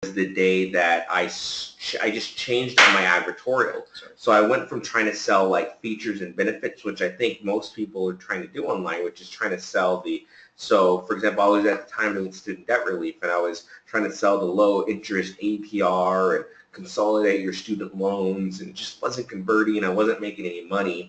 the day that I just changed on my advertorial. So I went from trying to sell like features and benefits, which I think most people are trying to do online, which is trying to sell the, so for example, I was at the time doing student debt relief, and I was trying to sell the low interest APR and consolidate your student loans, and it just wasn't converting. I wasn't making any money.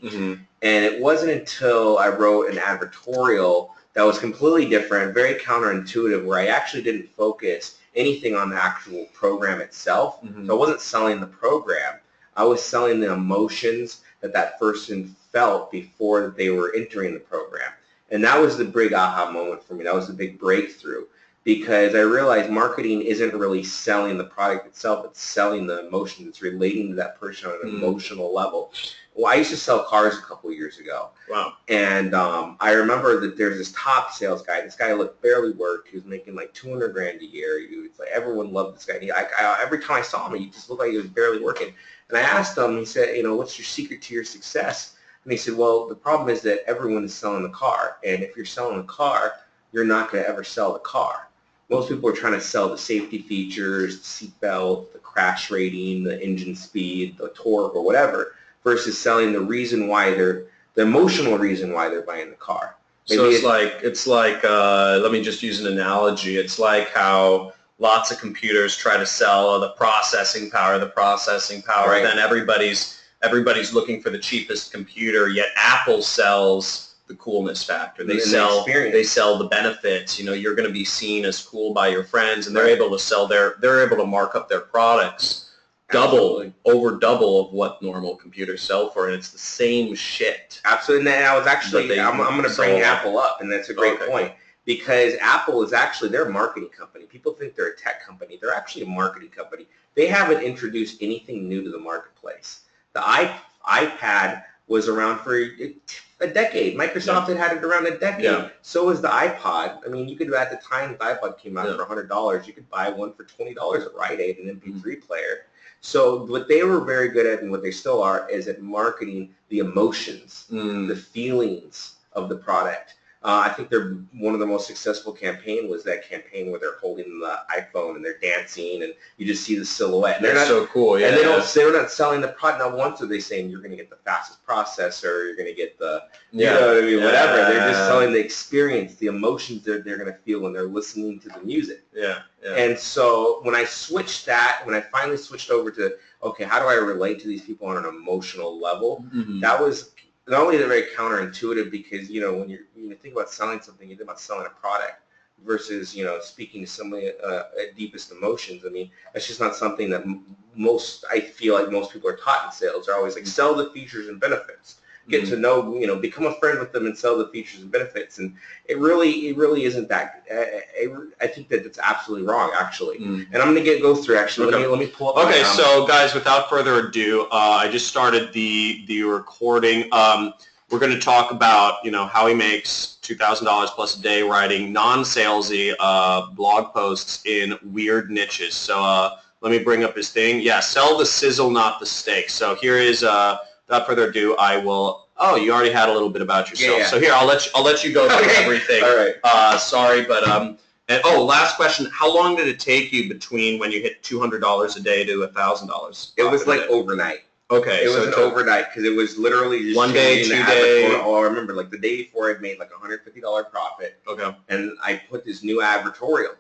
And it wasn't until I wrote an advertorial that was completely different, very counterintuitive, where I actually didn't focus anything on the actual program itself. So I wasn't selling the program. I was selling the emotions that that person felt before they were entering the program. And that was the big aha moment for me. That was the big breakthrough, because I realized marketing isn't really selling the product itself. It's selling the emotion. It's relating to that person on an emotional level. Well, I used to sell cars a couple of years ago. Wow. And I remember that there's this top sales guy. This guy looked barely worked. He was making like 200 grand a year. It's like everyone loved this guy. Every time I saw him, he just looked like he was barely working. And I asked him, he said, what's your secret to your success? And he said, well, the problem is that everyone is selling the car. And if you're selling the car, you're not going to ever sell the car. Most people are trying to sell the safety features, the seatbelt, the crash rating, the engine speed, the torque, or whatever, versus selling the reason why the emotional reason why they're buying the car. Maybe so it's like let me just use an analogy. It's like how lots of computers try to sell the processing power, Right. Then everybody's looking for the cheapest computer, yet Apple sells the coolness factor. They sell the benefits. You're going to be seen as cool by your friends, and they're able to mark up their products over double of what normal computers sell for, and it's the same shit. Absolutely. And I was actually, I'm going to bring Apple up, and that's a great point, because Apple is actually, they're a marketing company. People think they're a tech company. They're actually a marketing company. They haven't introduced anything new to the marketplace. The iPad was around for a decade. Microsoft had it around a decade. Yeah. So was the iPod. I mean, you could, at the time the iPod came out for $100, you could buy one for $20 at Rite Aid, an MP3 player. So what they were very good at, and what they still are, is at marketing the emotions, the feelings of the product. I think one of the most successful campaign was that campaign where they're holding the iPhone and they're dancing, and you just see the silhouette. And That's so cool. Yeah. And they're not selling the product. Not once are they saying you're going to get the fastest processor, you're going to get the whatever. They're just selling the experience, the emotions they're going to feel when they're listening to the music. Yeah. And so when I finally switched over to, okay, how do I relate to these people on an emotional level? That was not only very counterintuitive, because when you think about selling something, you think about selling a product versus speaking to somebody at deepest emotions. I mean, that's just not something that I feel like most people are taught in sales. They're always like, sell the features and benefits, get to know, become a friend with them and sell the features and benefits. And it really isn't that. I think that it's absolutely wrong, actually. And I'm going to go through, actually. Okay. Let me pull up. Okay, so guys, without further ado, I just started the recording. We're going to talk about, how he makes $2,000 plus a day writing non-salesy blog posts in weird niches. So let me bring up his thing. Yeah, sell the sizzle, not the steak. So here is, without further ado, I will. Oh, you already had a little bit about yourself. Yeah. So here, I'll let you go through everything. All right. Sorry, but last question. How long did it take you between when you hit $200 a day to $1,000? It was like overnight. Okay. It was an overnight, because it was literally just one day, 2 days. Oh, I remember, like the day before, I'd made like $150 profit. Okay. And I put this new advertorial,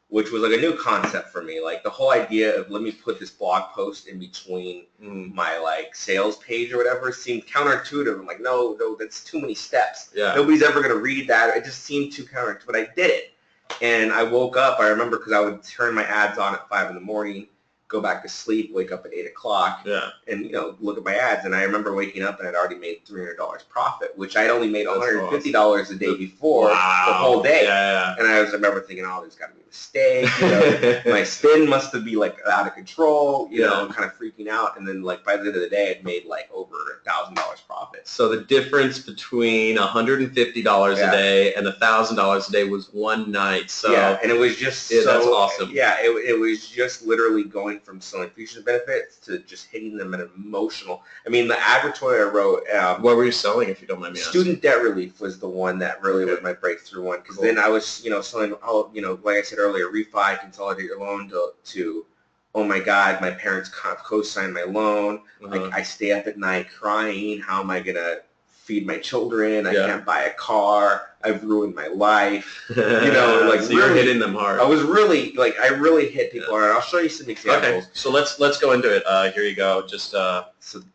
which was like a new concept for me. Like the whole idea of, let me put this blog post in between my like sales page or whatever, seemed counterintuitive. I'm like, no, that's too many steps. Yeah. Nobody's ever going to read that. It just seemed too counterintuitive, but I did it. And I woke up, I remember, because I would turn my ads on at 5 in the morning, go back to sleep, wake up at 8 o'clock, and look at my ads. And I remember waking up and I'd already made $300 profit, which I'd only made $150 a day before, the whole day. Yeah. And I remember thinking, oh, there's got to be a mistake. My spin must have been like out of control. I'm kind of freaking out. And then like by the end of the day, I'd made like over $1,000 profit. So the difference between $150 a day and $1,000 a day was one night. So and it was just that's awesome. Yeah, it was just literally going from selling features and benefits to just hitting them at an emotional. I mean, the advertorial I wrote. What were you selling, if you don't mind me asking? Student debt relief was the one that really was my breakthrough one, because then I was selling like I said, said earlier, refi, consolidate your loan to oh my God, my parents co-signed my loan. Like I stay up at night crying. How am I gonna feed my children? I can't buy a car. I've ruined my life. You know, like so really, you're hitting them hard. I was really like I really hit people hard. I'll show you some examples. Okay, so let's go into it. Here you go. Just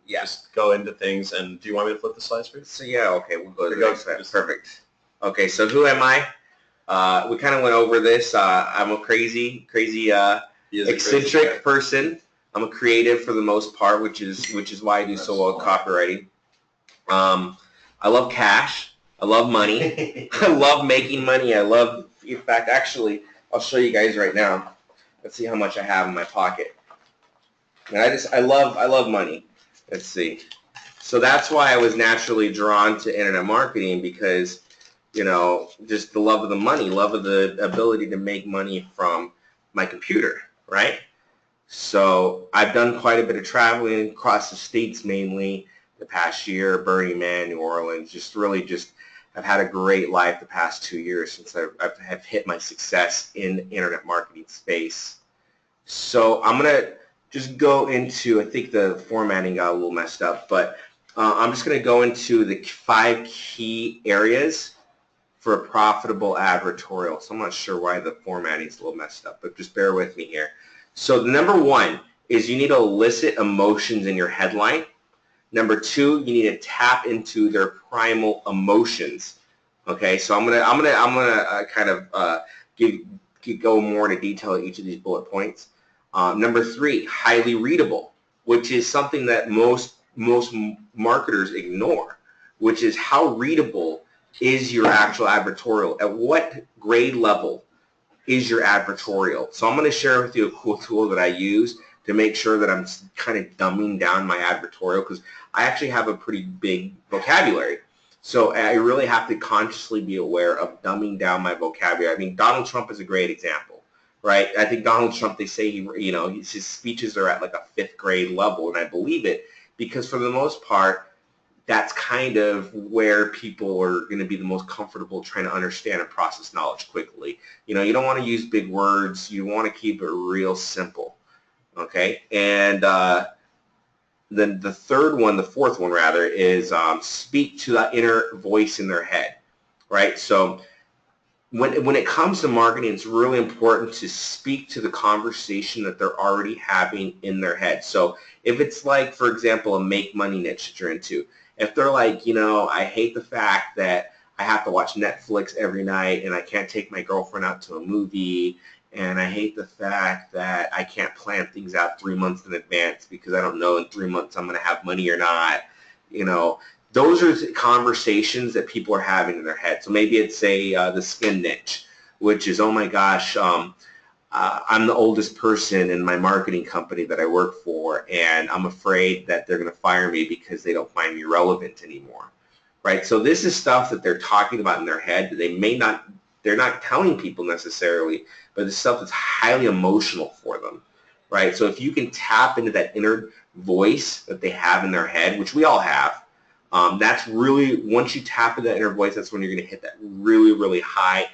just go into things. And do you want me to flip the slides for you? So yeah, okay, we'll go to the next slide. Perfect. Okay, so who am I? We kind of went over this. I'm a crazy, eccentric person. I'm a creative for the most part, which is why I do so well at copywriting. I love cash. I love money. I love making money. In fact, actually, I'll show you guys right now. Let's see how much I have in my pocket. And I love money. Let's see. So that's why I was naturally drawn to internet marketing because, you know, just the love of the money, love of the ability to make money from my computer, right? So I've done quite a bit of traveling across the states mainly the past year, Burning Man, New Orleans, I've had a great life the past 2 years since I've hit my success in internet marketing space. So I'm going to just go into, I think the formatting got a little messed up, but I'm just going to go into the 5 key areas for a profitable advertorial. So I'm not sure why the formatting is a little messed up, but just bear with me here. So the number 1 is you need to elicit emotions in your headline. Number 2, you need to tap into their primal emotions. Okay, so I'm gonna kind of go more into detail at each of these bullet points. Number 3, highly readable, which is something that most marketers ignore, which is how readable is your actual advertorial? At what grade level is your advertorial? So I'm going to share with you a cool tool that I use to make sure that I'm kind of dumbing down my advertorial because I actually have a pretty big vocabulary. So I really have to consciously be aware of dumbing down my vocabulary. I mean, Donald Trump is a great example, right? I think Donald Trump, they say his speeches are at like a 5th grade level, and I believe it because for the most part, that's kind of where people are going to be the most comfortable trying to understand and process knowledge quickly. You know, you don't want to use big words. You want to keep it real simple, okay? And then the 4th one rather, is speak to that inner voice in their head, right? So when it comes to marketing, it's really important to speak to the conversation that they're already having in their head. So if it's like, for example, a make money niche that you're into, if they're like, you know, I hate the fact that I have to watch Netflix every night and I can't take my girlfriend out to a movie, and I hate the fact that I can't plan things out 3 months in advance because I don't know in 3 months I'm going to have money or not, you know, those are conversations that people are having in their head. So maybe it's the skin niche, which is, oh my gosh, I'm the oldest person in my marketing company that I work for, and I'm afraid that they're going to fire me because they don't find me relevant anymore, right? So this is stuff that they're talking about in their head that they're not telling people necessarily, but it's stuff that's highly emotional for them, right? So if you can tap into that inner voice that they have in their head, which we all have, that's really, once you tap into that inner voice, that's when you're going to hit that really, really high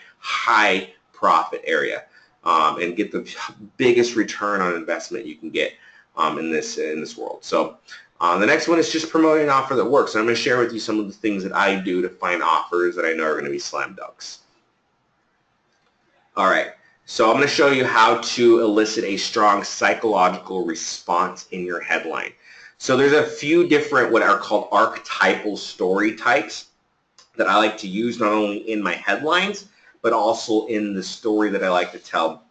profit area. And get the biggest return on investment you can get in this world. So the next one is just promoting an offer that works. And I'm going to share with you some of the things that I do to find offers that I know are going to be slam dunks. All right, so I'm going to show you how to elicit a strong psychological response in your headline. So there's a few different what are called archetypal story types that I like to use not only in my headlines, but also in the story that I like to tell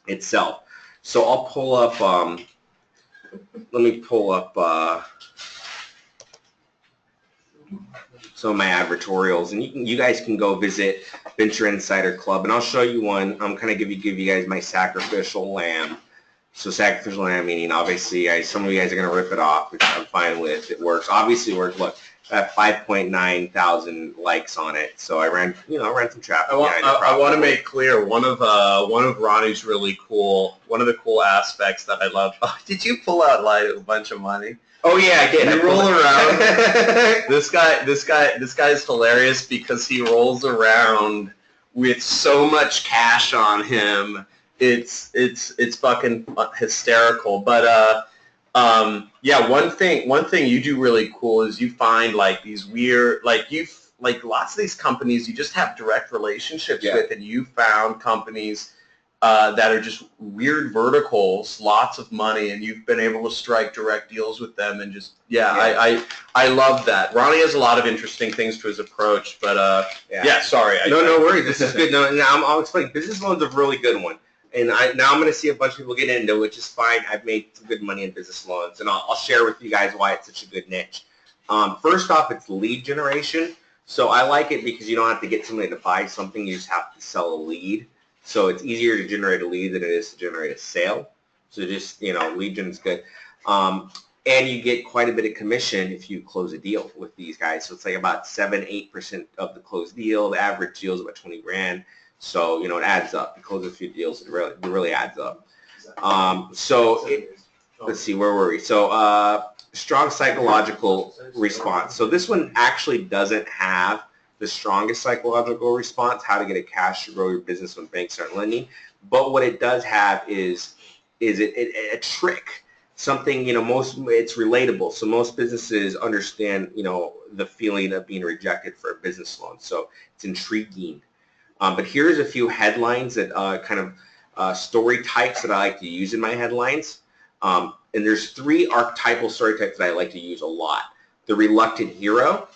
itself. So I'll pull up, let me pull up some of my advertorials, and you guys can go visit Venture Insider Club, and I'll show you one. I'm kind of give you guys my sacrificial lamb. So sacrificial lamb meaning obviously some of you guys are going to rip it off, which I'm fine with. It works. Obviously it works. Look. I have 5.9 thousand likes on it, so I ran some traffic. I want to make clear one of Ronnie's really cool. One of the cool aspects that I love. Oh, did you pull out like a bunch of money? Oh yeah, I did. You roll around. This guy is hilarious because he rolls around with so much cash on him. It's fucking hysterical. But yeah, one thing you do really cool is you find like these weird, like lots of these companies you just have direct relationships with, and you found companies that are just weird verticals, lots of money, and you've been able to strike direct deals with them, and just I love that. Ronnie has a lot of interesting things to his approach, but sorry. No worries. This is good. No, I'll explain. Business loans are a really good one, and now I'm going to see a bunch of people get into, which is fine. I've made some good money in business loans, and I'll share with you guys why it's such a good niche. First off, it's lead generation. So I like it because you don't have to get somebody to buy something. You just have to sell a lead. So it's easier to generate a lead than it is to generate a sale. So just, lead gen is good. And you get quite a bit of commission if you close a deal with these guys. So it's like about 7-8% of the closed deal. The average deal is about 20 grand. So, it adds up. You close a few deals, it really adds up. Let's see, where were we? So strong psychological response. So this one actually doesn't have the strongest psychological response, how to get a cash to grow your business when banks aren't lending. But what it does have is a trick, something, it's relatable. So most businesses understand, the feeling of being rejected for a business loan. So it's intriguing. But here's a few headlines that kind of story types that I like to use in my headlines. And there's 3 archetypal story types that I like to use a lot. The reluctant hero,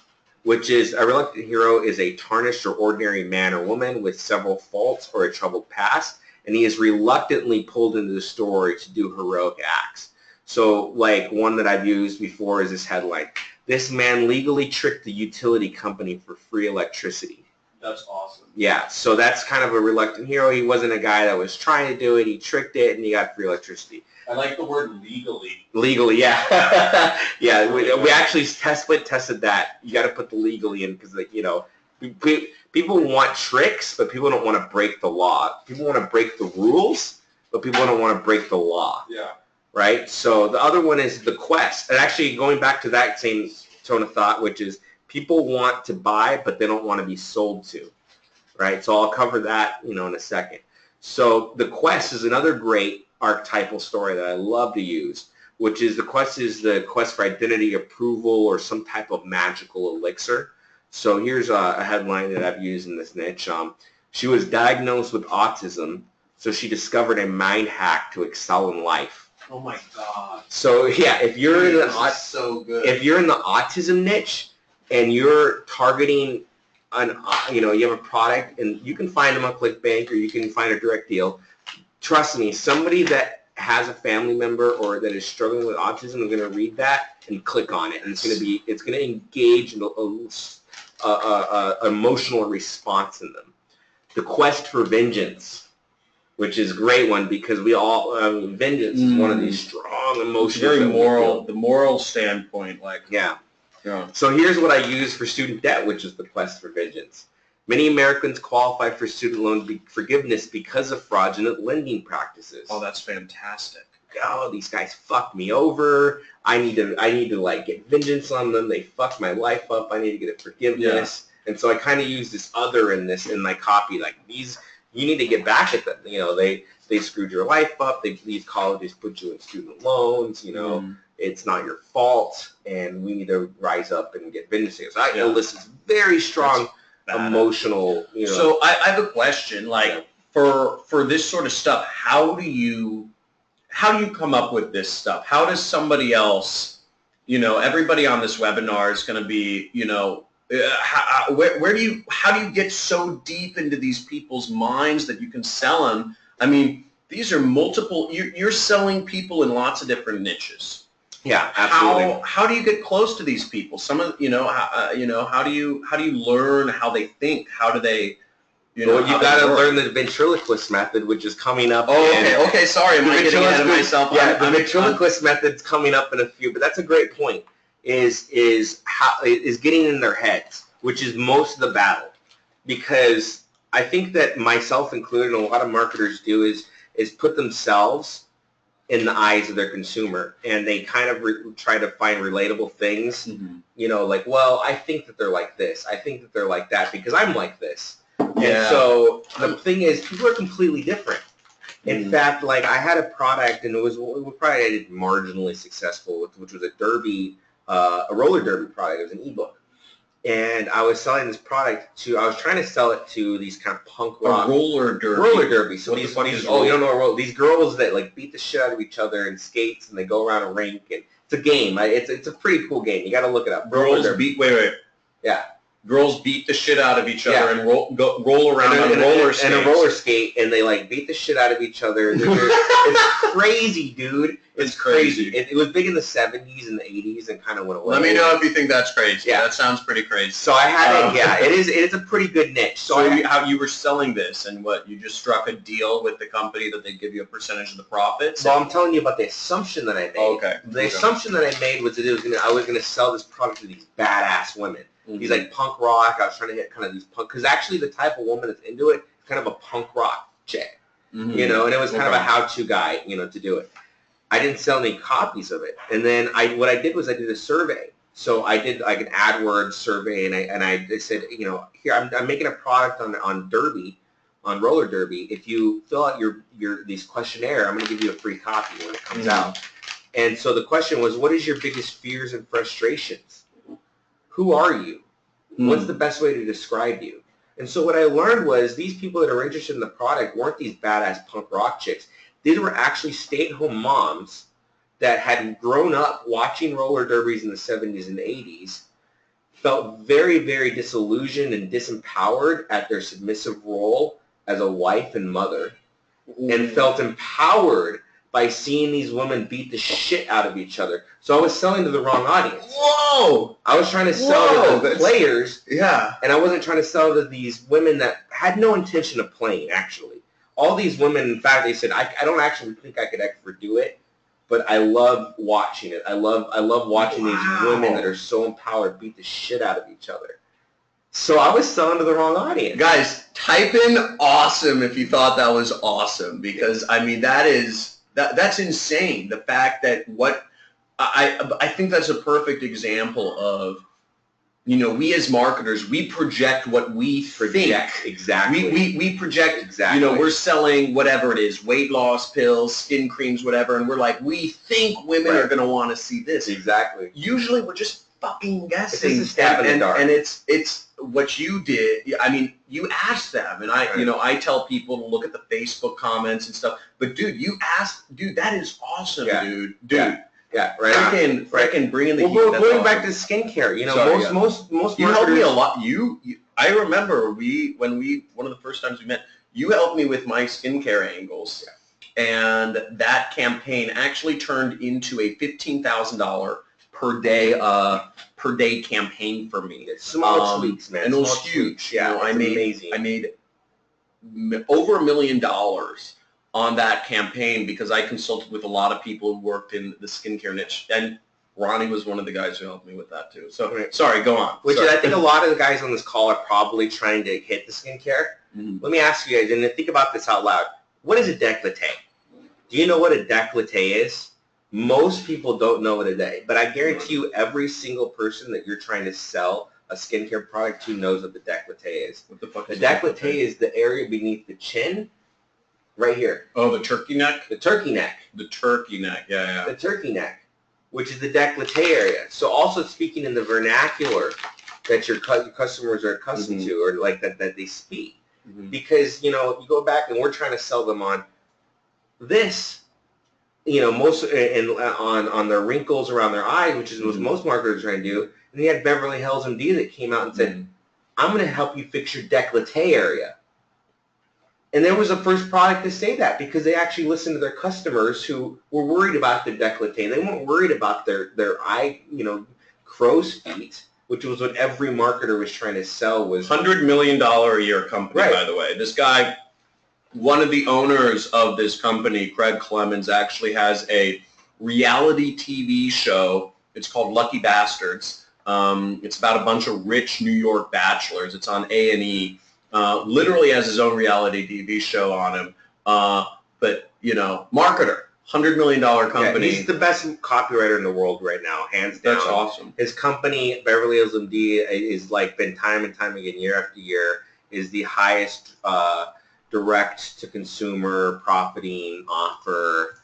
which is a reluctant hero is a tarnished or ordinary man or woman with several faults or a troubled past, and he is reluctantly pulled into the story to do heroic acts. So like one that I've used before is this headline: "This man legally tricked the utility company for free electricity." That's awesome. Yeah, so that's kind of a reluctant hero. He wasn't a guy that was trying to do it. He tricked it, and he got free electricity. I like the word legally. Legally, yeah. Yeah, we actually tested that. You got to put the legally in because, people want tricks, but people don't want to break the law. People want to break the rules, but people don't want to break the law. Yeah. Right? So the other one is the quest. And actually going back to that same tone of thought, which is people want to buy, but they don't want to be sold to. Right? So I'll cover that, in a second. So the quest is another great archetypal story that I love to use, which is the quest for identity, approval, or some type of magical elixir. So here's a headline that I've used in this niche. She was diagnosed with autism, so she discovered a mind hack to excel in life. Oh my God. So yeah, if you're in the autism niche and you're targeting you have a product and you can find them on ClickBank or you can find a direct deal. Trust me, somebody that has a family member or that is struggling with autism is going to read that and click on it, and it's going to engage in a emotional response in them. The quest for vengeance, which is a great one because vengeance is one of these strong emotions. Very moral. The moral standpoint, yeah. So here's what I use for student debt, which is the quest for vengeance. Many Americans qualify for student loan forgiveness because of fraudulent lending practices. Oh, that's fantastic. Oh, these guys fucked me over. I need to get vengeance on them. They fucked my life up. I need to get a forgiveness. Yeah. And so I kind of use this other in my copy, you need to get back at them. They screwed your life up. These colleges put you in student loans. It's not your fault, and we need to rise up and get vengeance. So I elicit very strong emotional. So I have a question. For this sort of stuff, how do you come up with this stuff? How does somebody else? Everybody on this webinar is going to be. How do you get so deep into these people's minds that you can sell them? I mean, these are multiple. You're selling people in lots of different niches. Yeah, absolutely. How do you get close to these people? How do you learn how they think? How do they, Well, you got to learn the ventriloquist method, which is coming up. Oh, okay. Sorry, am I getting ahead of myself? Yeah, the ventriloquist method's coming up in a few, but that's a great point. Is getting in their heads, which is most of the battle, because I think that myself included, and a lot of marketers do, is put themselves in the eyes of their consumer, and they kind of try to find relatable things. Mm-hmm. Well, I think that they're like this. I think that they're like that because I'm like this. And so the thing is, people are completely different. In fact, like I had a product, and it was a product I did marginally successful with, which was a derby, a roller derby product. It was an ebook, and I was selling this product to. I was trying to sell it to these kind of punk rock roller derby. Roller derby. So what these the fuck is you don't know these girls that like beat the shit out of each other in skates, and they go around a rink, and it's a game. It's a pretty cool game. You got to look it up. Girls beat. Wait. Yeah. Girls beat the shit out of each other and roll around on roller skates. And a roller skate, and they like beat the shit out of each other. It's crazy, dude. It's crazy. It was big in the 70s and the 80s and kind of went away. Let me know if you think that's crazy. Yeah. That sounds pretty crazy. So I had it, yeah, it is a pretty good niche. So how you were selling this, and what, you just struck a deal with the company that they give you a percentage of the profits? Well, I'm telling you about the assumption that I made. Okay. The assumption that I made was that I was going to sell this product to these badass women. These like punk rock. I was trying to hit kind of these punk, because actually the type of woman that's into it is kind of a punk rock chick, you know, and it was kind of a how-to guide, you know, to do it. I didn't sell any copies of it, and then what I did was I did a survey. So I did like an AdWords survey, and I said, you know, here I'm making a product on derby, on roller derby. If you fill out these questionnaire, I'm going to give you a free copy when it comes out. And so the question was, what is your biggest fears and frustrations? Who are you? What's the best way to describe you? And so what I learned was these people that are interested in the product weren't these badass punk rock chicks. These were actually stay-at-home moms that had grown up watching roller derbies in the 70s and 80s, felt very, very disillusioned and disempowered at their submissive role as a wife and mother, and felt empowered by seeing these women beat the shit out of each other. So I was selling to the wrong audience. Whoa! I was trying to sell to the players. Yeah. And I wasn't trying to sell to these women that had no intention of playing, actually. All these women, in fact, they said, I don't actually think I could ever do it, but I love watching it. I love watching these women that are so empowered beat the shit out of each other. So I was selling to the wrong audience. Guys, type in awesome if you thought that was awesome, because, I mean, that's insane. The fact that I think that's a perfect example of, you know, we as marketers, we project what we think. Exactly. We project, exactly. You know, we're selling whatever it is, weight loss pills, skin creams, whatever, and we're like, we think women are going to want to see this. Exactly. Usually we're just fucking guessing. It's a stab in the dark. And it's what you did. I mean, you asked them, and you know, I tell people to look at the Facebook comments and stuff. But dude, you asked, dude, that is awesome, dude. Yeah, right. Freaking bringing the heat. Well, going back to skincare, you know, most you helped me a lot. I remember one of the first times we met, you helped me with my skincare angles, and that campaign actually turned into a $15,000 per day campaign for me. It's small tweaks, man. And it was huge. Yeah, you know, amazing. I made over $1 million on that campaign because I consulted with a lot of people who worked in the skincare niche, and Ronnie was one of the guys who helped me with that too. So sorry, go on. I think a lot of the guys on this call are probably trying to hit the skincare. Let me ask you guys, and think about this out loud. What is a décolleté? Do you know what a décolleté is? Most people don't know what it is, but I guarantee you every single person that you're trying to sell a skincare product to knows what the décolleté is. What the fuck is the décolleté? Is the area beneath the chin, right here. Oh, the turkey neck? The turkey neck. The turkey neck, yeah. The turkey neck, which is the décolleté area. So also speaking in the vernacular that your customers are accustomed to, or like that they speak. Because, you know, you go back and we're trying to sell them on this, you know, most on their wrinkles around their eyes, which is what most marketers are trying to do. And you had Beverly Hills MD that came out and said, I'm going to help you fix your décolleté area. And there was the first product to say that because they actually listened to their customers who were worried about their décolleté. They weren't worried about their eye, you know, crow's feet, which was what every marketer was trying to sell. Was $100 million a year company, by the way. This guy, one of the owners of this company, Craig Clemens, actually has a reality TV show. It's called Lucky Bastards. It's about a bunch of rich New York bachelors. It's on A&E. Literally has his own reality TV show on him. But, you know, marketer, $100 million company. Yeah, he's the best copywriter in the world right now, hands down. That's awesome. His company, Beverly Hills MD, is like been time and time again, year after year. is the highest direct-to-consumer profiting offer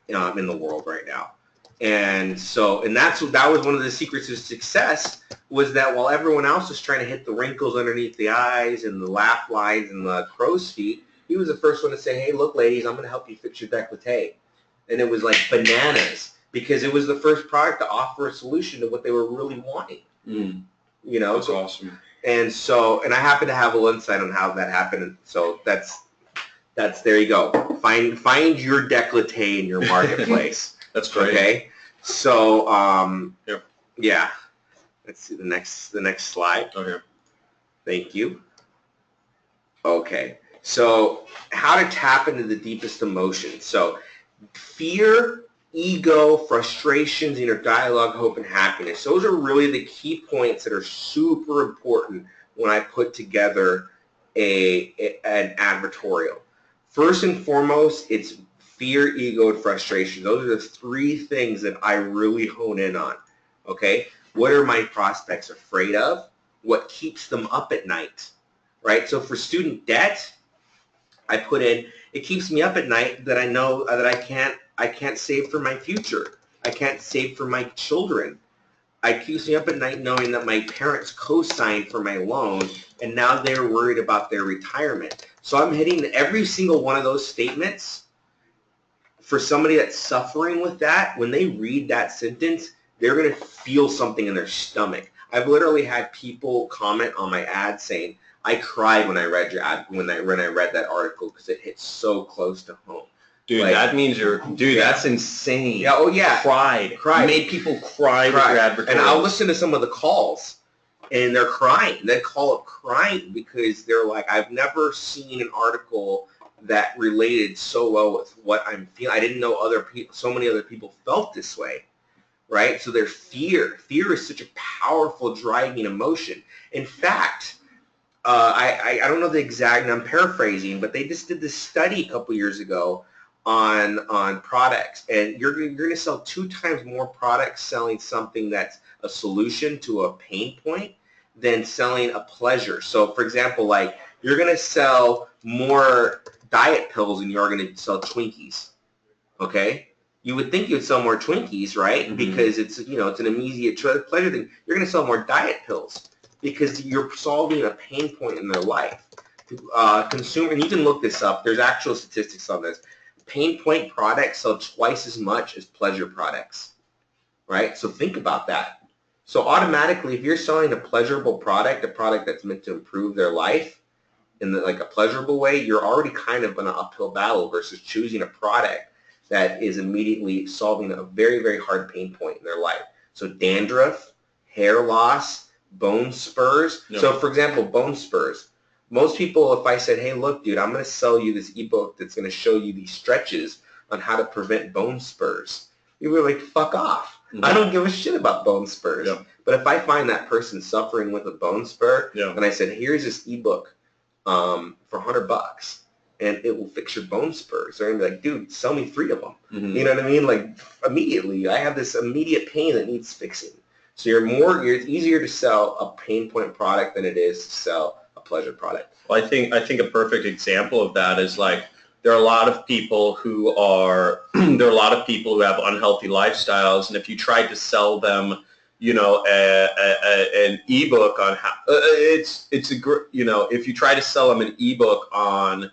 in the world right now. And so, that was one of the secrets of success, was that while everyone else was trying to hit the wrinkles underneath the eyes and the laugh lines and the crow's feet, he was the first one to say, hey, look, ladies, I'm going to help you fix your décolleté. And it was like bananas, because it was the first product to offer a solution to what they were really wanting. Mm. You know? That's awesome. And so, and I happen to have a little insight on how that happened. And so that's there you go. Find your décolleté in your marketplace. That's great. Okay. So, Yep. yeah. Let's see the next slide. Okay. Thank you. Okay. So, how to tap into the deepest emotions. So, fear, ego, frustrations, inner dialogue, hope, and happiness. Those are really the key points that are super important when I put together an advertorial. First and foremost, it's fear, ego, and frustration. Those are the three things that I really hone in on. Okay? What are my prospects afraid of? What keeps them up at night? Right? So for student debt, I put in, it keeps me up at night that I know that I can't save for my future. I can't save for my children. It keeps me up at night knowing that my parents co-signed for my loan, and now they're worried about their retirement. So I'm hitting every single one of those statements. For somebody that's suffering with that, when they read that sentence, they're going to feel something in their stomach. I've literally had people comment on my ad saying, I cried when I read your ad, when I read that article, because it hits so close to home. Dude, Like, that means that's insane. Yeah, oh yeah. Cried. You made people cry with your advertorials. And I'll listen to some of the calls, and they're crying. They call up crying because they're like, I've never seen an article that related so well with what I'm feeling. I didn't know so many other people felt this way, right? So there's fear. Fear is such a powerful driving emotion. In fact, I don't know the exact, and I'm paraphrasing, but they just did this study a couple years ago on products, and you're going to sell 2 times more products selling something that's a solution to a pain point than selling a pleasure. So, for example, like, you're going to sell more diet pills than you're going to sell Twinkies, okay? You would think you'd sell more Twinkies, right? Mm-hmm. Because it's an immediate pleasure thing. You're going to sell more diet pills because you're solving a pain point in their life. Consumer, and you can look this up. There's actual statistics on this. Pain point products sell twice as much as pleasure products, right? So think about that. So automatically, if you're selling a pleasurable product, a product that's meant to improve their life in like a pleasurable way, you're already kind of in an uphill battle versus choosing a product that is immediately solving a very, very hard pain point in their life. So dandruff, hair loss, bone spurs. No. So for example, bone spurs. Most people, if I said, hey, look, dude, I'm going to sell you this ebook that's going to show you these stretches on how to prevent bone spurs, you were like, fuck off. Mm-hmm. I don't give a shit about bone spurs. Yeah. But if I find that person suffering with a bone spur, yeah, and I said, here's this ebook for $100, and it will fix your bone spurs, they're going to be like, dude, sell me 3 of them. Mm-hmm. You know what I mean? Like, immediately, I have this immediate pain that needs fixing. So it's easier to sell a pain point product than it is to sell a pleasure product. Well, I think a perfect example of that is, like, there are a lot of people who have unhealthy lifestyles, and if you tried to sell them, an ebook on how if you try to sell them an ebook on,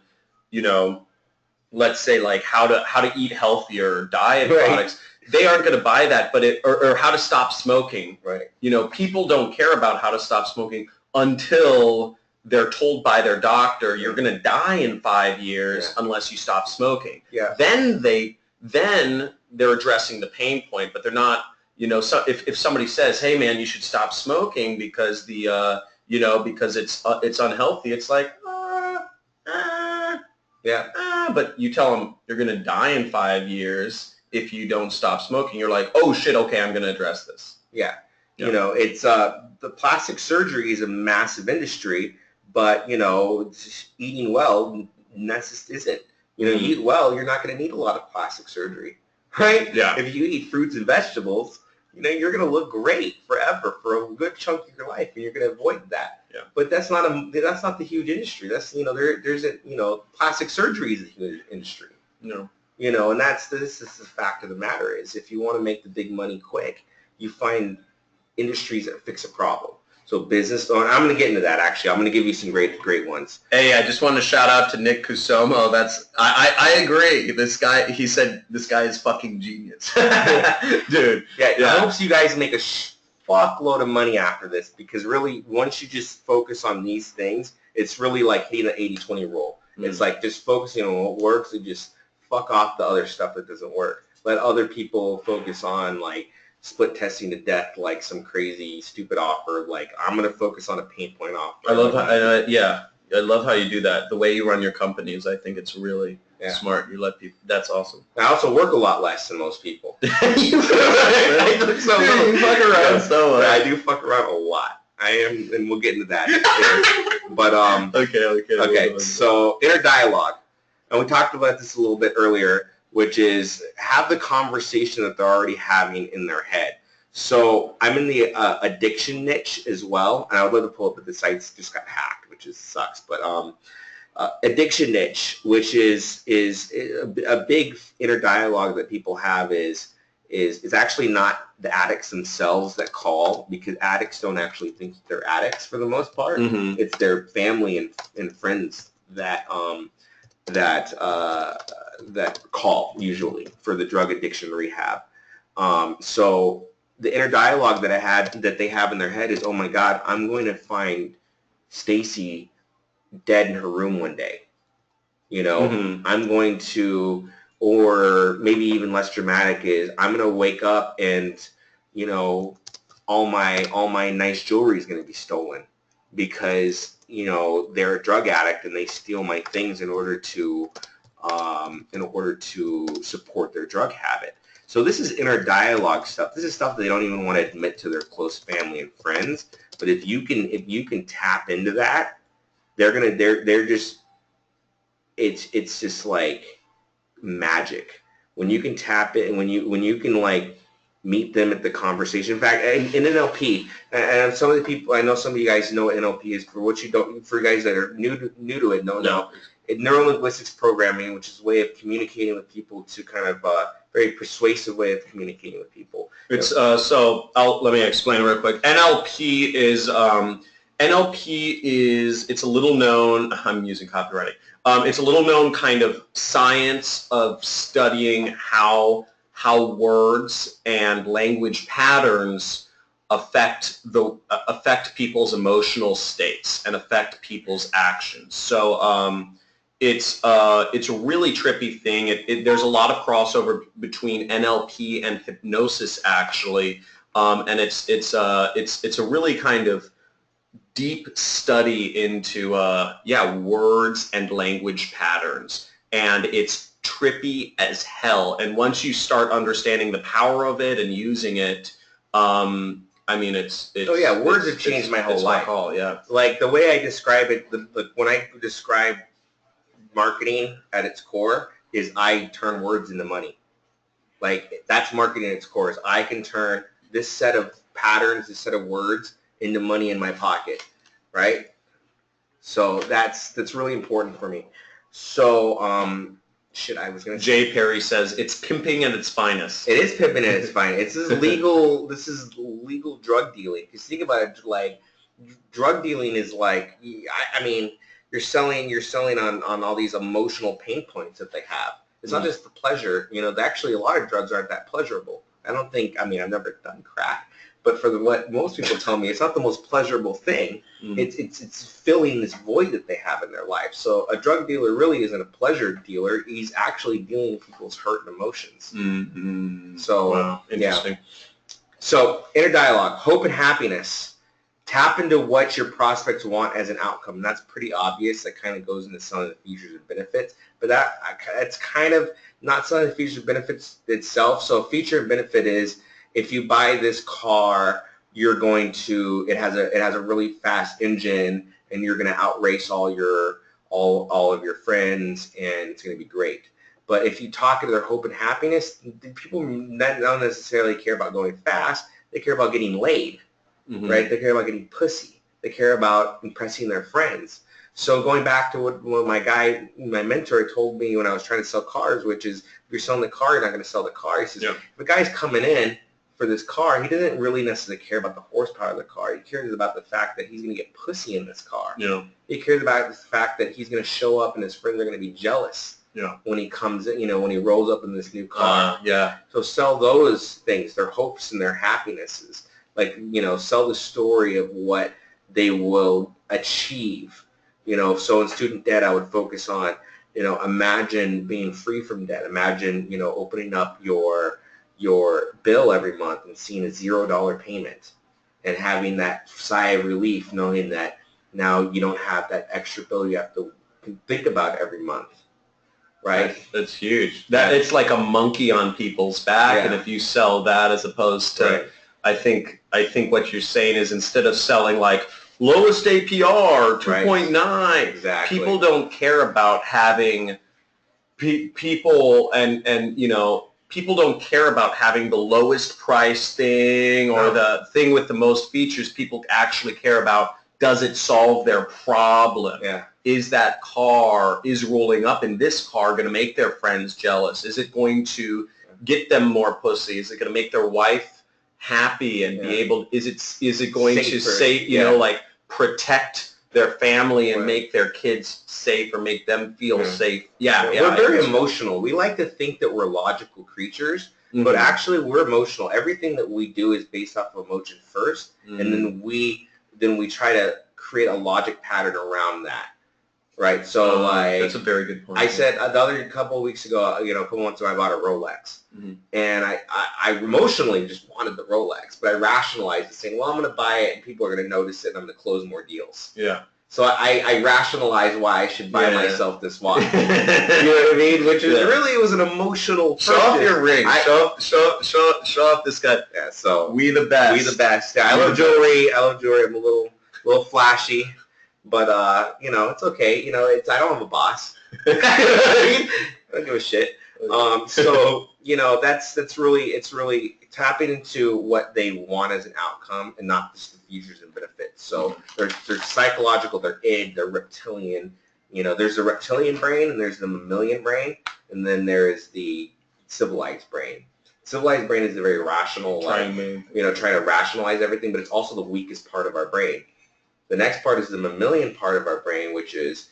let's say, like, how to eat healthier diet products, they aren't going to buy that. But or how to stop smoking, right? People don't care about how to stop smoking until they're told by their doctor, you're going to die in 5 years unless you stop smoking. Yeah. Then they're addressing the pain point, but they're not. So if somebody says, hey man, you should stop smoking because because it's unhealthy, it's like, but you tell them you're going to die in 5 years if you don't stop smoking. You're like, oh shit, okay, I'm going to address this. Yeah. It's the plastic surgery is a massive industry, but eating well isn't. You eat well, you're not going to need a lot of plastic surgery, right? Yeah. If you eat fruits and vegetables, you're going to look great forever for a good chunk of your life, and you're going to avoid that. Yeah. But that's not the huge industry. That's there's a plastic surgery is a huge industry. No. And this is the fact of the matter is if you want to make the big money quick, you find industries that fix a problem. So business owner, I'm going to get into that actually. I'm going to give you some great ones. Hey, I just want to shout out to Nick Cusomo. I agree. This guy, he said this guy is fucking genius. Dude. Yeah, I hope you guys make a fuckload of money after this because really once you just focus on these things, it's really like hitting the 80-20 rule. It's like just focusing on what works and just fuck off the other stuff that doesn't work. Let other people focus on like split testing to death like some crazy stupid offer. Like I'm going to focus on a pain point offer. I love how you do that. The way you run your companies, I think it's really smart. You let people. That's awesome. I also work a lot less than most people. You fuck around so much. I do fuck around a lot. I am, and we'll get into that. But okay. So inner dialogue, and we talked about this a little bit earlier, which is have the conversation that they're already having in their head. So I'm in the addiction niche as well, and I would love to pull up, but the site's just got hacked, which sucks. But addiction niche, which is a big inner dialogue that people have is actually not the addicts themselves that call, because addicts don't actually think they're addicts for the most part. Mm-hmm. It's their family and friends that call usually for the drug addiction rehab. So the inner dialogue that they have in their head is, oh my God, I'm going to find Stacy dead in her room one day. I'm going to, or maybe even less dramatic is, I'm going to wake up and, all my nice jewelry is going to be stolen because, they're a drug addict and they steal my things in order to support their drug habit. So this is inner dialogue stuff. This is stuff they don't even want to admit to their close family and friends. But if you can tap into that, it's just like magic. When you can tap it and when you can like meet them at the conversation. In fact, in NLP, and some of the people, I know some of you guys know what NLP is. For you guys that are new to it, no. Neuro-linguistics programming, which is a way of communicating with people to kind of very persuasive way of communicating with people. It's let me explain real quick. NLP is it's a little known. I'm using copywriting. It's a little known kind of science of studying how words and language patterns affect people's emotional states and affect people's actions. So it's a really trippy thing. There's a lot of crossover between NLP and hypnosis actually, and it's a really kind of deep study into words and language patterns, and it's trippy as hell. And once you start understanding the power of it and using it, words have changed my whole life. Like the way I describe it, when I describe marketing at its core is I turn words into money. Like that's marketing at its core is I can turn this set of patterns, this set of words into money in my pocket, right? So that's really important for me. So I was gonna. Jay Perry says it's pimping at its finest. It is pimping at its finest. This is legal drug dealing. Because think about it, like drug dealing is like, I mean, you're selling on all these emotional pain points that they have. It's not just the pleasure. Actually a lot of drugs aren't that pleasurable. I've never done crack, but what most people tell me, it's not the most pleasurable thing. It's filling this void that they have in their life. So a drug dealer really isn't a pleasure dealer. He's actually dealing with people's hurt and emotions. Mm-hmm. So wow. Interesting. Yeah. So inner dialogue, hope and happiness. Tap into what your prospects want as an outcome. And that's pretty obvious. That kind of goes into some of the features and benefits. But it's kind of not some of the features and benefits itself. So a feature and benefit is if you buy this car, it has a really fast engine and you're going to outrace all of your friends and it's going to be great. But if you talk to their hope and happiness, people don't necessarily care about going fast. They care about getting laid. Mm-hmm. Right? They care about getting pussy. They care about impressing their friends. So going back to what my mentor told me when I was trying to sell cars, which is if you're selling the car, you're not going to sell the car. He says, if a guy's coming in for this car, he doesn't really necessarily care about the horsepower of the car. He cares about the fact that he's going to get pussy in this car. Yeah. He cares about the fact that he's going to show up and his friends are going to be jealous. Yeah. When he comes in, when he rolls up in this new car. Yeah. So sell those things, their hopes and their happinesses. Like, sell the story of what they will achieve. So in student debt, I would focus on, imagine being free from debt. Imagine, opening up your bill every month and seeing a $0 payment and having that sigh of relief knowing that now you don't have that extra bill you have to think about every month. Right? That's huge. It's like a monkey on people's back, and if you sell that as opposed to, I think what you're saying is instead of selling like lowest APR 2.9, exactly. People don't care about having people people don't care about having the lowest price thing or the thing with the most features. People actually care about, does it solve their problem? Yeah. Is rolling up in this car going to make their friends jealous? Is it going to get them more pussy? Is it going to make their wife happy and be able? Is it going to say protect their family and make their kids safe or make them feel safe? We're very emotional. We like to think that we're logical creatures, but actually we're emotional. Everything that we do is based off of emotion first, and then we try to create a logic pattern around that. Right, so that's a very good point. I said a couple of weeks ago, a couple months ago, I bought a Rolex, and I emotionally just wanted the Rolex, but I rationalized it, saying, well, I'm going to buy it, and people are going to notice it, and I'm going to close more deals. Yeah. So I rationalized why I should buy myself this watch. You know what I mean? Which is really, it was an emotional purchase. Show off your ring. Show off this guy. Yeah. So we the best. We the best. Yeah, I love jewelry. I'm a little flashy. But it's okay. I don't have a boss. I don't give a shit. So that's really tapping into what they want as an outcome and not just the features and benefits. So they're psychological, they're id, they're reptilian. There's the reptilian brain and there's the mammalian brain, and then there is the civilized brain. Civilized brain is the very rational, trying to rationalize everything, but it's also the weakest part of our brain. The next part is the mammalian part of our brain, which is,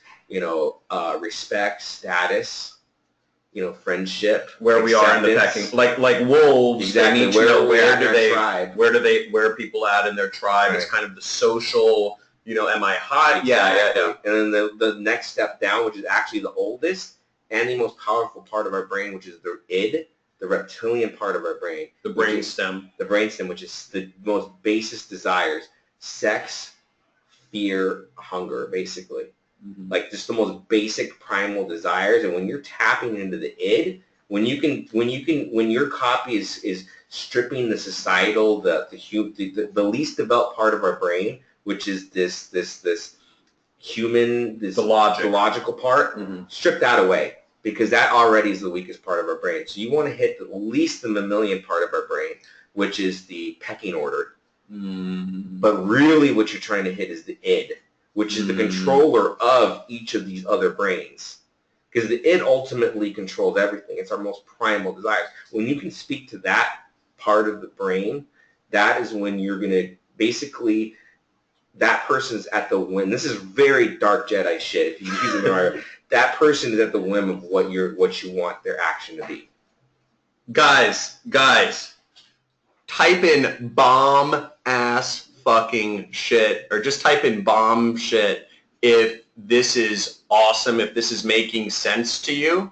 respect, status, friendship, where we are in the pecking, like wolves. Exactly. They need to know where are people at in their tribe. Right. It's kind of the social, am I hot? Exactly. Yeah. And then the next step down, which is actually the oldest and the most powerful part of our brain, which is the id, the reptilian part of our brain. The brainstem. The brainstem, which is the most basest desires, sex, fear, hunger, basically. Like just the most basic primal desires. And when you're tapping into the id, when your copy is stripping the societal, the least developed part of our brain, which is this human, the logical part, strip that away, because that already is the weakest part of our brain. So you want to hit at least the mammalian part of our brain, which is the pecking order. But really what you're trying to hit is the id, which is the controller of each of these other brains. Because the id ultimately controls everything. It's our most primal desires. When you can speak to that part of the brain, that is when you're going to basically, that person's at the whim. This is very dark Jedi shit. If you use it right, that person is at the whim of what you want their action to be. Guys, type in bomb ass fucking shit, or just type in bomb shit if this is awesome, if this is making sense to you.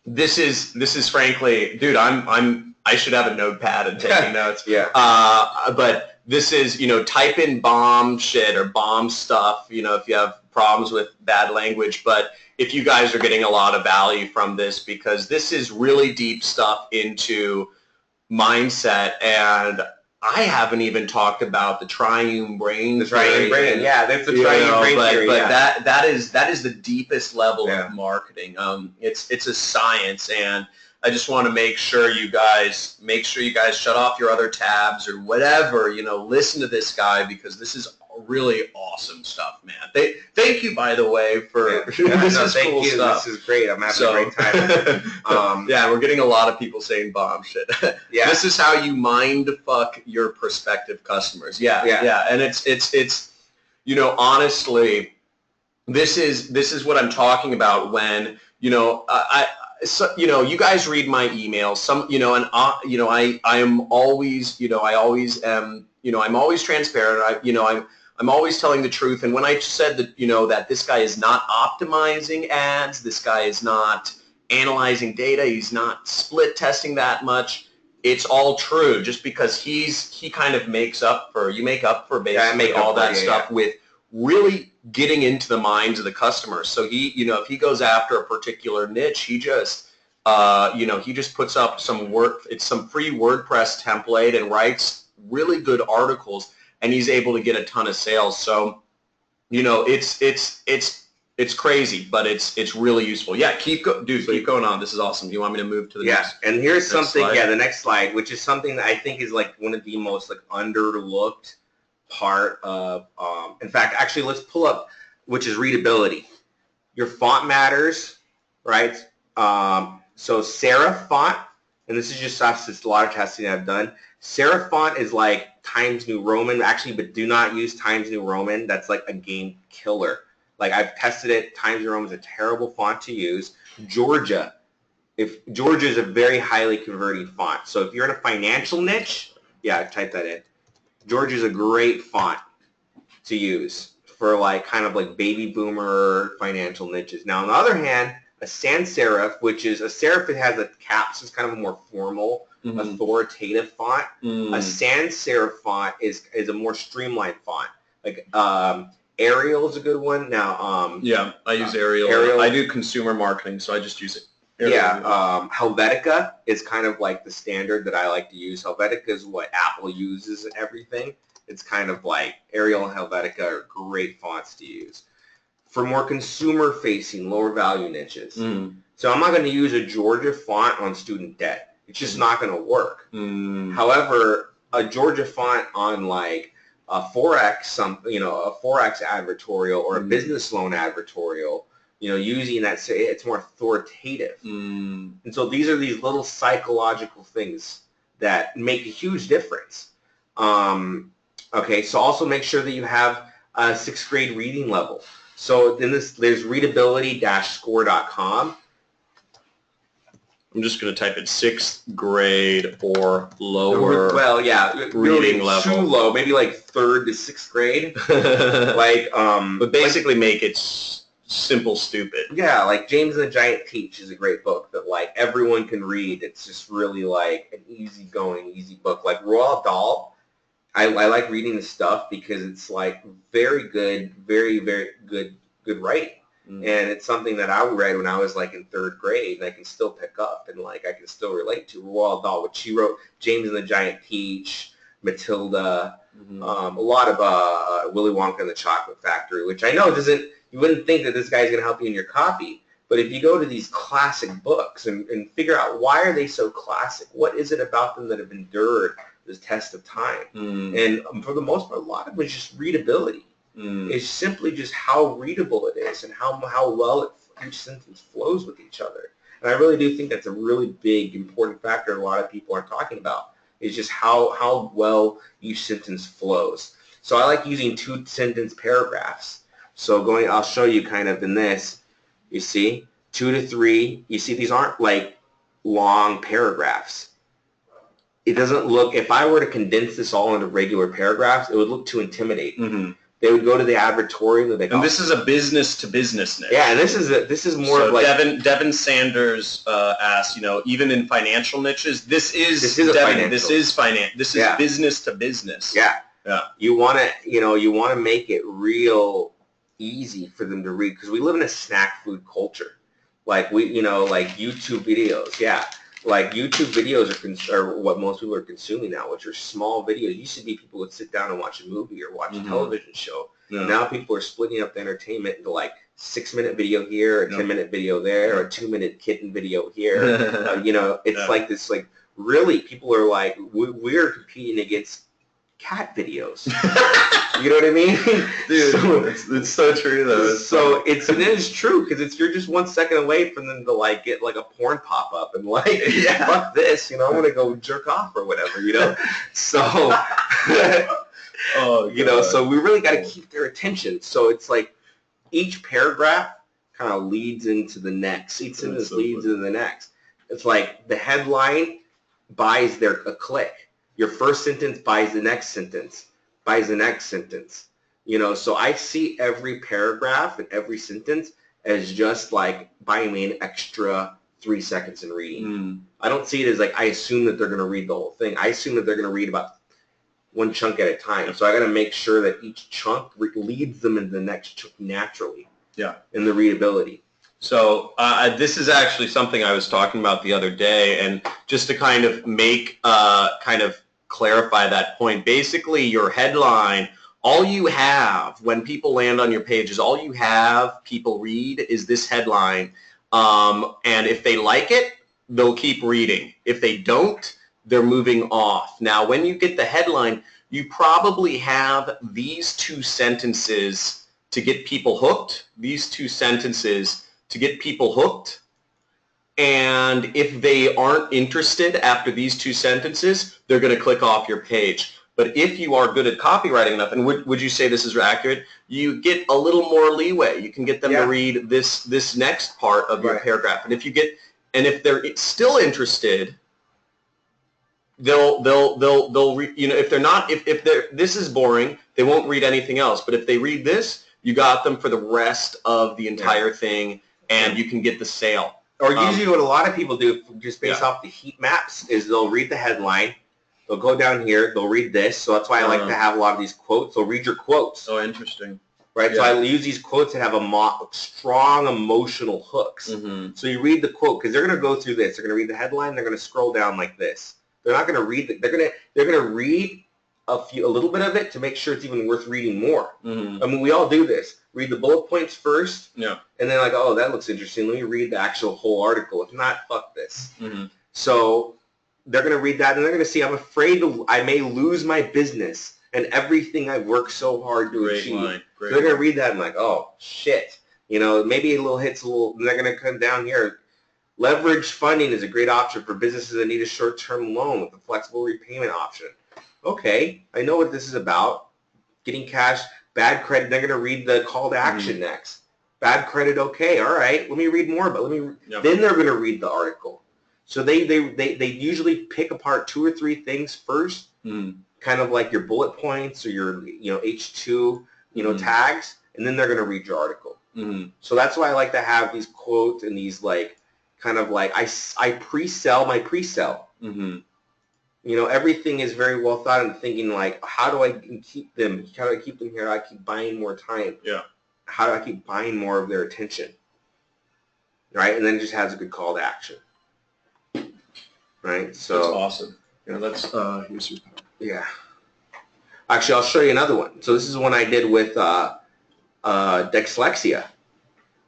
This is frankly, dude, I should have a notepad and taking notes. Yeah. But this is, type in bomb shit or bomb stuff, if you have problems with bad language. But if you guys are getting a lot of value from this, because this is really deep stuff into mindset, and I haven't even talked about the triune brain. The triune brain, yeah, that's the triune brain theory. But that is the deepest level of marketing. It's a science, and I just want to make sure you guys shut off your other tabs or whatever, listen to this guy because this is really awesome stuff, man. Thank you, by the way, for this is cool stuff. This is great. I'm having a great time. Yeah, we're getting a lot of people saying bomb shit. Yeah. This is how you mind fuck your prospective customers. Yeah. And it's honestly, this is what I'm talking about when, you guys read my emails, I am always, I'm always transparent. I'm always telling the truth. And when I said that, that this guy is not optimizing ads, this guy is not analyzing data, he's not split testing that much, it's all true. Just because he kind of makes up for, basically all that stuff with really getting into the minds of the customers. So he, if he goes after a particular niche, he just, he just puts up some free WordPress template and writes really good articles, and he's able to get a ton of sales. So, it's crazy, but it's really useful. Yeah, keep going on. This is awesome. Do you want me to move to the next? Yeah, and here's something. Slide? Yeah, the next slide, which is something that I think is like one of the most underlooked part of. In fact, actually, let's pull up, which is readability. Your font matters, right? So serif font, and this is just a lot of testing I've done. Serif font is like Times New Roman, actually, but do not use Times New Roman. That's like a game killer. Like I've tested it. Times New Roman is a terrible font to use. Georgia is a very highly converting font. So if you're in a financial niche, yeah, type that in. Georgia is a great font to use for like kind of like baby boomer financial niches. Now on the other hand, a sans serif, which is a serif that has a caps, is kind of a more formal, authoritative font. A sans serif font is a more streamlined font. Like Arial is a good one. Now, yeah, I use Arial. I do consumer marketing, so I just use it. Arial. Yeah, Helvetica is kind of like the standard that I like to use. Helvetica is what Apple uses and everything. It's kind of like Arial and Helvetica are great fonts to use for more consumer-facing, lower-value niches. So I'm not going to use a Georgia font on student debt. It's just not going to work. However, a Georgia font on like a Forex, a Forex advertorial or a business loan advertorial, using that, it's more authoritative. And so these are these little psychological things that make a huge difference. Okay, so also make sure that you have a 6th grade reading level. So in there's readability-score.com. I'm just going to type it 6th grade or lower. Well, yeah, reading level. Too low, maybe like 3rd to 6th grade. But basically make it simple, stupid. Yeah, like James and the Giant Peach is a great book that like everyone can read. It's just really like an easy-going, easy book. Like Roald Dahl, I like reading the stuff because it's like very good, very, very good writing. And it's something that I read when I was like in 3rd grade, and I can still pick up and like I can still relate to. Roald Dahl, which she wrote, James and the Giant Peach, Matilda, a lot of Willy Wonka and the Chocolate Factory, which I know you wouldn't think that this guy's going to help you in your copy. But if you go to these classic books and figure out why are they so classic, what is it about them that have endured this test of time? And for the most part, a lot of it is just readability. It's simply just how readable it is and how well each sentence flows with each other. And I really do think that's a really big, important factor a lot of people are talking about, is just how well each sentence flows. So I like using 2-sentence paragraphs. So I'll show you kind of in this, you see, 2 to 3, you see these aren't like long paragraphs. It doesn't look, if I were to condense this all into regular paragraphs, it would look too intimidating. They would go to the advertorial. And this is a business-to-business niche. Yeah, and this is more so of like Devin Sanders asked, even in financial niches, this is business to business. Yeah. You want to make it real easy for them to read, because we live in a snack food culture. Like like YouTube videos. Yeah. Like YouTube videos are what most people are consuming now, which are small videos. It used to be people would sit down and watch a movie or watch a television show. Now people are splitting up the entertainment into like 6-minute video here, a 10-minute video there, or a 2-minute kitten video here. It's like this, like, really, people are like, we're competing against cat videos. You know what I mean? Dude, it's so true though. It is true, because you're just 1 second away from them to like get like a porn pop up and like, fuck this, I'm gonna go jerk off or whatever, So so we really got to keep their attention. So it's like each paragraph kind of leads into the next. Each sentence leads into the next. It's like the headline buys a click. Your first sentence buys the next sentence. Buys the next sentence. So I see every paragraph and every sentence as just like buying me an extra 3 seconds in reading. I don't see it as like I assume that they're going to read the whole thing. I assume that they're going to read about one chunk at a time. So I got to make sure that each chunk leads them into the next chunk naturally. Yeah. In the readability. So this is actually something I was talking about the other day, and just to kind of clarify that point, basically your headline, all you have when people land on your page is all you have people read is this headline, and if they like it, they'll keep reading. If they don't, they're moving off. Now, when you get the headline, you probably have these 2 sentences to get people hooked, and if they aren't interested after these 2 sentences, they're going to click off your page. But if you are good at copywriting enough, and would you say this is accurate, you get a little more leeway. You can get them to read this next part of your paragraph. And if they're still interested, they'll read, if this is boring, they won't read anything else. But if they read this, you got them for the rest of the entire thing, and you can get the sale. Or usually what a lot of people do, just based off the heat maps, is they'll read the headline, they'll go down here, they'll read this. So that's why I like to have a lot of these quotes. They'll read your quotes. Oh, interesting. Right? So I use these quotes that have strong emotional hooks. So you read the quote, because they're going to go through this. They're going to read the headline, they're going to scroll down like this. They're not going to read they're going to read a little bit of it to make sure it's even worth reading more. I mean, we all do this. Read the bullet points first, and then like, oh, that looks interesting. Let me read the actual whole article. If not, fuck this. So they're going to read that, and they're going to see, I'm afraid I may lose my business and everything I've worked so hard to achieve. So they're going to read that and like, oh, shit. Maybe a little hits a little, and they're going to come down here. Leverage funding is a great option for businesses that need a short-term loan with a flexible repayment option. Okay, I know what this is about. Getting cash, bad credit. They're going to read the call to action next. Bad credit, okay, all right. Let me read more, but then they're going to read the article. So they usually pick apart 2 or 3 things first, kind of like your bullet points or your H2 tags, and then they're going to read your article. So that's why I like to have these quotes and these like kind of like I pre-sell my pre-sell. Everything is very well thought and thinking like, how do I keep them? How do I keep them here? How do I keep buying more time? How do I keep buying more of their attention? Right? And then it just has a good call to action. Right? So that's awesome. That's here's your power. Yeah. Actually, I'll show you another one. So this is one I did with dyslexia.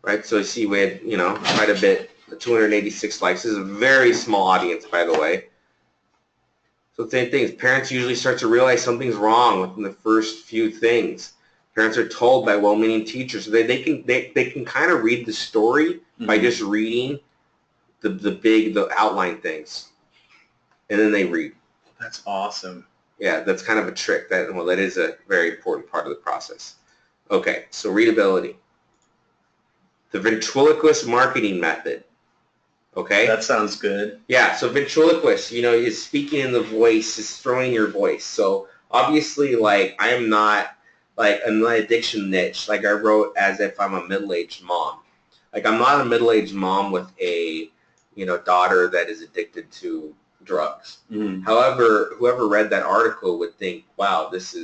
Right? So you see we had, quite a bit, 286 likes. This is a very small audience, by the way. So same thing. Parents usually start to realize something's wrong within the first few things. Parents are told by well-meaning teachers. So they can kind of read the story by just reading the outline things, and then they read. That's awesome. Yeah, that's kind of a trick. That is a very important part of the process. Okay, so readability. The ventriloquist marketing method. Okay? That sounds good. Yeah, so ventriloquist, is speaking in the voice, is throwing your voice. So obviously, like, I'm not in my addiction niche. Like, I wrote as if I'm a middle-aged mom. Like, I'm not a middle-aged mom with a, daughter that is addicted to drugs. However, whoever read that article would think, wow, this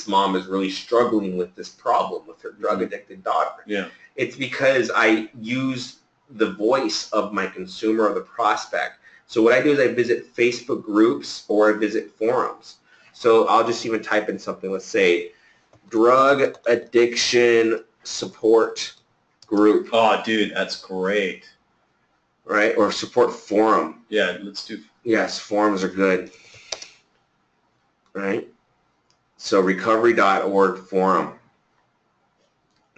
mom is really struggling with this problem with her drug-addicted daughter. Yeah. It's because I use the voice of my consumer or the prospect. So what I do is I visit Facebook groups or I visit forums. So I'll just even type in something, let's say, drug addiction support group. Oh, dude, that's great. Right? Or support forum. Yeah, let's do. Yes, forums are good. Right? So recovery.org forum.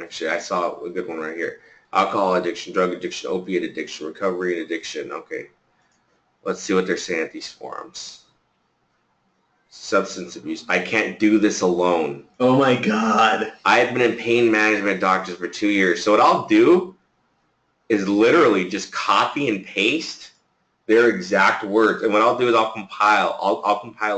Actually, I saw a good one right here. Alcohol addiction, drug addiction, opiate addiction, recovery and addiction. Okay. Let's see what they're saying at these forums. Substance abuse. I can't do this alone. Oh my God. I've been in pain management doctors for 2 years. So what I'll do is literally just copy and paste their exact words. And what I'll do is I'll compile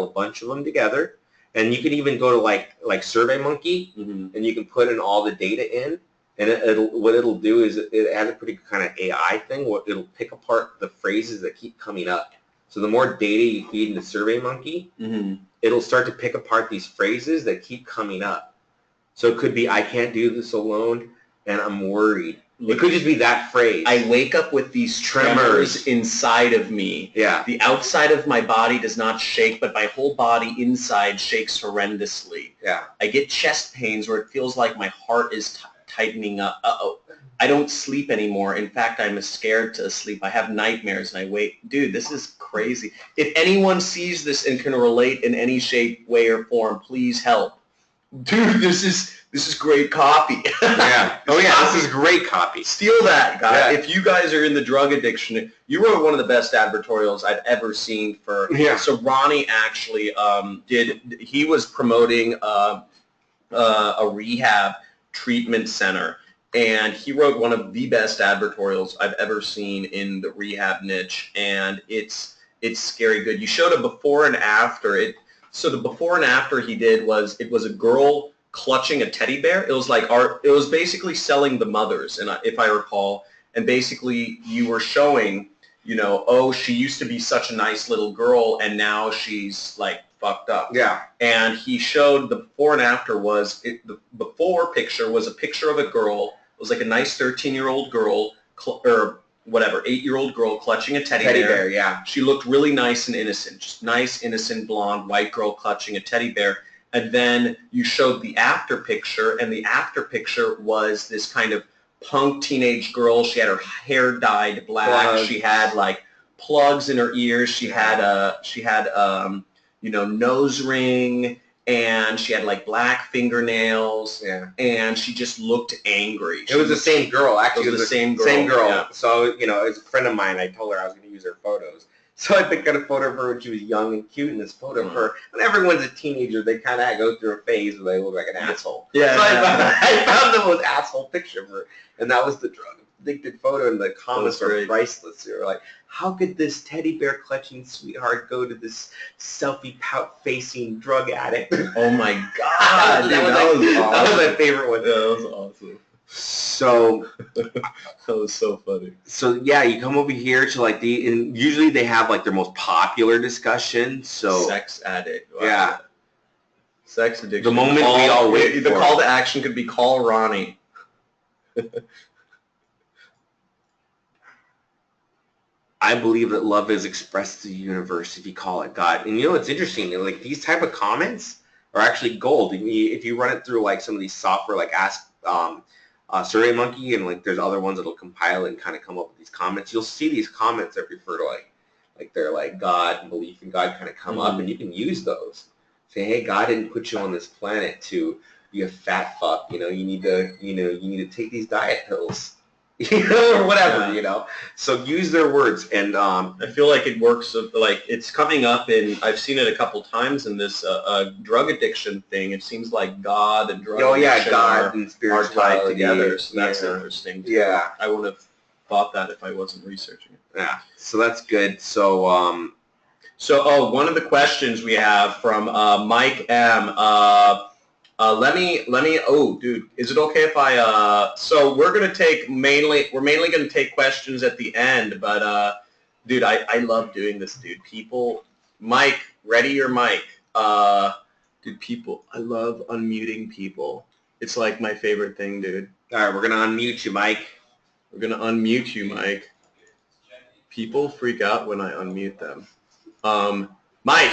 a bunch of them together. And you can even go to like SurveyMonkey, and you can put in all the data in, and what it'll do is it has a pretty kind of AI thing. It'll pick apart the phrases that keep coming up. So the more data you feed into SurveyMonkey, it'll start to pick apart these phrases that keep coming up. So it could be, I can't do this alone, and I'm worried. It could just be that phrase. I wake up with these tremors inside of me. Yeah. The outside of my body does not shake, but my whole body inside shakes horrendously. Yeah. I get chest pains where it feels like my heart is tightening up. Uh-oh. I don't sleep anymore. In fact, I'm scared to sleep. I have nightmares and I wake. Dude, this is crazy. If anyone sees this and can relate in any shape, way, or form, please help. Dude, this is great copy. Yeah. Oh yeah, this is great copy. Steal that, guy. Yeah. If you guys are in the drug addiction, you wrote one of the best advertorials I've ever seen for. Yeah. So Ronnie actually he was promoting a rehab treatment center, and he wrote one of the best advertorials I've ever seen in the rehab niche, and it's scary good. You showed a before and after. So the before and after he did was, it was a girl clutching a teddy bear. It was like it was basically selling the mothers, and if I recall, and basically you were showing, oh, she used to be such a nice little girl, and now she's like fucked up. Yeah. And he showed the before and after the before picture was a picture of a girl. It was like a nice 13-year-old girl, or whatever, 8-year-old girl clutching a teddy bear. Yeah. She looked really nice and innocent, just nice, innocent, blonde, white girl clutching a teddy bear. And then you showed the after picture, and the after picture was this kind of punk teenage girl. She had her hair dyed black. She had like plugs in her ears. She had nose ring, and she had like black fingernails. Yeah. And she just looked angry. It was the same girl, actually. It was the same girl. Same girl. Yeah. So, as a friend of mine, I told her I was going to use her photos. So I picked out a photo of her when she was young and cute, and this photo of her. When everyone's a teenager, they kind of go through a phase where they look like an asshole. Yeah. So I found the most asshole picture of her, and that was the drug-addicted photo, and the comments were priceless. They were like, how could this teddy bear clutching sweetheart go to this selfie pout-facing drug addict? Oh my God. That was my favorite one. Yeah, that was awesome. So that was so funny. So yeah, you come over here to like and usually they have like their most popular discussion. So sex addict. Wow. Yeah. Sex addiction. The moment we all wait the for. call to action could be call Ronnie. I believe that love is expressed to the universe if you call it God. And it's interesting, like these type of comments are actually gold. If you run it through like some of these software like SurveyMonkey, and like there's other ones that'll compile and kind of come up with these comments. You'll see these comments that refer to like they're like God and belief in God kind of come up, and you can use those. Say, hey, God didn't put you on this planet to be a fat fuck. You need to take these diet pills. Or whatever, So use their words, and I feel like it works. Like it's coming up, and I've seen it a couple times in this drug addiction thing. It seems like God and drug addiction and are tied together. So that's yeah. interesting. Too. Yeah, I wouldn't have thought that if I wasn't researching it. Yeah, so that's good. So one of the questions we have from Mike M. Let me. Oh, dude, is it okay if I? So we're mainly going to take questions at the end, but dude, I love doing this, dude. Mike, ready your mic. Dude, I love unmuting people. It's like my favorite thing, dude. All right, we're gonna unmute you, Mike. We're gonna unmute you, Mike. People freak out when I unmute them. Mike.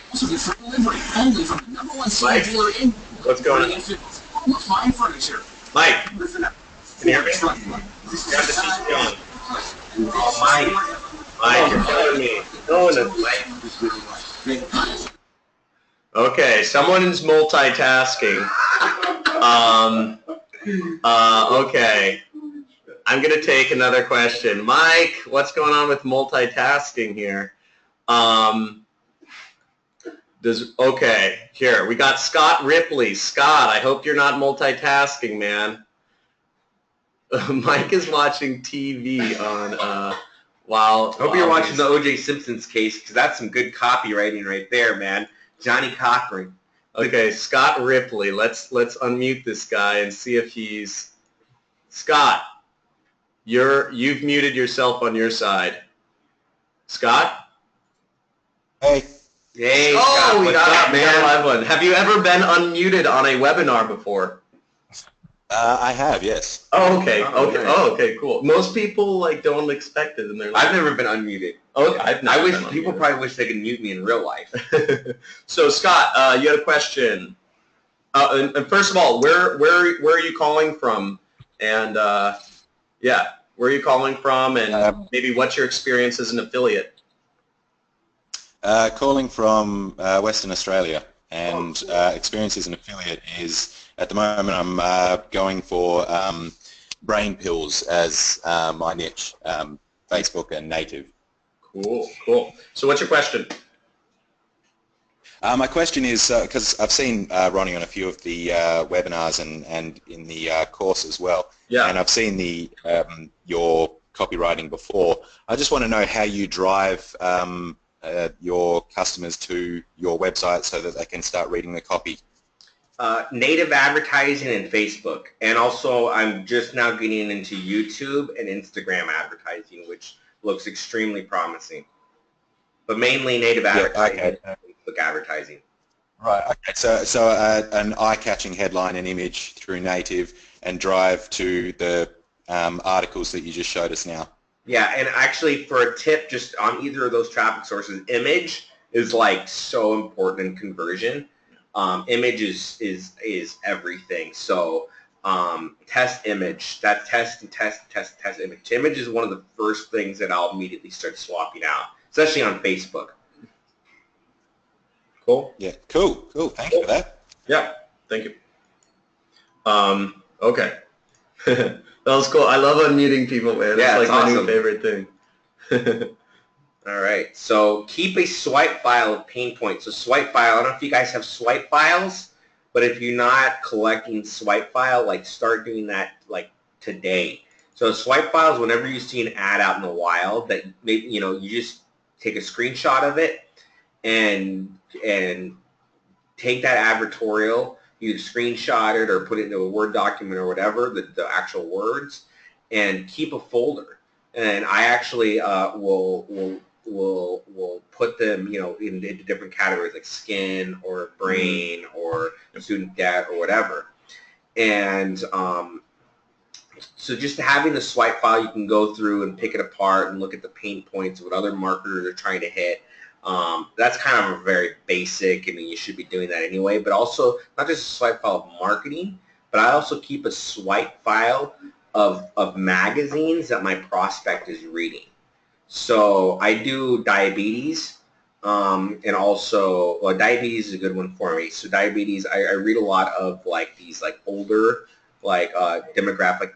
For delivery only from the #1 dealer in What's going on? Fine furniture. Mike. Listen up. Can you hear me? Yeah, this is John. Oh, Mike. Mike, you're killing me. Killing us, Mike. Okay, someone's multitasking. Okay. I'm going to take another question. Mike, what's going on with multitasking here? Okay, here, we got Scott Ripley. Scott, I hope you're not multitasking, man. Mike is watching TV on, while... I hope you're watching the O.J. Simpson's case, because that's some good copywriting right there, man. Johnny Cochran. Okay, Scott Ripley. Let's unmute this guy and see if he's... Scott, you've muted yourself on your side. Scott? Hey. Hey, Oh, Scott, we what's got up, a man? live one. Have you ever been unmuted on a webinar before? I have, yes. Oh, okay. Oh, Okay. nice. Oh, okay. Cool. Most people don't expect it in their life. I've never been unmuted. Okay. I wish people probably wish they could mute me in real life. So Scott, you had a question. And first of all, where are you calling from? And yeah, where are you calling from? And maybe what's your experience as an affiliate? Calling from Western Australia, and experience as an affiliate is, at the moment, I'm going for brain pills as my niche, Facebook and native. Cool, cool. So what's your question? My question is, because I've seen Ronnie on a few of the webinars and in the course as well, Yeah. and I've seen the your copywriting before. I just want to know how you drive your customers to your website so that they can start reading the copy. Native advertising and Facebook. And also I'm just now getting into YouTube and Instagram advertising, which looks extremely promising. But mainly native advertising and Facebook advertising. Right, okay. So an eye-catching headline and image through native and drive to the articles that you just showed us now. Yeah, and actually for a tip just on either of those traffic sources, image is like so important in conversion. Image is everything. So test image. That's test image. Image is one of the first things that I'll immediately start swapping out, especially on Facebook. Cool? Yeah, cool. Thank you for that. Yeah, thank you. Okay. That was cool. I love unmuting people, man. Yeah, it's like my awesome. new favorite thing. All right. So keep a swipe file of pain points. So swipe file, I don't know if you guys have swipe files, but if you're not collecting swipe file, like start doing that like today. So swipe files, whenever you see an ad out in the wild that maybe, you just take a screenshot of it and take that advertorial, you screenshot it or put it into a Word document or whatever, the actual words, and keep a folder. And I actually will put them, into different categories like skin or brain or student debt or whatever. And so just having the swipe file, you can go through and pick it apart and look at the pain points of what other marketers are trying to hit. That's kind of a very basic, you should be doing that anyway, but also not just a swipe file of marketing, but I also keep a swipe file of magazines that my prospect is reading. So I do diabetes, and also, diabetes is a good one for me. So diabetes, I read a lot of these older, demographic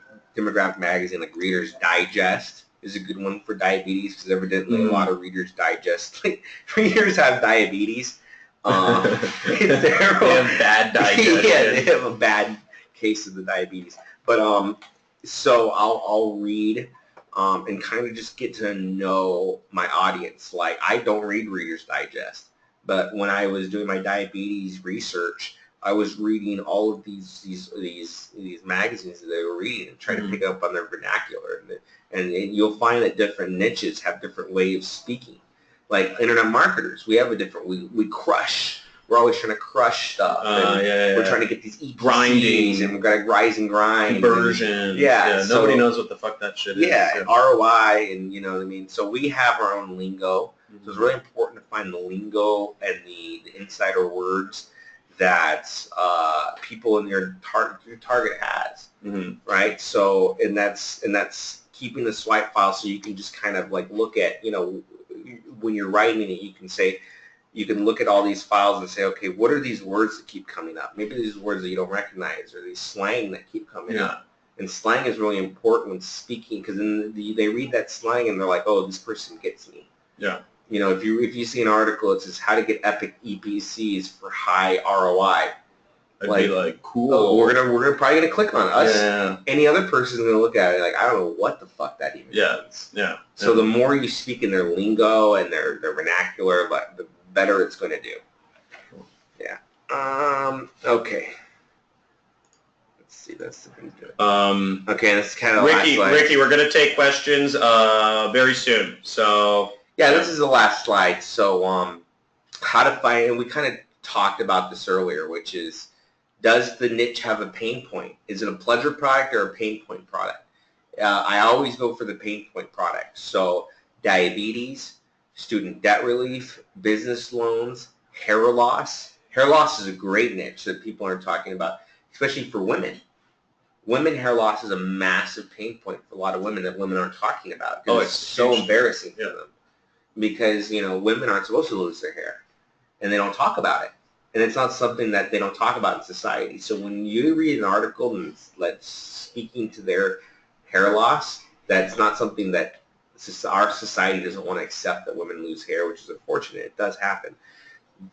magazine, like Reader's Digest is a good one for diabetes, because evidently a lot of Reader's Digest, readers have diabetes. It's terrible. They have bad digestion. Yeah, they have a bad case of the diabetes. But so I'll read and kind of just get to know my audience. Like, I don't read Reader's Digest, but when I was doing my diabetes research, I was reading all of these magazines that they were reading and trying to pick up on their vernacular. And you'll find that different niches have different ways of speaking. Like internet marketers, we have a different, we crush. We're always trying to crush stuff. We're trying to get these grindings, and we've got to rise and grind. Conversion. Yeah. Nobody knows what the fuck that shit is. Yeah, ROI, and you know what I mean? So we have our own lingo. So it's really important to find the lingo and the insider words that people in your target has, right? So, and that's keeping the swipe file so you can just kind of like look at, when you're writing it, you can look at all these files and say, okay, what are these words that keep coming up? Maybe these words that you don't recognize, or these slang that keep coming up. And slang is really important when speaking, because they read that slang and they're like, oh, this person gets me. Yeah. If you see an article, it says how to get epic EPCs for high ROI. I'd be like, cool. Oh, we're probably gonna click on us. Yeah. Any other person's gonna look at it like, I don't know what the fuck that even means. Yeah. So the more you speak in their lingo and their vernacular, the better it's gonna do. Yeah. Okay. Let's see. That's the thing. Okay, that's kind of Ricky, we're gonna take questions very soon. So. Yeah, this is the last slide. So, how to find, and we kind of talked about this earlier, which is, does the niche have a pain point? Is it a pleasure product or a pain point product? I always go for the pain point product. So, diabetes, student debt relief, business loans, hair loss. Hair loss is a great niche that people aren't talking about, especially for women. Women hair loss is a massive pain point for a lot of women that women aren't talking about. Oh, it's so embarrassing for them. Because, women aren't supposed to lose their hair, and they don't talk about it. And it's not something that they don't talk about in society. So when you read an article and it's speaking to their hair loss, that's not something that our society doesn't want to accept, that women lose hair, which is unfortunate. It does happen.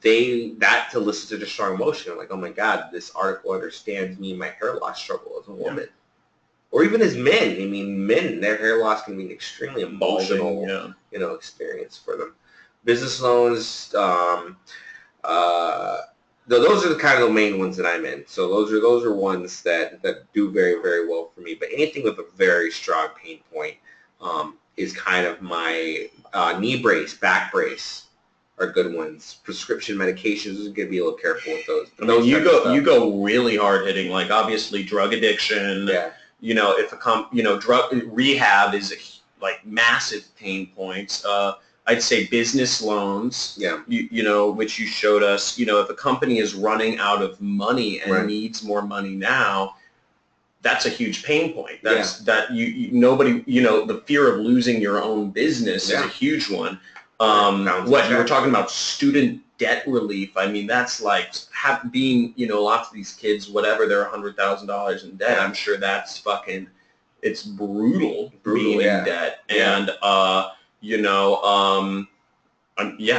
That to listen to the strong emotion, like, oh my God, this article understands me and my hair loss struggle as a woman. Or even as men. I mean, men, their hair loss can be an extremely emotional, experience for them. Business loans, those are the kind of the main ones that I'm in. So those are ones that do very, very well for me. But anything with a very strong pain point is kind of my knee brace, back brace are good ones. Prescription medications, you got to be a little careful with those. I mean, you go really hard hitting, like obviously drug addiction. Yeah. If drug rehab is like massive pain points. I'd say business loans. Yeah. Which you showed us. If a company is running out of money and needs more money now, that's a huge pain point. Nobody. The fear of losing your own business is a huge one. What you were talking about, student debt relief. I mean, that's like being, lots of these kids, whatever, they're $100,000 in debt. I'm sure that's fucking, it's brutal being in debt. And,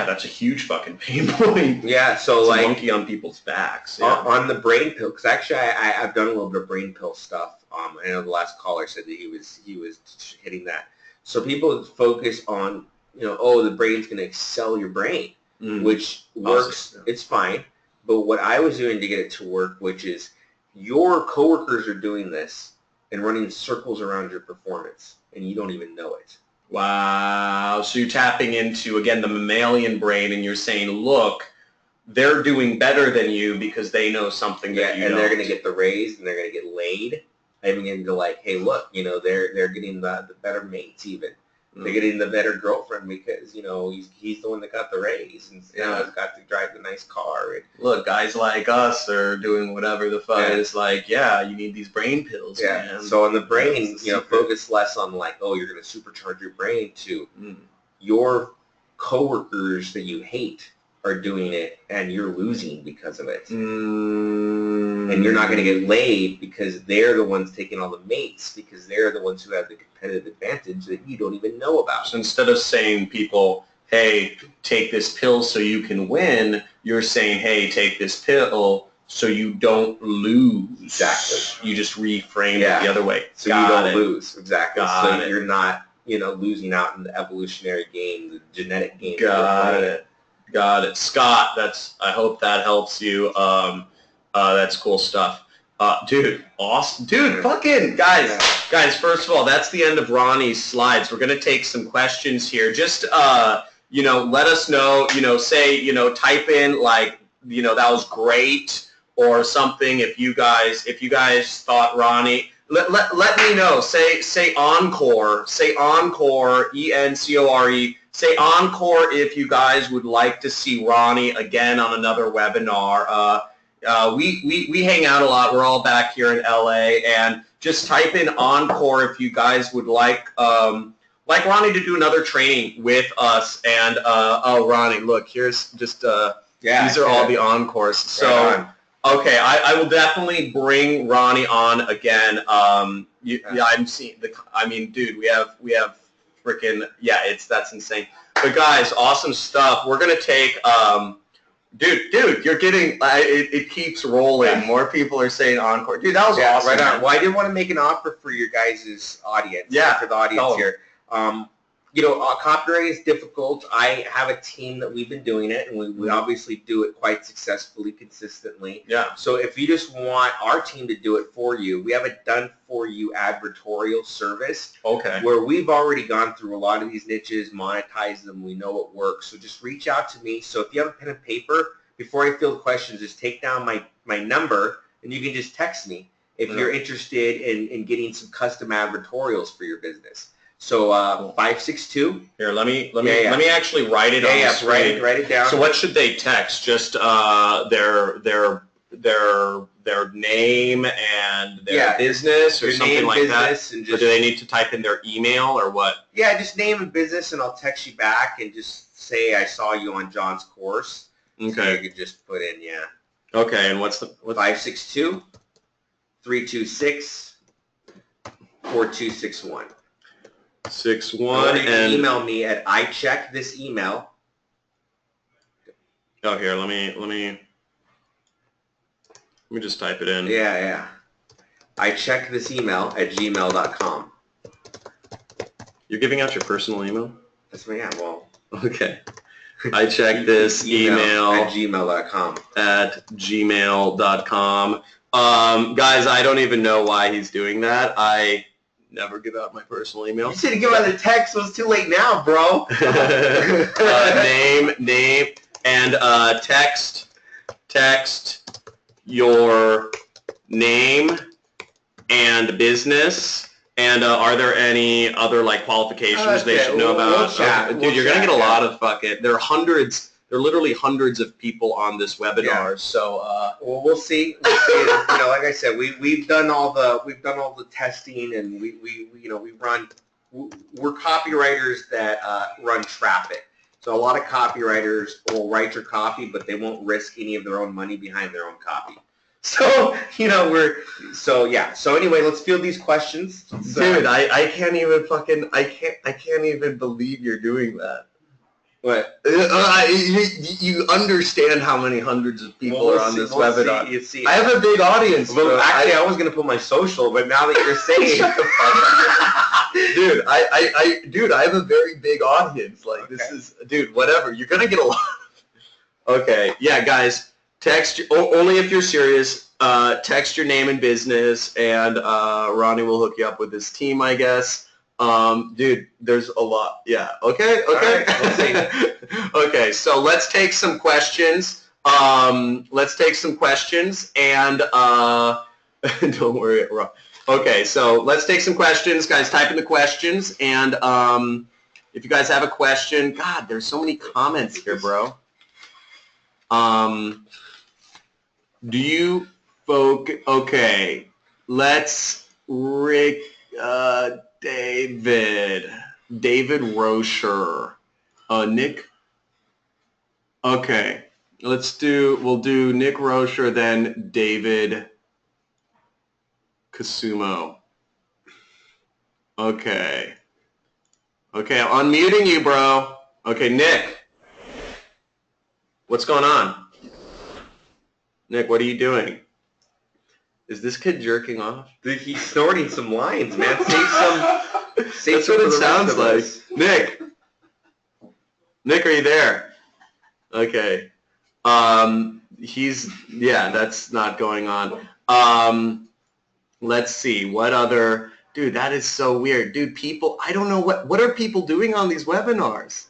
that's a huge fucking pain point. Yeah, so it's like a monkey on people's backs. Yeah. On the brain pill, because actually I've done a little bit of brain pill stuff. I know the last caller said that he was hitting that. So people focus on, the brain's going to excel your brain. Which works, it's fine. But what I was doing to get it to work, which is your coworkers are doing this and running circles around your performance, and you don't even know it. Wow. So you're tapping into, again, the mammalian brain, and you're saying, look, they're doing better than you because they know something that you don't. And they're going to get the raise, and they're going to get laid. I even get into like, hey, look, they're getting the better mates even. They're getting the better girlfriend because, he's the one that got the raise and now he's got to drive the nice car. And, look, guys like us are doing whatever the fuck. It's like, you need these brain pills, man. So on the brain, focus less on like, oh, you're going to supercharge your brain to your coworkers that you hate are doing it and you're losing because of it. And you're not going to get laid because they're the ones taking all the mates because they're the ones who have the competitive advantage that you don't even know about. So instead of saying people, hey, take this pill so you can win, you're saying, hey, take this pill so you don't lose. Exactly. You just reframe it the other way. So you don't lose. Exactly. So you're not, losing out in the evolutionary game, the genetic game. Got it. Scott, I hope that helps you. That's cool stuff. Dude, awesome. Dude, fucking, guys, first of all, that's the end of Ronnie's slides. We're going to take some questions here. Just, let us know, type in like, that was great or something. If you guys thought Ronnie, let me know. Say encore, ENCORE. Say encore if you guys would like to see Ronnie again on another webinar. We hang out a lot. We're all back here in LA, and just type in Encore if you guys would like Ronnie to do another training with us. And oh, Ronnie, look, here's just these are all the Encores. So Right on. okay, I will definitely bring Ronnie on again. Yeah, I'm seeing the. I mean, dude, we have freaking that's insane. But guys, awesome stuff. We're gonna take. Dude, you're getting. It keeps rolling. More people are saying Encore. Dude, that was awesome. Right on. Man. Well, I did want to make an offer for your guys' audience. Yeah, For the audience here. Copyright is difficult. I have a team that we've been doing it, and we obviously do it quite successfully, consistently. Yeah. So if you just want our team to do it for you, we have a done-for-you advertorial service. Okay. Where we've already gone through a lot of these niches, monetized them, we know what works. So just reach out to me. So if you have a pen and paper, before I field questions, just take down my number, and you can just text me if you're interested in getting some custom advertorials for your business. So 562. Here, let me actually write it on the screen. Write it down. So what should they text? Just their name and their business or Your something name, like that? business, and Or do they need to type in their email or what? Yeah, just name and business, and I'll text you back and just say I saw you on John's course. Okay. So you could just put in, Okay, and what's 562 326 4261. 61 you can and email me at I check this email. Oh, here, let me just type it in. Yeah. I check this email at gmail.com. You're giving out your personal email? That's me, yeah, well. Okay. I check this email at gmail.com. At gmail.com. Guys, I don't even know why he's doing that. I never give out my personal email. You should have given out the text, so it's too late now, bro. Name, and text your name and business. And are there any other qualifications they should know about? Dude, you're gonna get a lot of fucking. There are literally hundreds of people on this webinar. Yeah. So well, we'll see. Like I said, we've done all the testing, and we're copywriters that run traffic. So a lot of copywriters will write your copy, but they won't risk any of their own money behind their own copy. So, so anyway, let's field these questions. Dude, I can't even I can't even believe you're doing that. What? You understand how many hundreds of people are on this webinar. See. I have a big audience. Well, actually, I was going to put my social, but now that you're saying Dude, I have a very big audience. This is, dude, whatever. You're going to get a lot. Okay. Yeah, guys. Text only if you're serious. Text your name and business, and Ronnie will hook you up with his team, I guess. Dude, there's a lot. Yeah. Okay. Right, we'll see. Okay. So let's take some questions. And don't worry. Okay. So let's take some questions, guys. Type in the questions, and if you guys have a question, God, there's so many comments here, bro. Do you okay, let's David Rocher. Nick. Okay. We'll do Nick Rocher, then David Kasumo. Okay. Okay, I'm unmuting you, bro. Okay, Nick. What's going on? Nick, what are you doing? Is this kid jerking off? Dude, he's snorting some lines, man. Save That's what it sounds like. Nick, are you there? Okay. That's not going on. Let's see. What other... Dude, that is so weird. Dude, people... I don't know what are people doing on these webinars?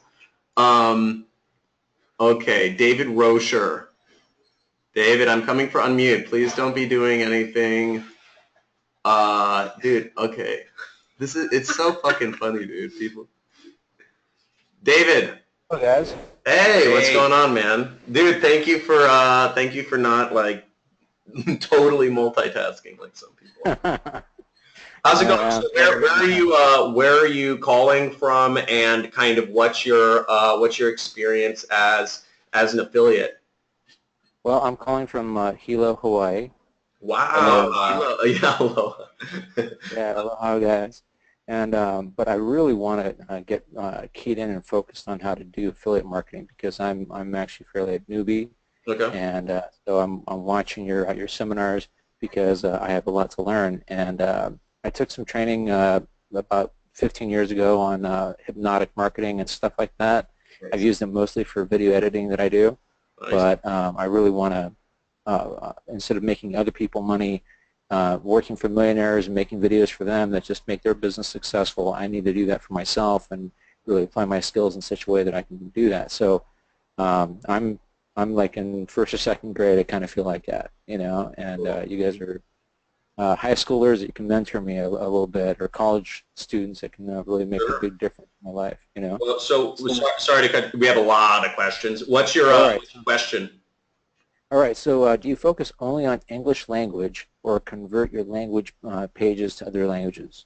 Okay, David Rocher. David, I'm coming for unmute. Please don't be doing anything. Dude, okay. It's so fucking funny, dude. People. David. Hello, guys. Hey, what's going on, man? Dude, thank you for not totally multitasking like some people. How's it going? So where are you calling from, and kind of what's your experience as an affiliate? Well, I'm calling from Hilo, Hawaii. Wow. Yeah, aloha. Yeah, aloha, guys. And but I really want to get keyed in and focused on how to do affiliate marketing, because I'm actually fairly a newbie. Okay. And so I'm watching your seminars because I have a lot to learn. And I took some training about 15 years ago on hypnotic marketing and stuff like that. Nice. I've used it mostly for video editing that I do. Nice. But I really want to, instead of making other people money, working for millionaires and making videos for them that just make their business successful, I need to do that for myself and really apply my skills in such a way that I can do that. So I'm like in first or second grade. I kind of feel like that, you know. And you guys are high schoolers that you can mentor me a little bit, or college students that can really make a big difference in my life, you know. Well, sorry to cut. We have a lot of questions. What's your question? All right. So do you focus only on English language, or convert your language pages to other languages?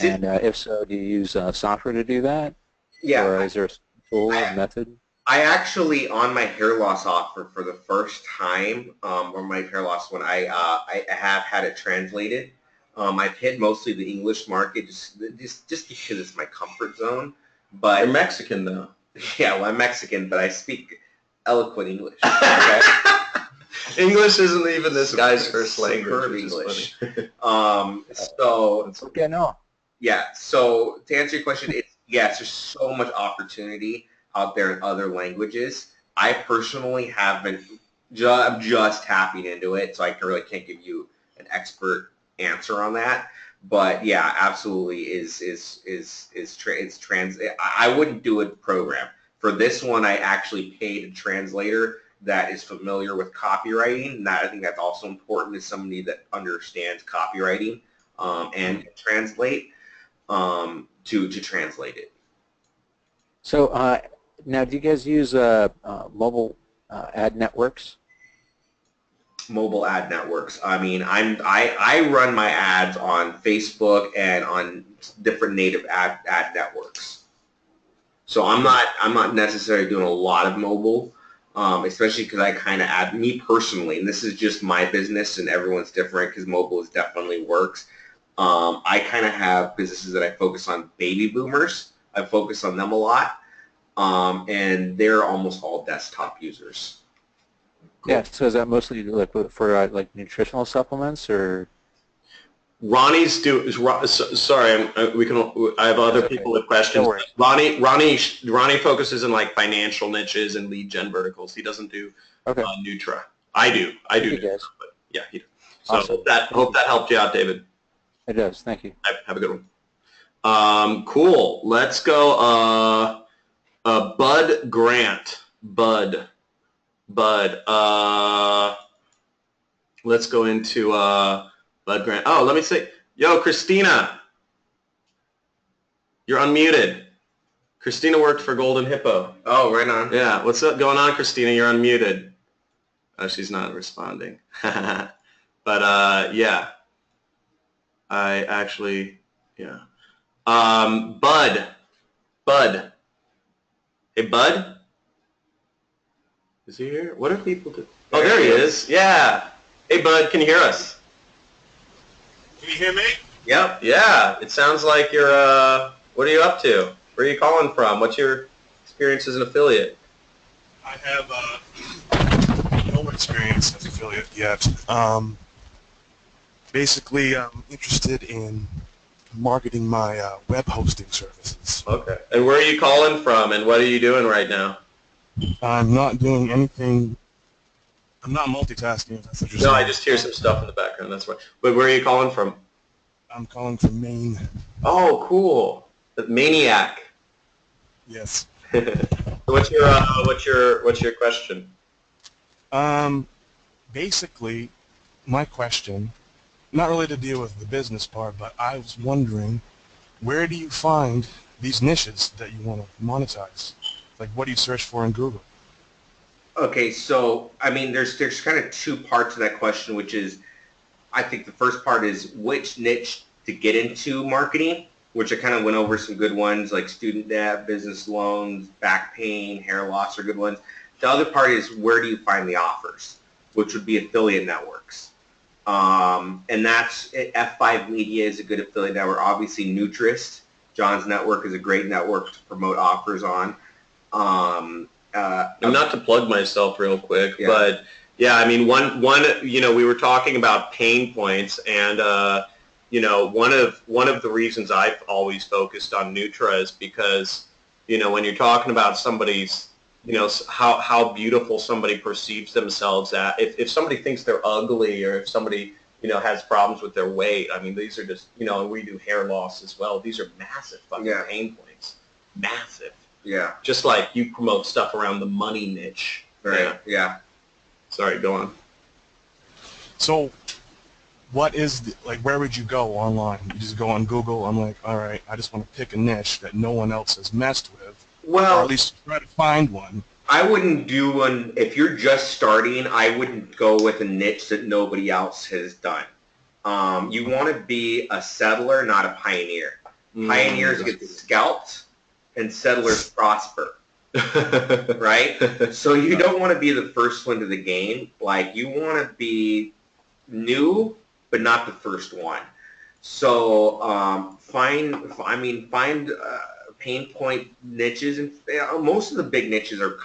And if so, do you use software to do that? Yeah. Or is there a tool or method? I actually, on my hair loss offer for the first time, or my hair loss one, I have had it translated. I've hit mostly the English market just because it's my comfort zone. But You're Mexican, though. Yeah, well, I'm Mexican, but I speak eloquent English. Okay? English isn't even this guy's first language. Superb English. So Okay, no. yeah. So to answer your question, yes, there's so much opportunity out there in other languages. I personally haven't. I'm just tapping into it, so I really can't give you an expert answer on that. But yeah, absolutely I wouldn't do a program for this one. I actually paid a translator that is familiar with copywriting, and I think that's also important, is somebody that understands copywriting and translate to translate it. So now, do you guys use mobile ad networks? Mobile ad networks. I mean, I run my ads on Facebook and on different native ad networks. So I'm not necessarily doing a lot of mobile, especially because I kind of add, me personally, and this is just my business, and everyone's different because mobile is definitely works. I kind of have businesses that I focus on baby boomers. I focus on them a lot, and they're almost all desktop users. Cool. Yeah, so is that mostly like for like nutritional supplements, or? Ronnie's sorry, I have other people with questions. Ronnie focuses in like financial niches and lead gen verticals. He doesn't do Nutra. I do. Nutra, but yeah, he does. So awesome. Hope that helped you out, David. It does. Thank you. Have a good one. Cool. Let's go. Bud Grant. Bud. Let's go into Bud Grant. Oh, let me say, yo, Christina, you're unmuted. Christina worked for Golden Hippo. Oh, right on. Yeah, what's up going on, Christina? You're unmuted. Oh, she's not responding. But yeah, I actually, yeah. Bud. Hey, Bud. Is he here? What are people doing? Oh, there he is. Yeah. Hey, Bud, can you hear us? Can you hear me? Yep. Yeah. It sounds like you're, what are you up to? Where are you calling from? What's your experience as an affiliate? I have no experience as an affiliate yet. Basically, I'm interested in marketing my web hosting services. Okay. And where are you calling from, and what are you doing right now? I'm not doing anything. I'm not multitasking. That's what you're saying. No, I just hear some stuff in the background. That's why. But where are you calling from? I'm calling from Maine. Oh, cool. The Maniac. Yes. What's your question? Basically, my question, not really to deal with the business part, but I was wondering, where do you find these niches that you want to monetize? Like, what do you search for in Google? Okay, so I mean, there's kind of two parts to that question, which is, I think the first part is which niche to get into marketing, which I kind of went over some good ones like student debt, business loans, back pain, hair loss are good ones. The other part is where do you find the offers, which would be affiliate networks. And that's F5 Media is a good affiliate network. Obviously, Nutrist, John's network is a great network to promote offers on. And not to plug myself real quick, Yeah. but yeah, I mean, one, we were talking about pain points, and one of the reasons I've always focused on Nutra is because, when you're talking about somebody's, how beautiful somebody perceives themselves at, if somebody thinks they're ugly, or if somebody, has problems with their weight, I mean, these are just, and we do hair loss as well. These are massive fucking pain points, massive. Yeah. Just like you promote stuff around the money niche. Right. Yeah. Sorry, go on. So, what is where would you go online? You just go on Google. I'm like, all right, I just want to pick a niche that no one else has messed with, Well, or at least try to find one. I wouldn't do one if you're just starting. I wouldn't go with a niche that nobody else has done. You want to be a settler, not a pioneer. Pioneers get scalped, and settlers prosper. Right? So you don't want to be the first one to the game. Like, you want to be new, but not the first one. So find pain point niches, and most of the big niches are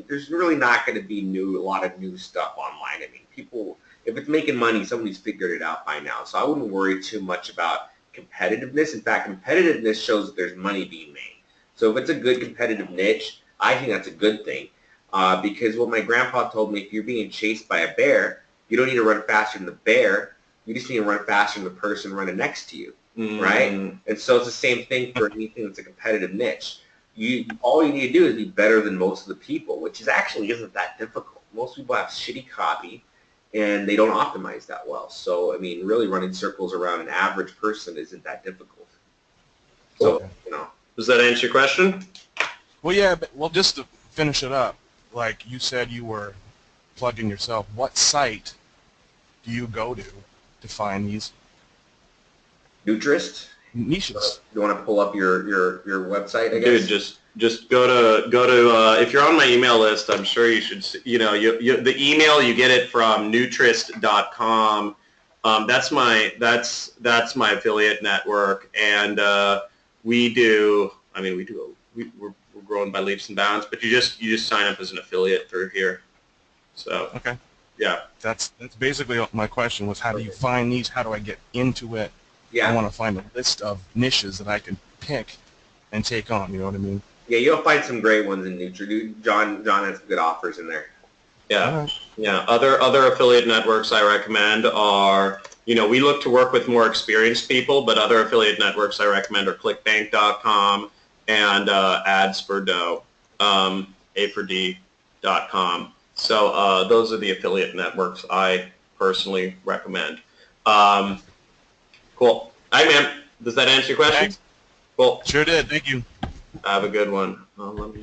there's really not going to be a lot of new stuff online. I mean, people, if it's making money, somebody's figured it out by now. So I wouldn't worry too much about competitiveness. In fact, competitiveness shows that there's money being made. So if it's a good competitive niche, I think that's a good thing. Because what my grandpa told me, if you're being chased by a bear, you don't need to run faster than the bear. You just need to run faster than the person running next to you, right? And so it's the same thing for anything that's a competitive niche. All you need to do is be better than most of the people, which actually isn't that difficult. Most people have shitty copy, and they don't optimize that well. So, I mean, really running circles around an average person isn't that difficult. So, Does that answer your question? Well, yeah, but, just to finish it up, like you said you were plugging yourself, what site do you go to find these Nutrist? niches? You want to pull up your website, I guess? Dude, just go to if you're on my email list, I'm sure you should see, the email, you get it from Nutrist.com. That's my affiliate network, and we're growing by leaps and bounds, but you just sign up as an affiliate through here. So Okay. yeah, That's basically my question was, how do you find these? How do I get into it? Yeah. I want to find a list of niches that I can pick and take on, you know what I mean? Yeah, you'll find some great ones in Nutri. John has some good offers in there. yeah, yeah. Other affiliate networks I recommend are, we look to work with more experienced people, but other affiliate networks I recommend are ClickBank.com and Ads for Dough, A4D.com. So those are the affiliate networks I personally recommend. Cool. All right, man. Does that answer your question? Thanks. Cool. Sure did. Thank you. Have a good one. Let me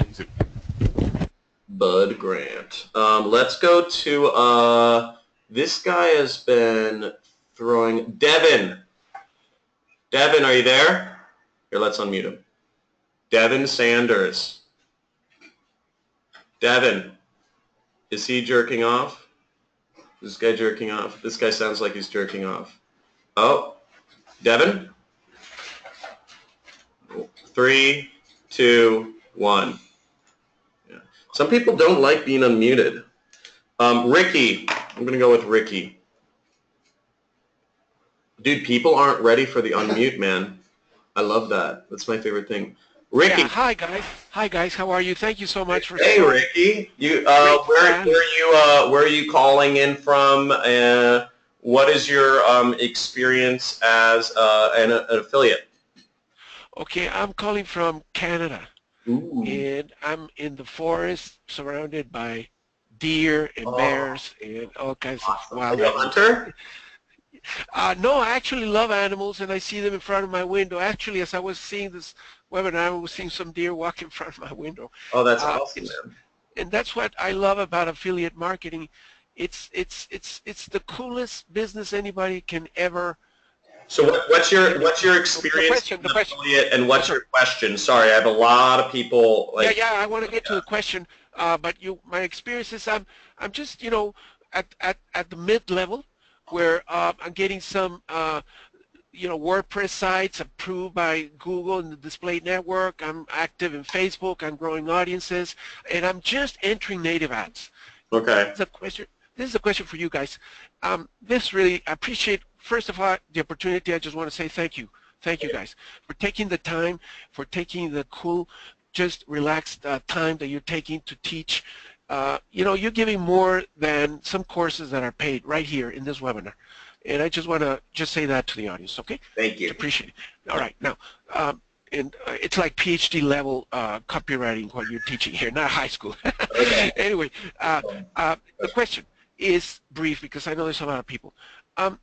Bud Grant. Let's go to this guy has been throwing Devin. Devin, are you there? Here, let's unmute him. Devin Sanders. Devin, is he jerking off? Is this guy jerking off? This guy sounds like he's jerking off. Oh, Devin? 3, 2, 1. Yeah. Some people don't like being unmuted. Ricky. I'm going to go with Ricky. Dude, people aren't ready for the unmute, man. I love that. That's my favorite thing. Ricky. Yeah, hi guys. Hi guys. How are you? Thank you so much for. Hey, Ricky. Where are you calling in from? What is your experience as an affiliate? Okay, I'm calling from Canada. Ooh. And I'm in the forest, surrounded by deer and bears and all kinds of wild Are you a animals. hunter? No, I actually love animals, and I see them in front of my window. Actually, as I was seeing this webinar, I was seeing some deer walk in front of my window. Oh, that's awesome, man. and that's what I love about affiliate marketing. It's the coolest business anybody can ever. So what's your experience The as an question. affiliate, and what's your question? Sorry, I have a lot of people. Like, Yeah, I want to get to the question, but my experience is I'm just at the mid level where I'm getting some WordPress sites approved by Google and the Display Network. I'm active in Facebook. I'm growing audiences, and I'm just entering native ads. okay. This is a question for you guys. This really, I appreciate, first of all, the opportunity. I just want to say thank you. Thank you guys for taking the time, for taking the cool, just relaxed time that you're taking to teach. You're giving more than some courses that are paid right here in this webinar. And I just want to just say that to the audience, okay? Thank you. Appreciate it. All right, now, it's like PhD level copywriting what you're teaching here, not high school. Okay. Anyway, the question is brief because I know there's a lot of people. I'm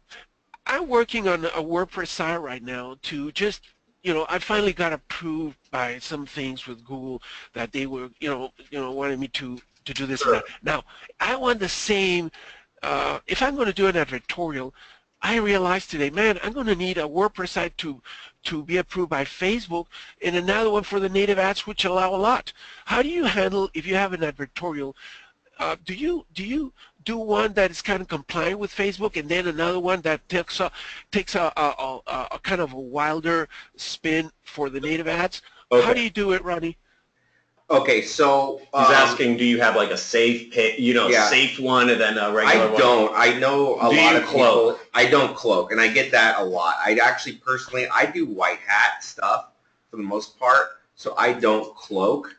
working on a WordPress site right now to just, I finally got approved by some things with Google that they were, wanted me to do this and that. Now, I want the same, if I'm going to do an advertorial, I realized today, man, I'm going to need a WordPress site to be approved by Facebook and another one for the native ads, which allow a lot. How do you handle, if you have an advertorial, do you do one that is kind of compliant with Facebook and then another one that takes a kind of a wilder spin for the native ads? Okay. How do you do it, Ronnie? Okay, so He's asking, do you have like a safe pick, safe one and then a regular one? I don't. I know a lot of cloak? people. I don't cloak, and I get that a lot. I actually personally, I do white hat stuff for the most part, so I don't cloak.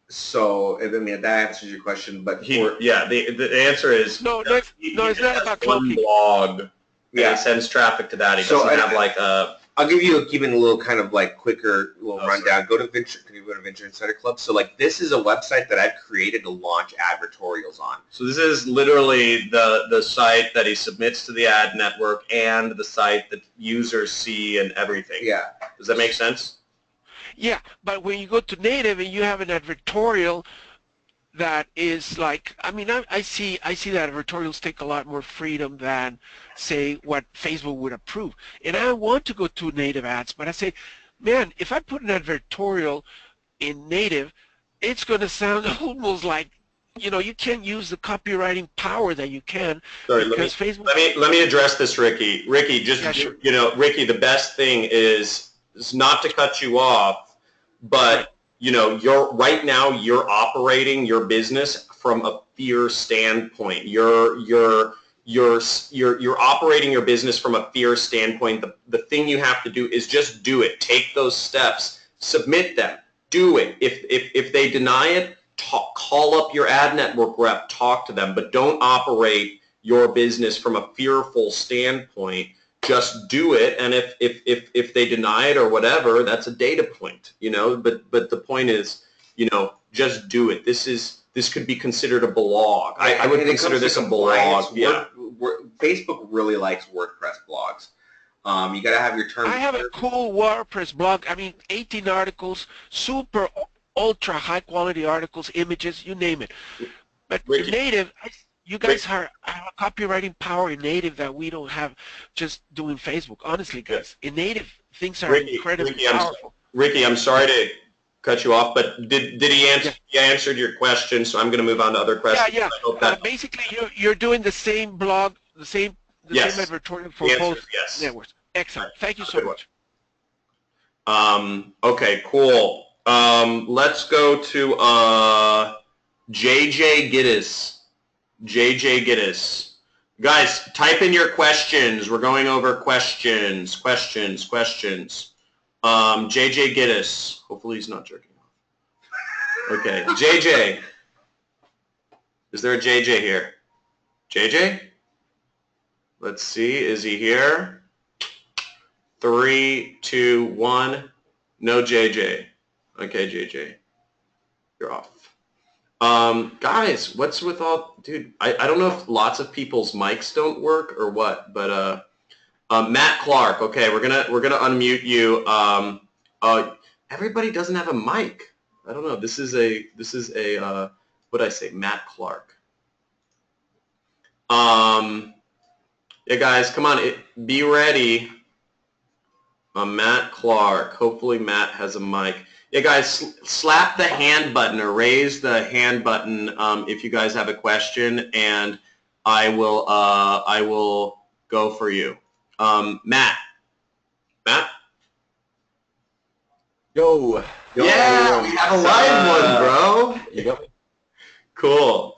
So I mean that answers your question, but the answer is no. It's not about cloaking. Blog. Yeah, he sends traffic to that. He doesn't have like a. I'll give you a little kind of like quicker rundown. Go to Venture Insider Club. So like this is a website that I've created to launch advertorials on. So this is literally the site that he submits to the ad network and the site that users see and everything. Yeah. Does that make sense? Yeah, but when you go to native and you have an advertorial that is like, I mean, I see that advertorials take a lot more freedom than, say, what Facebook would approve. And I want to go to native ads, but I say, man, if I put an advertorial in native, it's going to sound almost like, you can't use the copywriting power that you can. Sorry, because Facebook. Let me address this, Ricky. Ricky, sure. Ricky, the best thing is not to cut you off, but right now you're operating your business from a fear standpoint. You're operating your business from a fear standpoint. The thing you have to do is just do it. Take those steps. Submit them. Do it. If they deny it, call up your ad network rep. Talk to them. But don't operate your business from a fearful standpoint. Just do it, and if they deny it or whatever, that's a data point, But the point is, just do it. This could be considered a blog. I would consider this a blog. Yeah. Facebook really likes WordPress blogs. You got to have your terms. I have a cool WordPress blog. I mean, 18 articles, super ultra high quality articles, images, you name it. But in native, you guys have a copywriting power in native that we don't have just doing Facebook. Honestly, guys, in native, things are incredibly powerful. Ricky, I'm sorry to cut you off, but did he answer? He answered your question, so I'm going to move on to other questions. Yeah. Basically, you're doing the same blog, the same advertorial for both networks. Excellent. Thank you so much. Okay, cool. Let's go to JJ Giddis. JJ Giddis. Guys, type in your questions. We're going over questions. JJ Giddis. Hopefully he's not jerking off. Okay, JJ. Is there a JJ here? JJ? Let's see. Is he here? 3, 2, 1. No JJ. Okay, JJ. You're off. Guys, what's with all, dude, I don't know if lots of people's mics don't work or what, but Matt Clark, okay, we're gonna unmute you. Everybody doesn't have a mic. I don't know. This is a what did I say? Matt Clark. Yeah, guys, come on, be ready. Matt Clark. Hopefully Matt has a mic. Yeah, guys, slap the hand button or raise the hand button if you guys have a question, and I will go for you. Matt. Matt? Yo. Yeah, we have a live one, bro. You got me? Cool.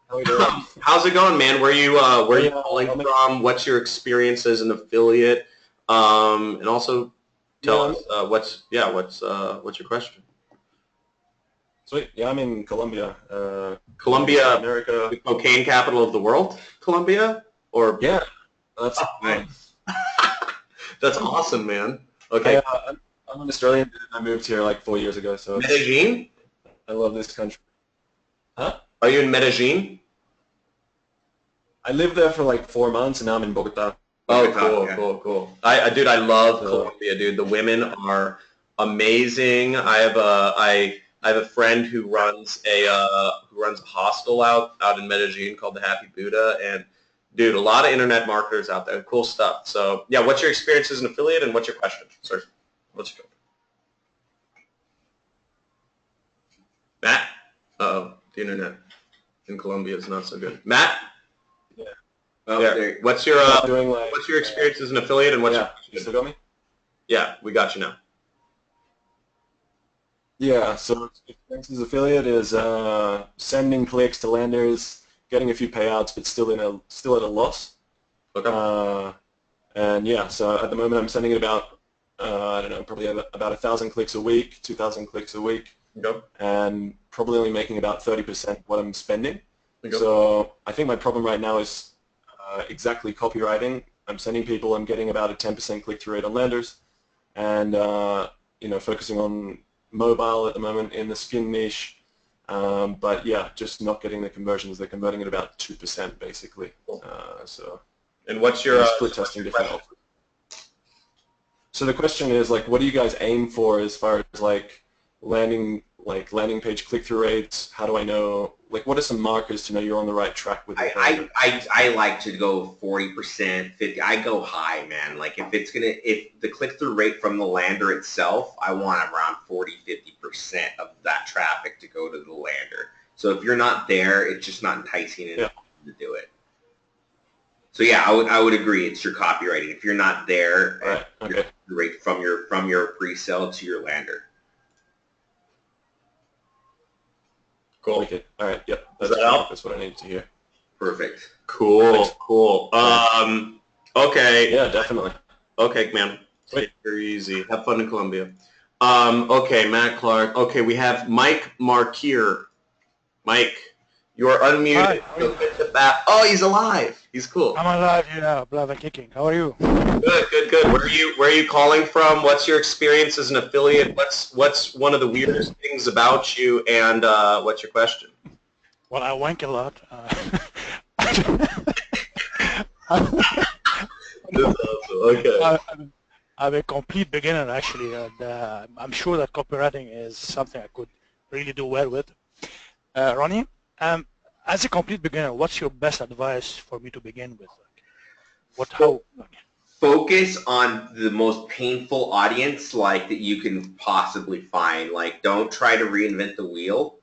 How we doing? How's it going, man? Where you calling from? What's your experience as an affiliate? And also tell us what's your question? Sweet. Yeah, I'm in Colombia. Colombia, America. the cocaine capital of the world? Colombia? Or Yeah. That's nice. That's awesome, man. Okay. I'm an Australian dude. I moved here like 4 years ago, so Medellin? I love this country. Huh? Are you in Medellin? I lived there for like 4 months, and now I'm in Bogota. Oh, Okay. cool. Dude, I love Colombia, dude. The women are amazing. I have a friend who runs a hostel out in Medellin called the Happy Buddha, and dude, a lot of internet marketers out there. Cool stuff. So yeah, what's your experience as an affiliate, and what's your question? Sorry, what's your Matt? Uh-oh, the internet in Colombia is not so good. Matt? Yeah. Oh, Yeah. there- What's your Doing like, what's your experience as an affiliate, and what's yeah. You your still got me? Yeah, we got you now. Yeah. So experience as affiliate is sending clicks to landers, getting a few payouts, but still at a loss. Okay. And yeah, so at the moment I'm sending about I don't know, probably about 1,000 clicks a week, 2,000 clicks a week, Go. and probably only making about 30% what I'm spending. Go. So I think my problem right now is exactly copywriting. I'm sending people, I'm getting about a 10% click-through rate on landers, and focusing on mobile at the moment in the skin niche. But yeah, just not getting the conversions. They're converting at about 2% basically. So. And what's your split testing different offers. So the question is, like, what do you guys aim for as far as landing page click-through rates? How do I know? Like, what are some markers to know you're on the right track with it? I like to go 40%, 50. I go high, man. Like if the click-through rate from the lander itself, I want around 40, 50% of that traffic to go to the lander. So if you're not there, it's just not enticing enough to do it. So yeah, I would agree. It's your copywriting. If you're not there, right. Okay. Your rate from your pre-sale to your lander. Cool. Okay. All right. Yep. That's what I needed to hear. Perfect. Cool. Okay. Yeah, definitely. Okay, man. Take it easy. Have fun in Colombia. Okay, Matt Clark. Okay, we have Mike Markier. Mike, you are unmuted. Hi. Oh, he's alive. He's cool. I'm alive, alive and kicking. How are you? Good. Where are you calling from? What's your experience as an affiliate? What's one of the weirdest things about you, and what's your question? Well, I wank a lot. Okay. I'm a complete beginner, actually, and I'm sure that copywriting is something I could really do well with. Ronnie, as a complete beginner, what's your best advice for me to begin with? Focus on the most painful audience that you can possibly find. Don't try to reinvent the wheel.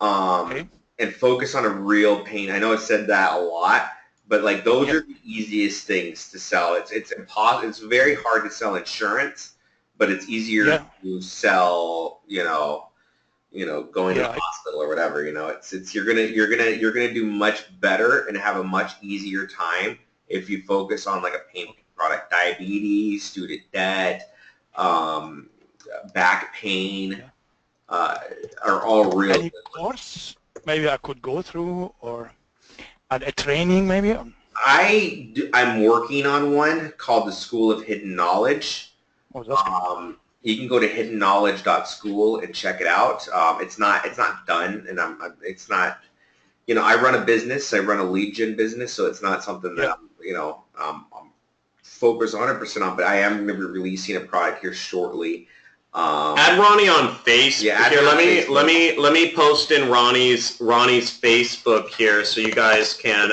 Okay. And focus on a real pain. I know I said that a lot, but those are the easiest things to sell. It's impossible. It's very hard to sell insurance, but it's easier to sell, going to the hospital or whatever. You're gonna do much better and have a much easier time if you focus on a pain product. Diabetes, student debt, back pain are all real. Any course maybe I could go through, or a training maybe? I'm working on one called the School of Hidden Knowledge. Oh, that's good. You can go to hiddenknowledge.school and check it out. It's not done, and it's not. I run a business. I run a lead gen business, so it's not something that I'm focused 100% on. But I am going to be releasing a product here shortly. Add Ronnie on Facebook. Yeah, here, let me post in Ronnie's Facebook here so you guys can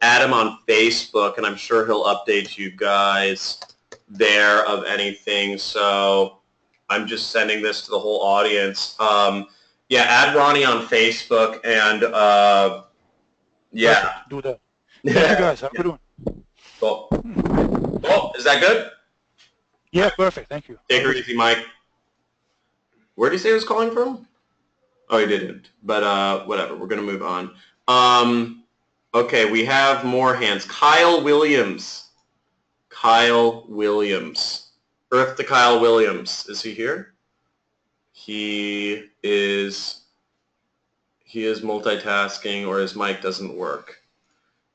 add him on Facebook, and I'm sure he'll update you guys there of anything. So I'm just sending this to the whole audience. Yeah, add Ronnie on Facebook, and yeah. Perfect. Do that. Thank you guys. Have a good one. Cool. Oh, is that good? Yeah, perfect. Thank you. Take her easy, Mike. Where did he say he was calling from? Oh, he didn't. But whatever. We're going to move on. Okay, we have more hands. Kyle Williams. Kyle Williams. Earth to Kyle Williams. Is he here? He is multitasking, or his mic doesn't work.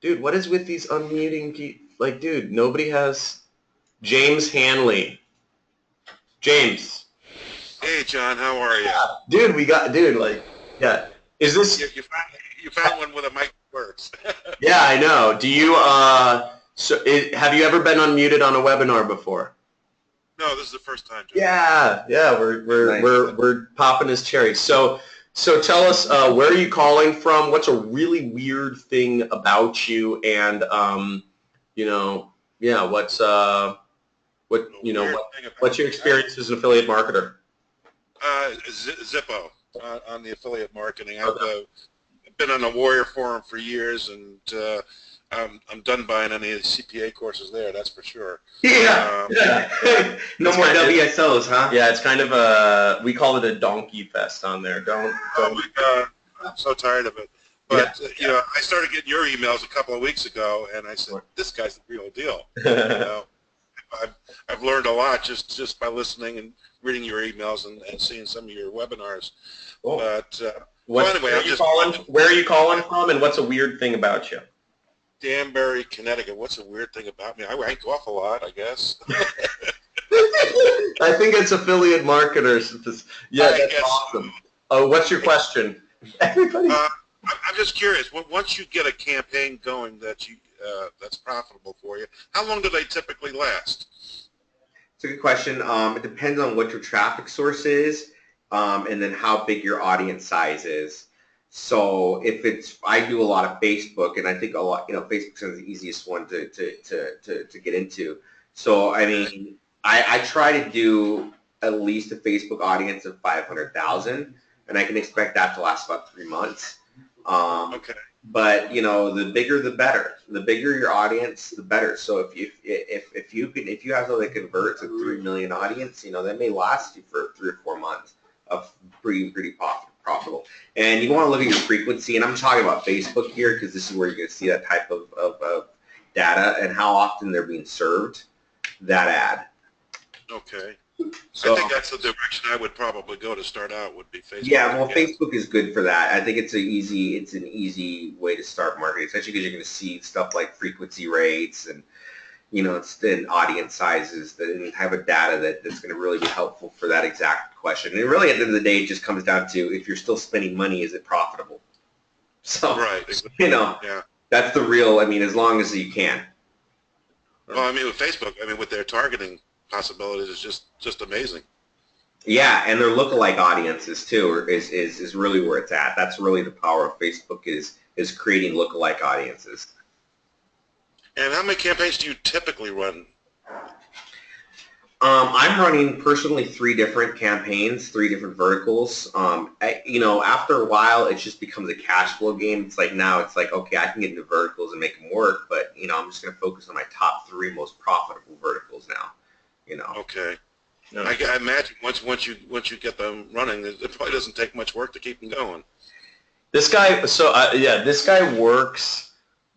Dude, what is with these unmuting people? Like, dude, nobody has... James Hanley. James. Hey, John, how are you? Dude, yeah. Is this... You found one with a mic that works. Yeah, I know. Do you, have you ever been unmuted on a webinar before? No, this is the first time, John. Yeah, we're popping his cherry. So tell us, where are you calling from? What's a really weird thing about you? And, yeah, what's your experience as an affiliate marketer? Zippo on the affiliate marketing. I've been on the Warrior Forum for years, and I'm done buying any of the CPA courses there, that's for sure. Yeah. No more WSOs, huh? Yeah, it's kind of we call it a donkey fest on there. Oh my God, I'm so tired of it. But I started getting your emails a couple of weeks ago, and I said, "This guy's the real deal." I've learned a lot just by listening and reading your emails and seeing some of your webinars. Cool. But anyway, where are you calling from, and what's a weird thing about you? Danbury, Connecticut. What's a weird thing about me? I rank off a lot, I guess. I think it's affiliate marketers. Yeah, that's awesome. What's your question? Everybody. I'm just curious. Once you get a campaign going that's profitable for you, how long do they typically last? It's a good question. It depends on what your traffic source is, and then how big your audience size is. So I do a lot of Facebook, and I think a lot, Facebook's the easiest one to get into. So I mean, I try to do at least a Facebook audience of 500,000, and I can expect that to last about 3 months. Okay. But the bigger the better. The bigger your audience, the better. So if you have something that converts a 3 million audience, that may last you for 3 or 4 months of pretty profitable. And you want to look at your frequency, and I'm talking about Facebook here because this is where you're going to see that type of data and how often they're being served that ad. Okay. So I think that's the direction I would probably go to start out, would be Facebook. Yeah, well, Facebook is good for that. I think it's an easy way to start marketing, especially because you're going to see stuff like frequency rates and and audience sizes and have a data that's going to really be helpful for that exact question. And really, at the end of the day, it just comes down to if you're still spending money, is it profitable? So right, that's the real. I mean, as long as you can. Well, I mean, with Facebook, with their targeting possibilities, is just amazing. Yeah, and their lookalike audiences too is really where it's at. That's really the power of Facebook is creating lookalike audiences. And how many campaigns do you typically run? I'm running personally 3 different campaigns, 3 different verticals. After a while, it just becomes a cash flow game. It's like now it's like, okay, I can get into verticals and make them work, but I'm just going to focus on my top 3 most profitable verticals now. Okay. No. I imagine once you get them running, it probably doesn't take much work to keep them going. This guy, this guy works.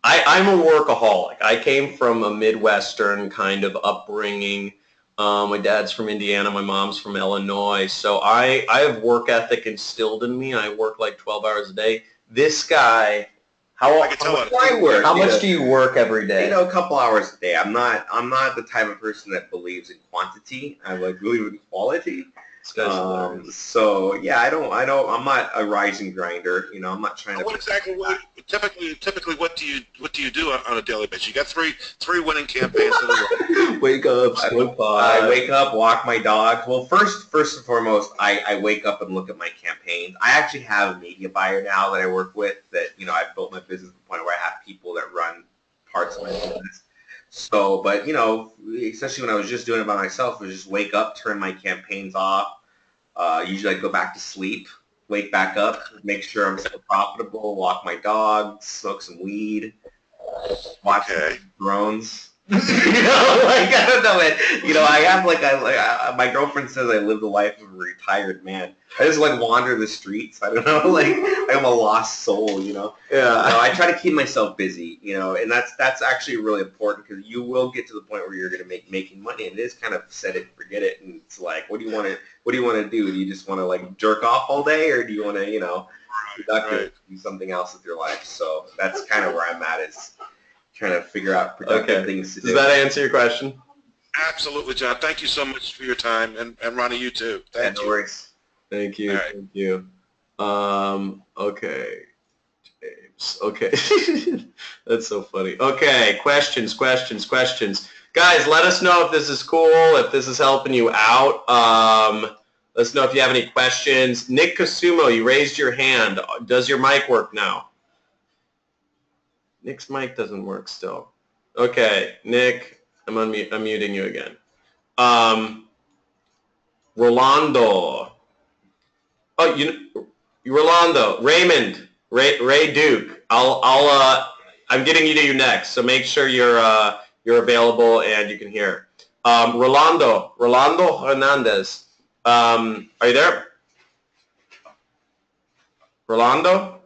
I'm a workaholic. I came from a Midwestern kind of upbringing. My dad's from Indiana. My mom's from Illinois. So I have work ethic instilled in me. I work like 12 hours a day. This guy, how much do you work every day? A couple hours a day. I'm not the type of person that believes in quantity. I believe in quality. This guy's hilarious. So yeah, I'm not a rising grinder. You know, I'm not trying to. What exactly? Typically, what do you do on a daily basis? You got three winning campaigns in a row. Wake up, smoke pot. I wake up, walk my dog. Well, first and foremost, I wake up and look at my campaigns. I actually have a media buyer now that I work with. That I've built my business to the point where I have people that run parts of my business. So, but especially when I was just doing it by myself, I would just wake up, turn my campaigns off. Usually I go back to sleep, wake back up, make sure I'm still profitable, walk my dog, smoke some weed, watch drones. I don't know it. I have my girlfriend says I live the life of a retired man. I just wander the streets. I don't know, I'm a lost soul. Yeah. I try to keep myself busy. And that's actually really important because you will get to the point where you're going to making money, and it is kind of set it, forget it, and it's what do you want to do? Do you just want to jerk off all day, or do you want to productive, do something else with your life? So that's kind of where I'm at is trying to figure out productive things to do. Does that answer your question? Absolutely, John. Thank you so much for your time, and Ronnie, you too. Thank you. No worries. Thank you. Right. Thank you. Okay. James. Okay. That's so funny. Okay. Questions. Guys, let us know if this is cool, if this is helping you out. Let us know if you have any questions. Nick Casumo, you raised your hand. Does your mic work now? Nick's mic doesn't work still. Okay, Nick, I'm muting you again. Rolando. Oh, Rolando, Raymond, Ray Duke. I'm getting you to you next, so make sure you're available and you can hear. Rolando Hernandez. Are you there? Rolando.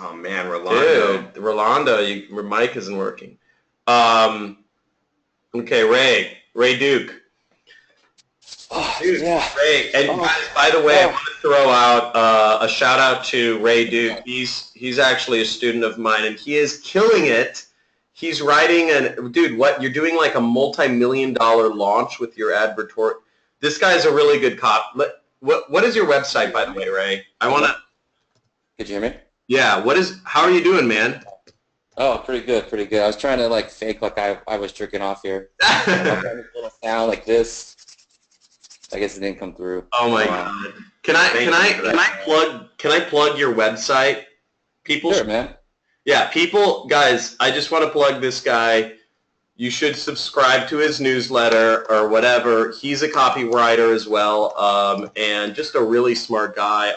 Oh man, Rolando. Dude, Rolando, your mic isn't working. Okay, Ray Duke. Dude, yeah. Ray, and guys, by the way, I want to throw out a shout out to Ray Duke. He's actually a student of mine, and he is killing it. He's writing dude, what you're doing a multi-million-dollar launch with your Advertorial. This guy's a really good cop. What is your website, by the way, Ray? I want to. Could you hear me? Yeah. How are you doing, man? Oh, pretty good. I was trying to fake I was jerking off here. I'm trying to put a sound like this. I guess it didn't come through. Oh my god! Can I plug your website? People. Sure, man. Yeah, guys. I just want to plug this guy. You should subscribe to his newsletter or whatever. He's a copywriter as well, and just a really smart guy.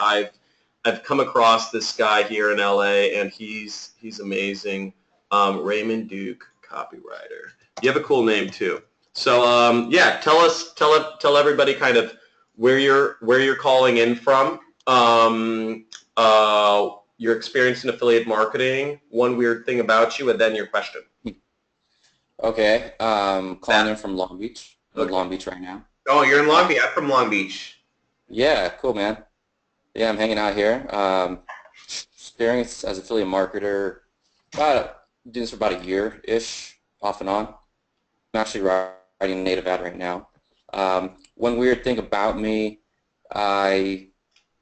I've come across this guy here in LA, and he's amazing. Raymond Duke, copywriter. You have a cool name too. So yeah, tell everybody kind of where you're calling in from, your experience in affiliate marketing, one weird thing about you, and then your question. Okay, calling in from Long Beach. I'm in Long Beach right now. Oh, you're in Long Beach. I'm from Long Beach. Yeah, cool, man. Yeah, I'm hanging out here. Experience as affiliate marketer, doing this for about a year-ish, off and on. I'm actually writing a native ad right now. One weird thing about me, I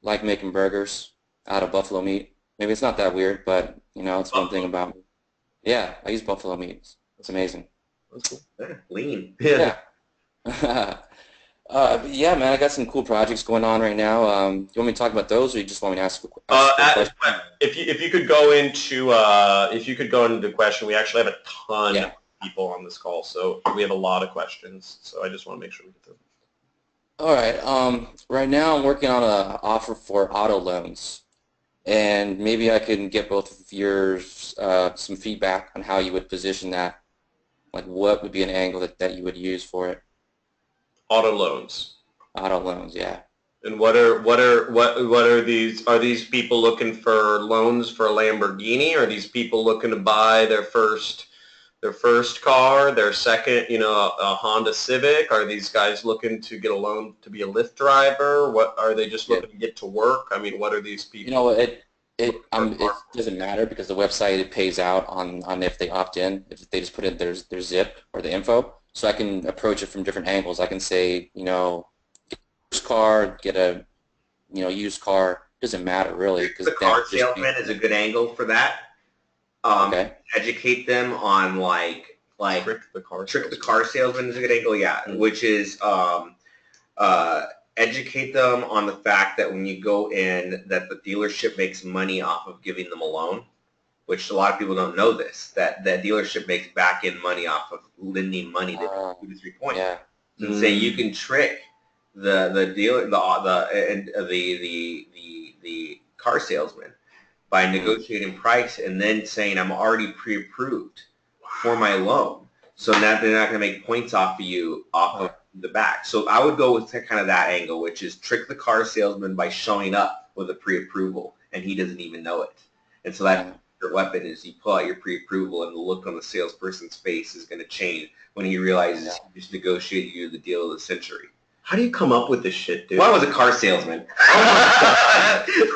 like making burgers out of buffalo meat. Maybe it's not that weird, but it's one thing about me. Yeah, I use buffalo meat. It's amazing. That's cool. Yeah, lean. Yeah. Yeah, man, I got some cool projects going on right now. You want me to talk about those, or you just want me to ask a question? If you could go into the question, we actually have a ton of people on this call, so we have a lot of questions. So I just want to make sure we get through. All right. Right now, I'm working on an offer for auto loans, and maybe I can get both of yours some feedback on how you would position that. What would be an angle that you would use for it? Auto loans. Auto loans, yeah. And what are these? Are these people looking for loans for a Lamborghini? Are these people looking to buy their first car, their second, a Honda Civic? Are these guys looking to get a loan to be a Lyft driver? What are they just looking to get to work? I mean, what are these people? It doesn't matter because the website pays out on if they opt in. If they just put in their zip or the info, so I can approach it from different angles. I can say, you know, get a used car, get a, you know, used car. Doesn't matter really, because The car salesman is a good angle for that. Okay. Educate them on like Trick the car salesman is a good angle, yeah. Mm-hmm. Which is educate them on the fact that when you go in, that the dealership makes money off of giving them a loan, which a lot of people don't know this, that dealership makes back-end money off of lending money to 2 to 3 points. Yeah. And say you can trick the dealer, the car salesman by negotiating price and then saying I'm already pre-approved for my loan. So now they're not going to make points off of you off of the back. So I would go with kind of that angle, which is trick the car salesman by showing up with a pre-approval and he doesn't even know it. And so that your weapon is you pull out your pre-approval and the look on the salesperson's face is going to change when he realizes he just negotiated you the deal of the century. How do you come up with this shit, dude? Well, I was a car salesman.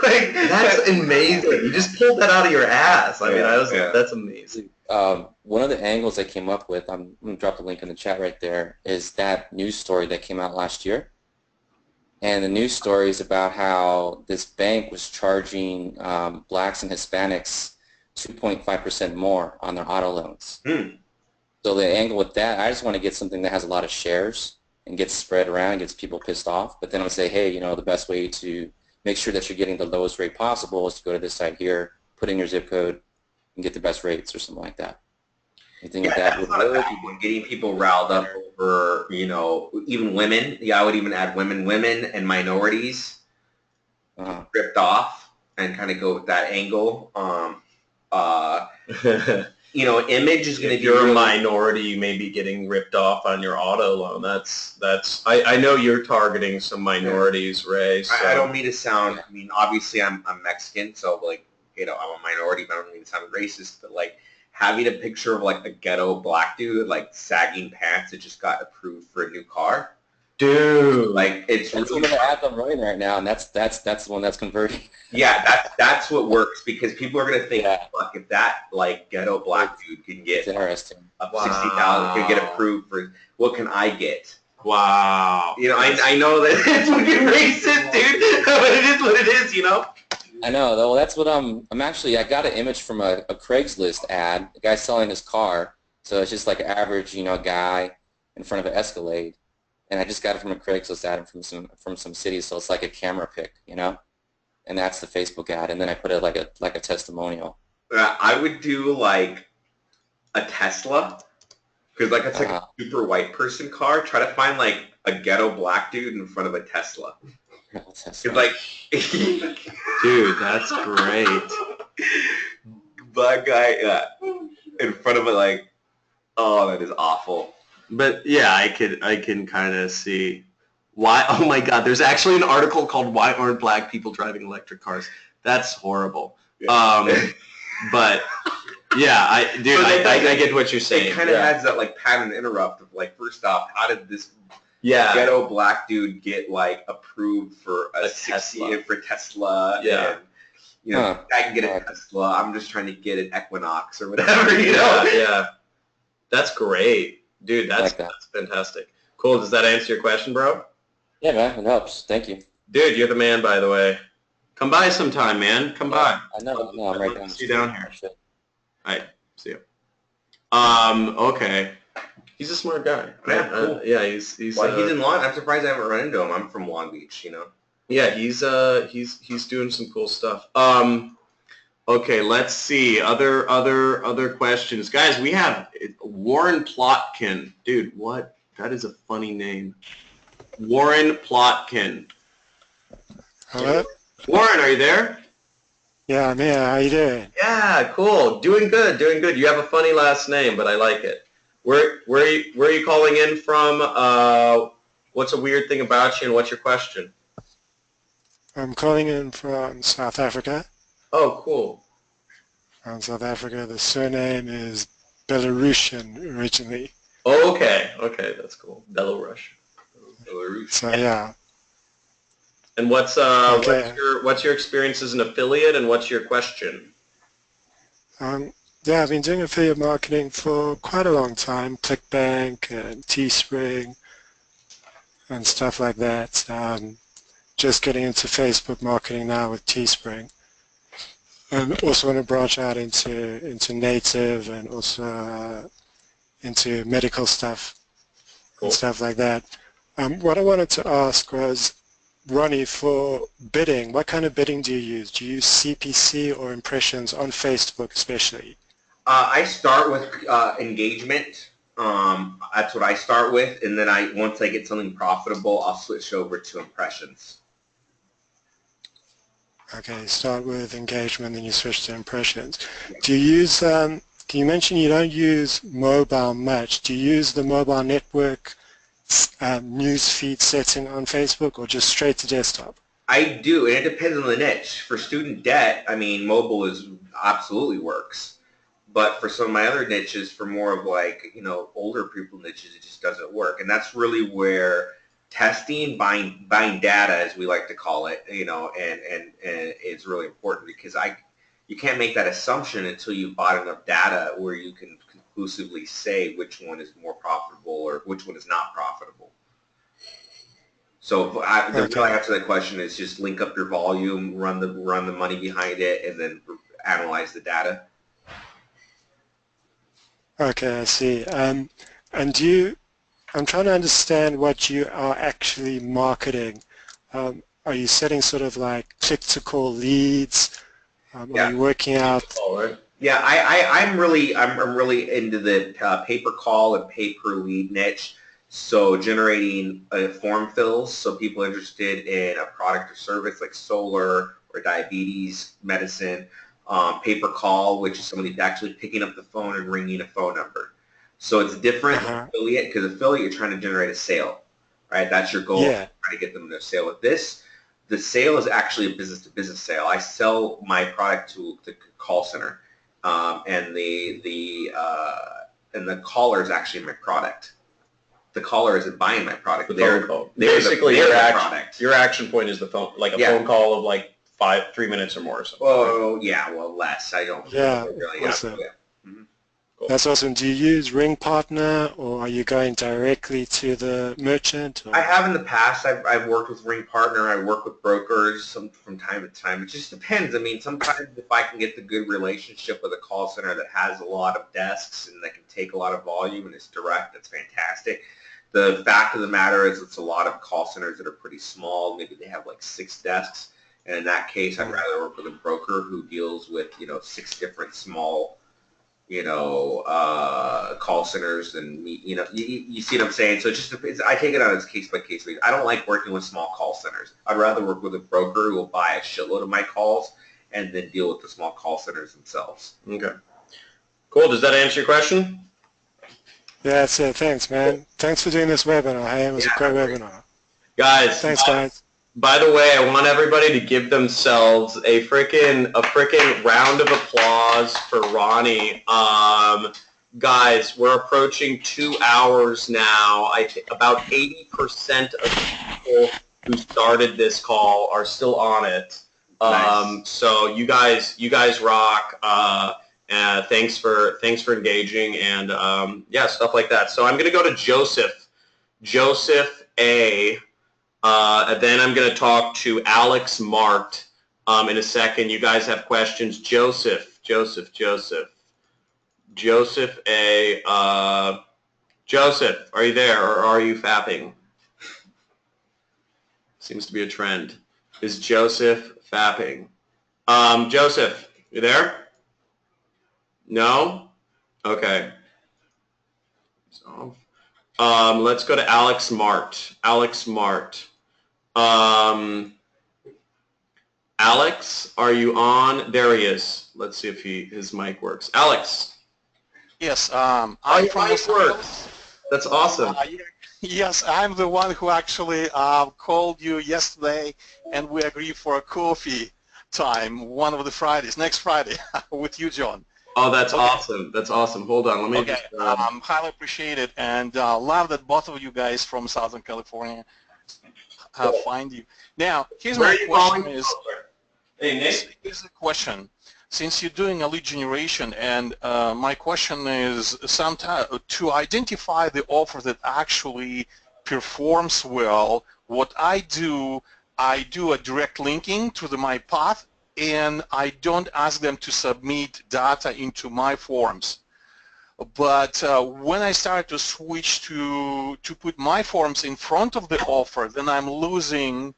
Like, that's amazing. You just pulled that out of your ass. I mean, that's amazing. One of the angles I came up with, I'm going to drop the link in the chat right there, is that news story that came out last year. And the news story is about how this bank was charging blacks and Hispanics 2.5% more on their auto loans. So the angle with that, I just want to get something that has a lot of shares and gets spread around, gets people pissed off. But then I would say, hey, you know, the best way to make sure that you're getting the lowest rate possible is to go to this site here, put in your zip code, and get the best rates or something like that. You think that would work? Getting people riled up over, you know, even women. Yeah, I would even add women and minorities ripped off and kind of go with that angle. You know, image is going to be... If you're a minority, you may be getting ripped off on your auto loan. I know you're targeting some minorities, Ray. So. I don't mean to sound... I mean, obviously, I'm Mexican, so, like, you know, I'm a minority, but I don't mean to sound racist, but, like, having a picture of, like, a ghetto black dude, like, sagging pants that just got approved for a new car. Dude, like it's that's really one of the ads I'm running right now, and that's the one that's converting. Yeah, that's what works because people are gonna think, fuck, if that like ghetto black dude can get interesting $60,000, can get approved for, what can I get? Wow. You know, I know that it's fucking racist, dude, but it is what it is, you know. I know. Well, that's what I'm actually. I got an image from a Craigslist ad. The guy selling his car, so it's just like an average, you know, guy in front of an Escalade. And I just got it from a Craigslist ad from some city, so it's like a camera pic, you know, and that's the Facebook ad, and then I put it like a testimonial. I would do like a Tesla, because like it's like a super white person car. Try to find like a ghetto black dude in front of a Tesla. It's like, dude, that's great. Black guy in front of it, like, oh, that is awful. But yeah, I can kind of see why. Oh my God, there's actually an article called "Why Aren't Black People Driving Electric Cars?" That's horrible. Yeah. But yeah, I get what you're saying. It kind of adds that like pattern interrupt of like, first off, how did this ghetto black dude get like approved for a Tesla? For Tesla? Yeah. And, you know, I can get a Tesla. I'm just trying to get an Equinox or whatever. You know? Yeah. That's great. Dude, that's fantastic. Cool. Does that answer your question, bro? Yeah, man. It helps. Thank you. Dude, you're the man, by the way. Come by sometime, man. Come by. I know. I'm right down. See you down here. All right. See you. Okay. He's a smart guy. Yeah, cool. Yeah, he's he's in Long. I'm surprised I haven't run into him. I'm from Long Beach, you know. Yeah, he's doing some cool stuff. Okay, let's see. Other questions. Guys, we have Warren Plotkin. Dude, what? That is a funny name. Warren Plotkin. Hello? Warren, are you there? Yeah, I'm here. How you doing? Yeah, cool. Doing good. You have a funny last name, but I like it. Where are you calling in from? What's a weird thing about you, and what's your question? I'm calling in from South Africa. Oh, cool. From South Africa. The surname is Belarusian originally. Oh, okay, that's cool. Belarus. So yeah. And what's your experience as an affiliate, and what's your question? The Yeah, I've been doing affiliate marketing for quite a long time, ClickBank and Teespring and stuff like that. Just getting into Facebook marketing now with Teespring. And also want to branch out into native and also into medical stuff and stuff like that. What I wanted to ask was, Ronnie, for bidding, what kind of bidding do you use? Do you use CPC or impressions on Facebook especially? I start with engagement. That's what I start with, and then once I get something profitable, I'll switch over to impressions. Okay, start with engagement, then you switch to impressions. Do you use, you mentioned you don't use mobile much. Do you use the mobile network news feed setting on Facebook or just straight to desktop? I do, and it depends on the niche. For student debt, I mean, mobile absolutely works. But for some of my other niches, for more of like, older people niches, it just doesn't work. And that's really where testing, buying data, as we like to call it, and it's really important, because you can't make that assumption until you've bought enough data where you can conclusively say which one is more profitable or which one is not profitable. So the real answer to that question is just link up your volume, run the money behind it, and then analyze the data. Okay, I see. And I'm trying to understand what you are actually marketing. Are you setting sort of like click-to-call leads? Are you working out? Yeah, I'm really into the pay-per-call and pay-per-lead niche. So generating form fills, so people interested in a product or service like solar or diabetes medicine. Pay-per-call, which is somebody actually picking up the phone and ringing a phone number. So it's different than affiliate, because affiliate, you're trying to generate a sale, right? That's your goal, trying to get them to sale. With this, the sale is actually a business-to-business sale. I sell my product to the call center, and the caller is actually my product. The caller isn't buying my product. Basically, your action point is the phone, like a phone call of like 3 minutes or more or something. Oh, yeah, well, less. I don't really. Awesome. Cool. That's awesome. Do you use Ring Partner, or are you going directly to the merchant? Or? I have in the past. I've worked with Ring Partner. I work with brokers from time to time. It just depends. I mean, sometimes if I can get the good relationship with a call center that has a lot of desks and that can take a lot of volume and is direct, that's fantastic. The fact of the matter is it's a lot of call centers that are pretty small. Maybe they have like 6 desks. And in that case, I'd rather work with a broker who deals with, 6 different small, call centers and me, you see what I'm saying? So it just depends. I take it on as case by case basis. I don't like working with small call centers. I'd rather work with a broker who will buy a shitload of my calls and then deal with the small call centers themselves. Okay. Cool. Does that answer your question? Yeah, that's it. Thanks, man. Thanks for doing this webinar. Hey, it was a great webinar. Guys. Thanks, guys. By the way, I want everybody to give themselves a frickin' round of applause for Ronnie. Guys, we're approaching 2 hours now. About 80% of people who started this call are still on it. Nice. So you guys rock. Thanks for engaging and stuff like that. So I'm gonna go to Joseph A. And then I'm going to talk to Alex Mart in a second. You guys have questions. Joseph A. Joseph, are you there, or are you fapping? Seems to be a trend. Is Joseph fapping? Joseph, you there? No? Okay. So, let's go to Alex Mart. Alex, are you on? There he is. Let's see if his mic works. Alex. Yes, your mic works. That's awesome. Yes, I'm the one who actually called you yesterday, and we agreed for a coffee time one of the Fridays, next Friday, with you, John. Oh, that's awesome. That's awesome. Hold on. Let me just... highly appreciate it, and love that both of you guys from Southern California find you. Now, here's my question is, Hey, Nick. here's the question. since you're doing a lead generation, and my question is to identify the offer that actually performs well, what I do a direct linking to my path, and I don't ask them to submit data into my forms. But when I start to switch to put my forms in front of the offer, then I'm losing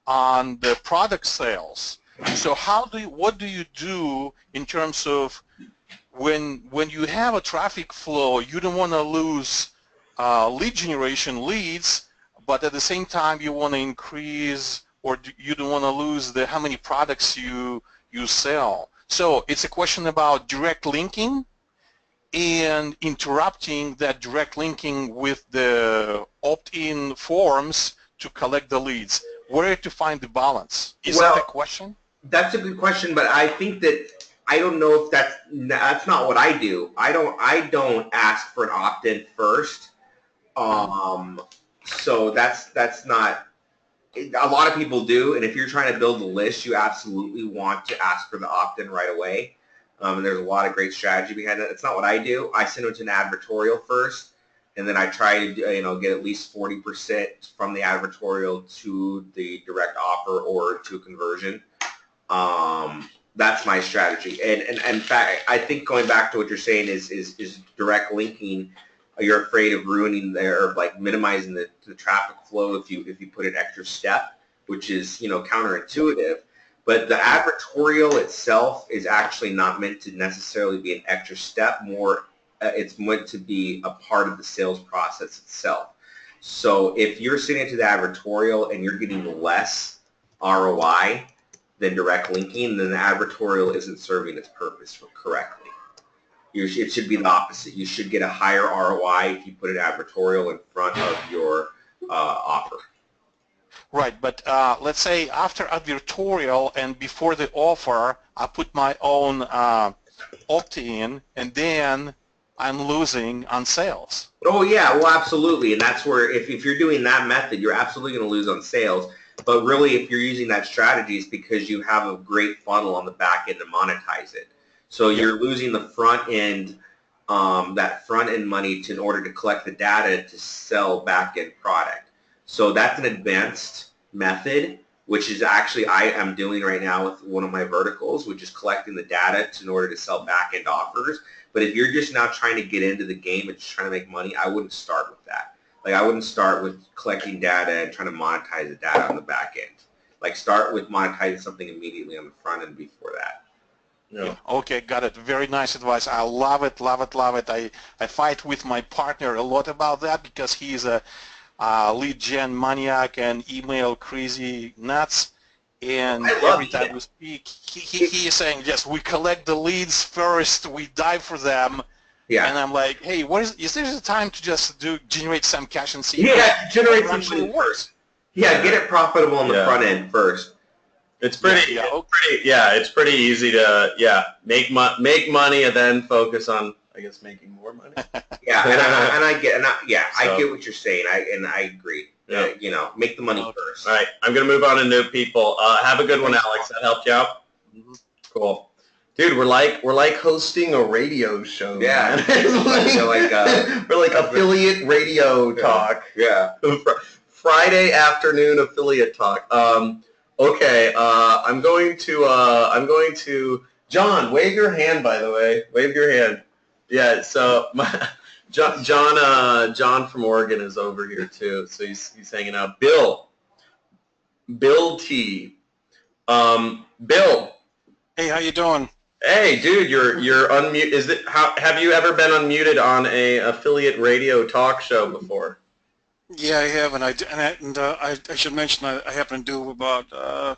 on the product sales. So what do you do in terms of when you have a traffic flow, you don't want to lose lead generation leads, but at the same time you want to increase, or you don't want to lose how many products you sell. So it's a question about direct linking and interrupting that direct linking with the opt-in forms to collect the leads. Where to find the balance? Is that a question? That's a good question, but I think that I don't know if that's not what I do. I don't ask for an opt-in first. So that's not. A lot of people do, and if you're trying to build a list, you absolutely want to ask for the opt-in right away. And there's a lot of great strategy behind that. It's not what I do. I send it to an advertorial first, and then I try to get at least 40% from the advertorial to the direct offer or to a conversion. That's my strategy. And in fact, I think going back to what you're saying is direct linking. You're afraid of ruining or like minimizing the traffic flow if you put an extra step, which is counterintuitive. But the advertorial itself is actually not meant to necessarily be an extra step. More, it's meant to be a part of the sales process itself. So if you're sitting into the advertorial and you're getting less ROI than direct linking, then the advertorial isn't serving its purpose correctly. It should be the opposite. You should get a higher ROI if you put an advertorial in front of your offer. Right, but let's say after advertorial and before the offer, I put my own opt-in, and then I'm losing on sales. Oh yeah, well absolutely, and that's where if you're doing that method, you're absolutely going to lose on sales. But really, if you're using that strategy, it's because you have a great funnel on the back end to monetize it. So you're losing the front end, that front end money in order to collect the data to sell back end product. So that's an advanced method, which is actually I am doing right now with one of my verticals, which is collecting the data in order to sell back end offers. But if you're just now trying to get into the game and just trying to make money, I wouldn't start with that. Like I wouldn't start with collecting data and trying to monetize the data on the back end. Like start with monetizing something immediately on the front end before that. Yeah. Okay, got it. Very nice advice. I love it, love it, love it. I fight with my partner a lot about that because he's a lead gen maniac and email crazy nuts. And every time we speak, he is saying, yes, we collect the leads first, we dive for them. Yeah. And I'm like, hey, is there a time to just generate some cash and see? Yeah, generate some money first. Yeah, get it profitable on the front end first. It's pretty, it's pretty easy to, make money and then focus on, I guess, making more money. Yeah, I get what you're saying, I agree. Yeah. Make the money first. All right, I'm going to move on to new people. Have a good one, Alex. That helped you out? Mm-hmm. Cool. Dude, we're like hosting a radio show. Yeah. We're like affiliate radio talk. Yeah. Friday afternoon affiliate talk. Okay, I'm going to John, wave your hand, by the way. Wave your hand. Yeah, so John from Oregon is over here too, so he's hanging out. Bill T. Bill. Hey, how you doing? Hey, dude, you're unmuted. Have you ever been unmuted on a affiliate radio talk show before? Yeah, I have, and I should mention I happen to do about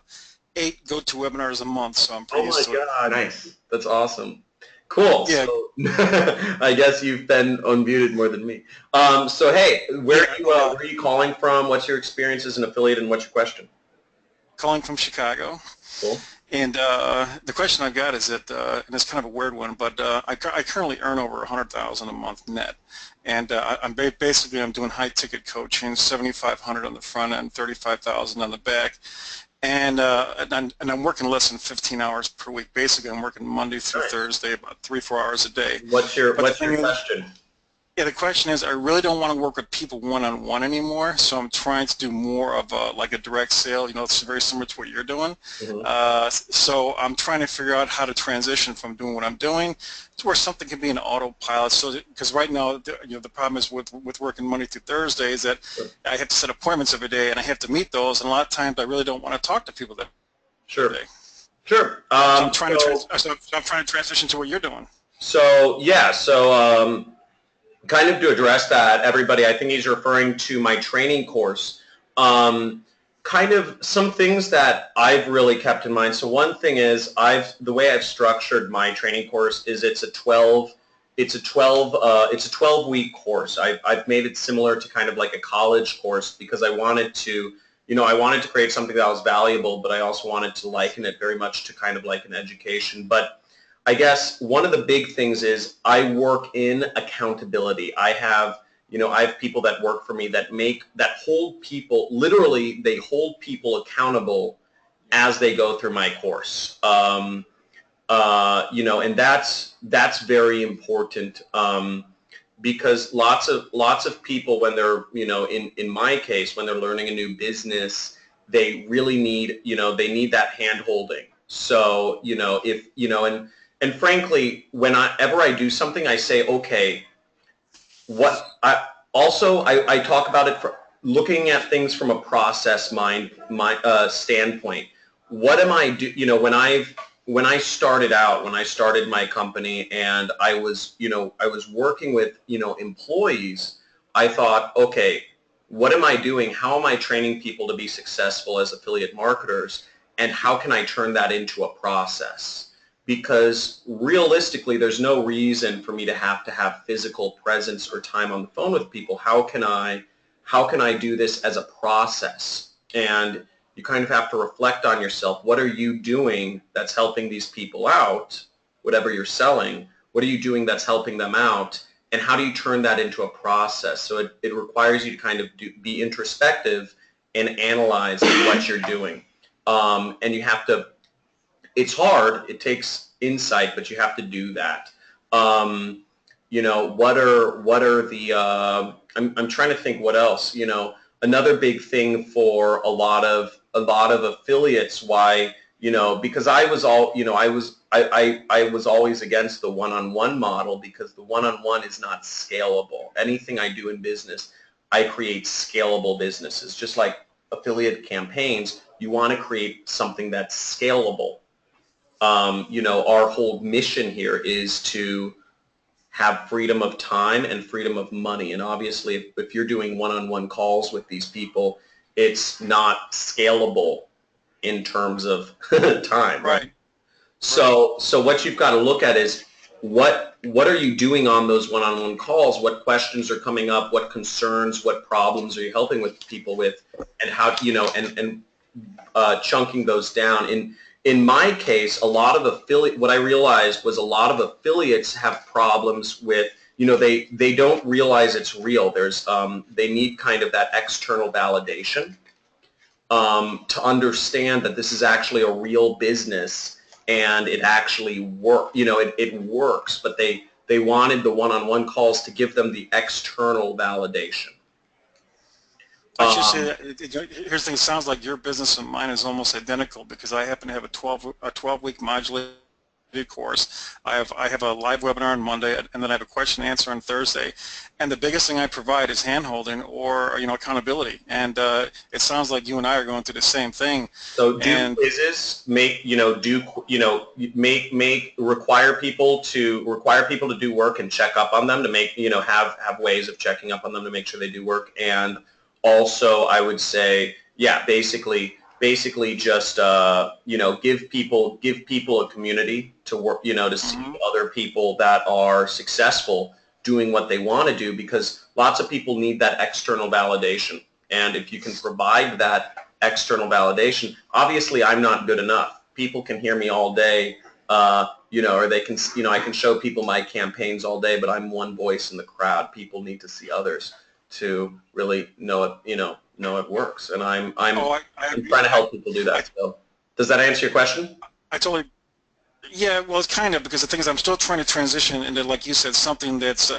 8 go-to-webinars a month, so I'm pleased. Oh my God, nice. That's awesome. Cool. Yeah. So, I guess you've been unmuted more than me. So hey, where are you calling from? What's your experience as an affiliate, and what's your question? Calling from Chicago. Cool. And the question I've got is that, and it's kind of a weird one, but I currently earn over $100,000 a month net, and I'm doing high ticket coaching, $7,500 on the front end, $35,000 on the back, and I'm working less than 15 hours per week. Basically, I'm working Monday through Thursday, about 3-4 hours a day. What's your question? Yeah, the question is, I really don't want to work with people one-on-one anymore, so I'm trying to do more of like a direct sale. You know, it's very similar to what you're doing. So I'm trying to figure out how to transition from doing what I'm doing to where something can be an autopilot. So, because right now, the problem is with working Monday through Thursday is that I have to set appointments every day, and I have to meet those, and a lot of times I really don't want to talk to people that day. Sure. So I'm trying to transition to what you're doing. So yeah, kind of to address that, everybody, I think he's referring to my training course. Kind of some things that I've really kept in mind. So one thing is the way I've structured my training course is it's a 12-week course. I've made it similar to kind of like a college course because I wanted to create something that was valuable, but I also wanted to liken it very much to kind of like an education. But I guess one of the big things is I work in accountability. I have people that work for me that hold people, literally they hold people accountable as they go through my course. And that's very important because lots of people when they're, in my case, when they're learning a new business, they really need, they need that hand holding. So, and frankly, whenever I do something, I say, okay, I talk about it looking at things from a process standpoint. What am I when I started my company and I was working with, employees, I thought, okay, what am I doing? How am I training people to be successful as affiliate marketers? And how can I turn that into a process? Because realistically, there's no reason for me to have physical presence or time on the phone with people. How can I do this as a process? And you kind of have to reflect on yourself. What are you doing that's helping these people out? Whatever you're selling, what are you doing that's helping them out? And how do you turn that into a process? So it requires you to kind of be introspective and analyze what you're doing. And you have to, it's hard, it takes insight, but you have to do that. What are the, I'm trying to think what else, another big thing for a lot of affiliates, why, because I was always against the one-on-one model because the one-on-one is not scalable. Anything I do in business, I create scalable businesses. Just like affiliate campaigns, you want to create something that's scalable. Our whole mission here is to have freedom of time and freedom of money. And obviously, if you're doing one-on-one calls with these people, it's not scalable in terms of time, right? So what you've got to look at is what are you doing on those one-on-one calls? What questions are coming up? What concerns? What problems are you helping with people with? And how chunking those down. In my case, what I realized was a lot of affiliates have problems with, they don't realize it's real. They need kind of that external validation to understand that this is actually a real business and it actually it works, but they wanted the one-on-one calls to give them the external validation. I should say, here's the thing, it sounds like your business and mine is almost identical because I happen to have a 12-week modulated course. I have a live webinar on Monday, and then I have a question and answer on Thursday. And the biggest thing I provide is hand-holding or accountability. And it sounds like you and I are going through the same thing. So do quizzes, require people to do work and check up on them to make have ways of checking up on them to make sure they do work. And also, I would say, yeah, basically just give people a community to work, to see other people that are successful doing what they want to do, because lots of people need that external validation. And if you can provide that external validation, obviously I'm not good enough. People can hear me all day, or they can, I can show people my campaigns all day, but I'm one voice in the crowd. People need to see others to really know know, it works, and I'm I trying to help people do that. So, does that answer your question? I totally. Yeah, well, it's kind of, because the thing is, I'm still trying to transition into, like you said, something that's.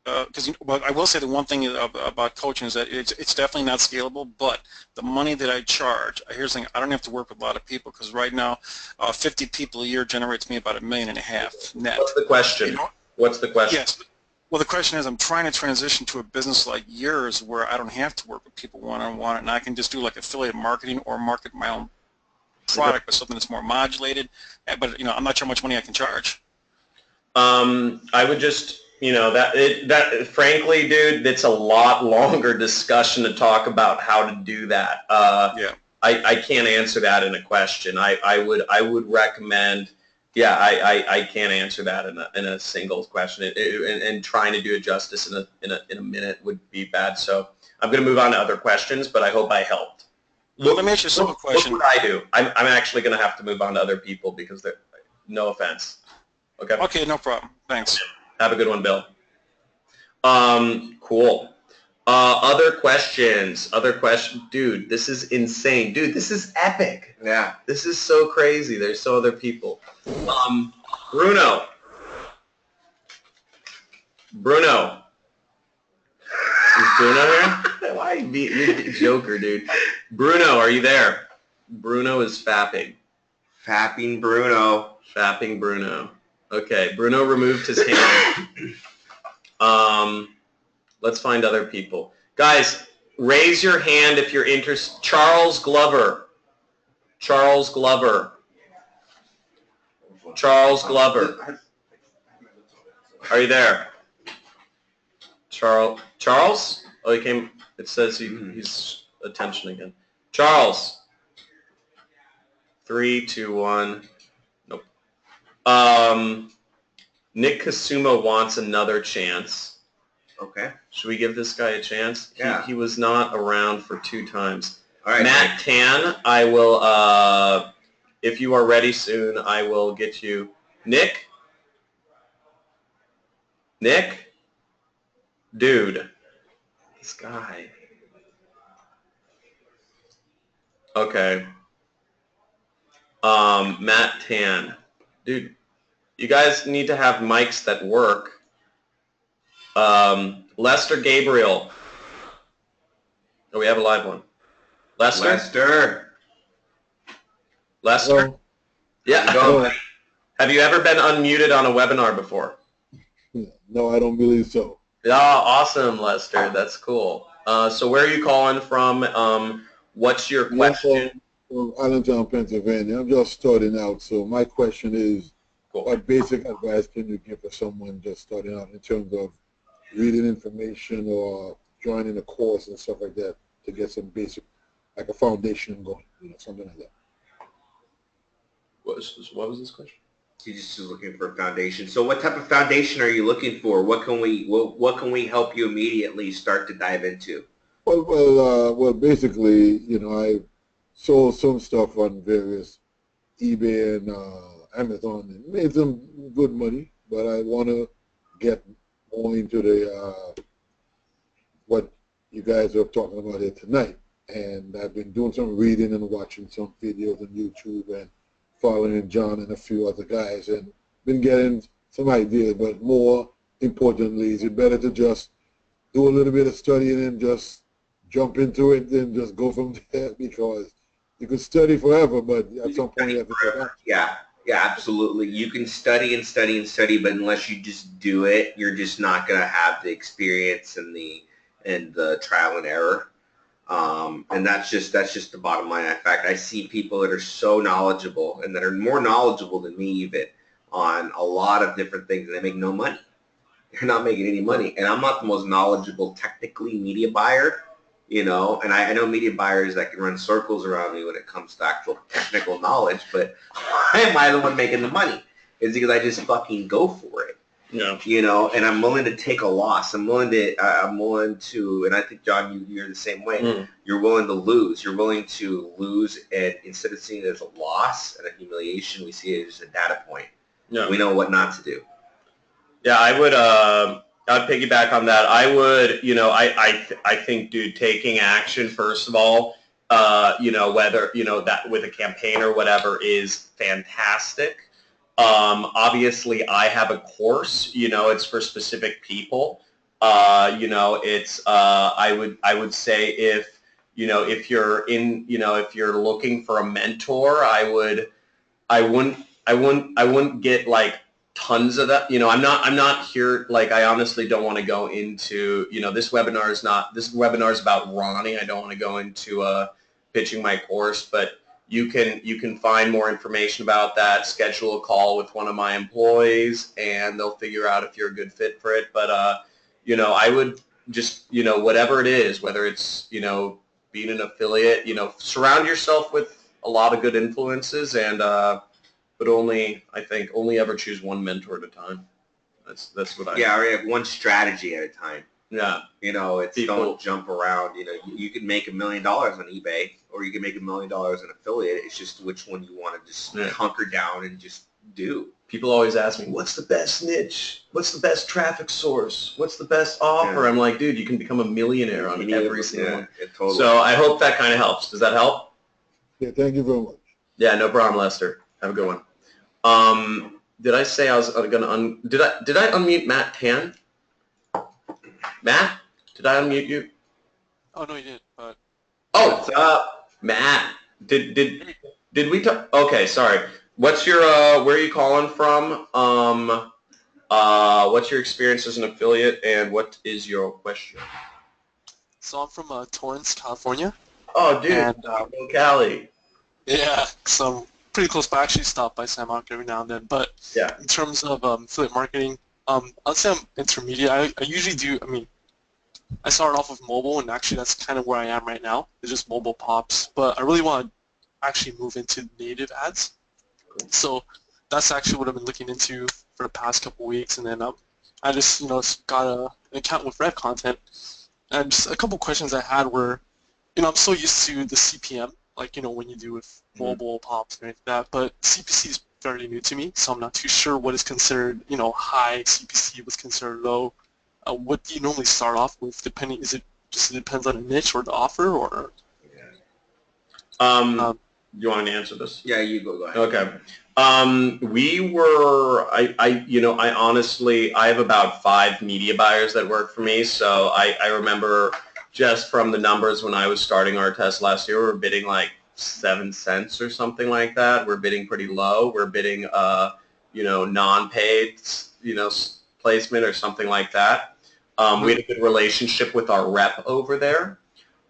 Because well, I will say the one thing about coaching is that it's definitely not scalable, but the money that I charge, here's the thing, I don't have to work with a lot of people, because right now 50 people a year generates me about $1.5 million net. What's the question? What's the question? Yes. Well, the question is, I'm trying to transition to a business like yours where I don't have to work with people one-on-one, and I can just do like affiliate marketing or market my own product with something that's more modulated, but I'm not sure how much money I can charge. I would just, that frankly, dude, it's a lot longer discussion to talk about how to do that. Yeah. I can't answer that in a question. I would recommend. Yeah, I can't answer that in a single question, and trying to do it justice in a minute would be bad. So I'm going to move on to other questions, but I hope I helped. Let me ask you a simple question. Look what I do. I'm actually going to have to move on to other people because they're, no offense. Okay. Okay, no problem. Thanks. Have a good one, Bill. Cool. Other questions? Dude, this is insane. Dude, this is epic. Yeah. This is so crazy. There's so other people. Bruno. Is Bruno here? Why you Joker, dude? Bruno, are you there? Bruno is fapping. Fapping Bruno. Fapping Bruno. Okay, Bruno removed his hand. Let's find other people. Guys, raise your hand if you're interested. Charles Glover. Charles Glover. Charles Glover. Are you there? Charles? Oh, he came. It says he's attention again. Charles. 3, 2, 1. Nope. Nick Kasuma wants another chance. Okay. Should we give this guy a chance? Yeah. He was not around for 2 times. All right. Matt Tan, I will, if you are ready soon, I will get you. Nick? Nick? Dude. This guy. Okay. Matt Tan. Dude, you guys need to have mics that work. Lester Gabriel. Oh, we have a live one. Lester? Lester? Yeah. Hello. Have you ever been unmuted on a webinar before? No, I don't believe so. Oh, awesome, Lester. That's cool. So where are you calling from? What's your question? From Allentown, Pennsylvania. I'm just starting out, so my question is, what basic advice can you give for someone just starting out in terms of reading information or joining a course and stuff like that to get some basic, like a foundation going, something like that? What was this question? He's just looking for a foundation. So what type of foundation are you looking for? What can we help you immediately start to dive into? Well, basically, I sold some stuff on various eBay and Amazon and made some good money, but I want to get more into the what you guys are talking about here tonight. And I've been doing some reading and watching some videos on YouTube and following John and a few other guys and been getting some ideas, but more importantly, is it better to just do a little bit of studying and just jump into it than just go from there? Because you could study forever, but at some point you have to take action. Yeah, absolutely. You can study and study and study, but unless you just do it, you're just not going to have the experience and the trial and error. And that's just the bottom line. In fact, I see people that are so knowledgeable and that are more knowledgeable than me even on a lot of different things, and they make no money. They're not making any money. And I'm not the most knowledgeable technically media buyer, and I know media buyers that can run circles around me when it comes to actual technical knowledge, but why am I the one making the money? It's because I just fucking go for it. Yeah. And I'm willing to take a loss. I'm willing to, and I think, John, you're the same way. You're willing to lose. You're willing to lose, and instead of seeing it as a loss and a humiliation, we see it as a data point. Yeah. We know what not to do. Yeah, I'd piggyback on that. I would, I think, dude, taking action first of all, whether that with a campaign or whatever is fantastic. Obviously, I have a course. It's for specific people. It's I would say if you're looking for a mentor, I wouldn't get like tons of that. I'm not here, like, I honestly don't want to go into, this webinar is about Ronnie. I don't want to go into pitching my course, but you can find more information about that, schedule a call with one of my employees, and they'll figure out if you're a good fit for it. But I would just, whatever it is, whether it's, being an affiliate, surround yourself with a lot of good influences, and but I think only ever choose one mentor at a time. That's what I. Yeah, or have one strategy at a time. Yeah. It's don't jump around. You can make $1 million on eBay, or you can make $1 million in affiliate. It's just which one you want to just hunker down and just do. People always ask me, what's the best niche? What's the best traffic source? What's the best offer? I'm like, dude, you can become a millionaire on every single one. Totally. So I hope that kind of helps. Does that help? Yeah, thank you very much. Yeah, no problem, Lester. Have a good one. Did I say I was going to did I unmute Matt Tan? Matt, did I unmute you? Oh no, you did. But Matt, did we talk? Okay, sorry. What's your where are you calling from? What's your experience as an affiliate, and what is your question? So I'm from Torrance, California. Oh, dude, and, Cali. Yeah, so I'm pretty close by. I actually stop by San Marco every now and then. But yeah, in terms of affiliate marketing, I'd say I'm intermediate. I usually do. I mean, I started off with mobile, and actually that's kind of where I am right now. It's just mobile pops. But I really want to actually move into native ads. So that's actually what I've been looking into for the past couple weeks, and then I just got an account with Rev Content, and just a couple questions I had were, I'm so used to the CPM, like when you do with mobile pops and anything like that, but CPC is fairly new to me, so I'm not too sure what is considered high CPC, what's considered low. What do you normally start off with? Depending, is it just depends on the niche or the offer, or? You want me to answer this? Yeah, you go ahead. Okay. We were, I honestly, I have about 5 media buyers that work for me. So I remember just from the numbers when I was starting our test last year, we were bidding like 7 cents or something like that. We're bidding pretty low. We're bidding, non-paid, placement or something like that. We had a good relationship with our rep over there.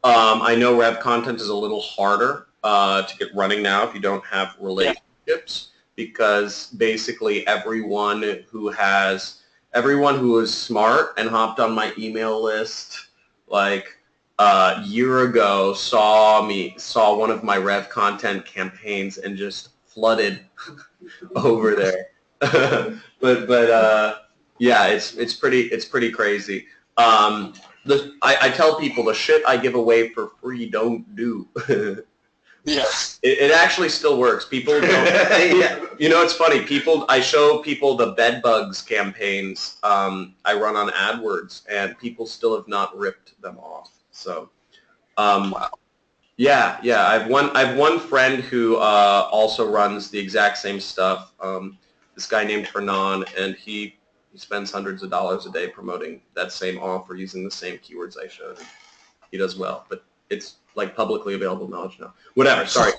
I know Rev Content is a little harder to get running now if you don't have relationships, because basically everyone who is smart and hopped on my email list like a year ago saw one of my Rev Content campaigns and just flooded over there. but yeah, it's pretty crazy. I tell people the shit I give away for free don't do. Yeah. It actually still works. People don't. Yeah. It's funny. I show people the bed bugs campaigns I run on AdWords, and people still have not ripped them off. So, wow. Yeah. I've one friend who also runs the exact same stuff. This guy named Hernan, and he spends hundreds of dollars a day promoting that same offer using the same keywords I showed. He does well, but it's like publicly available knowledge now. Whatever, sorry.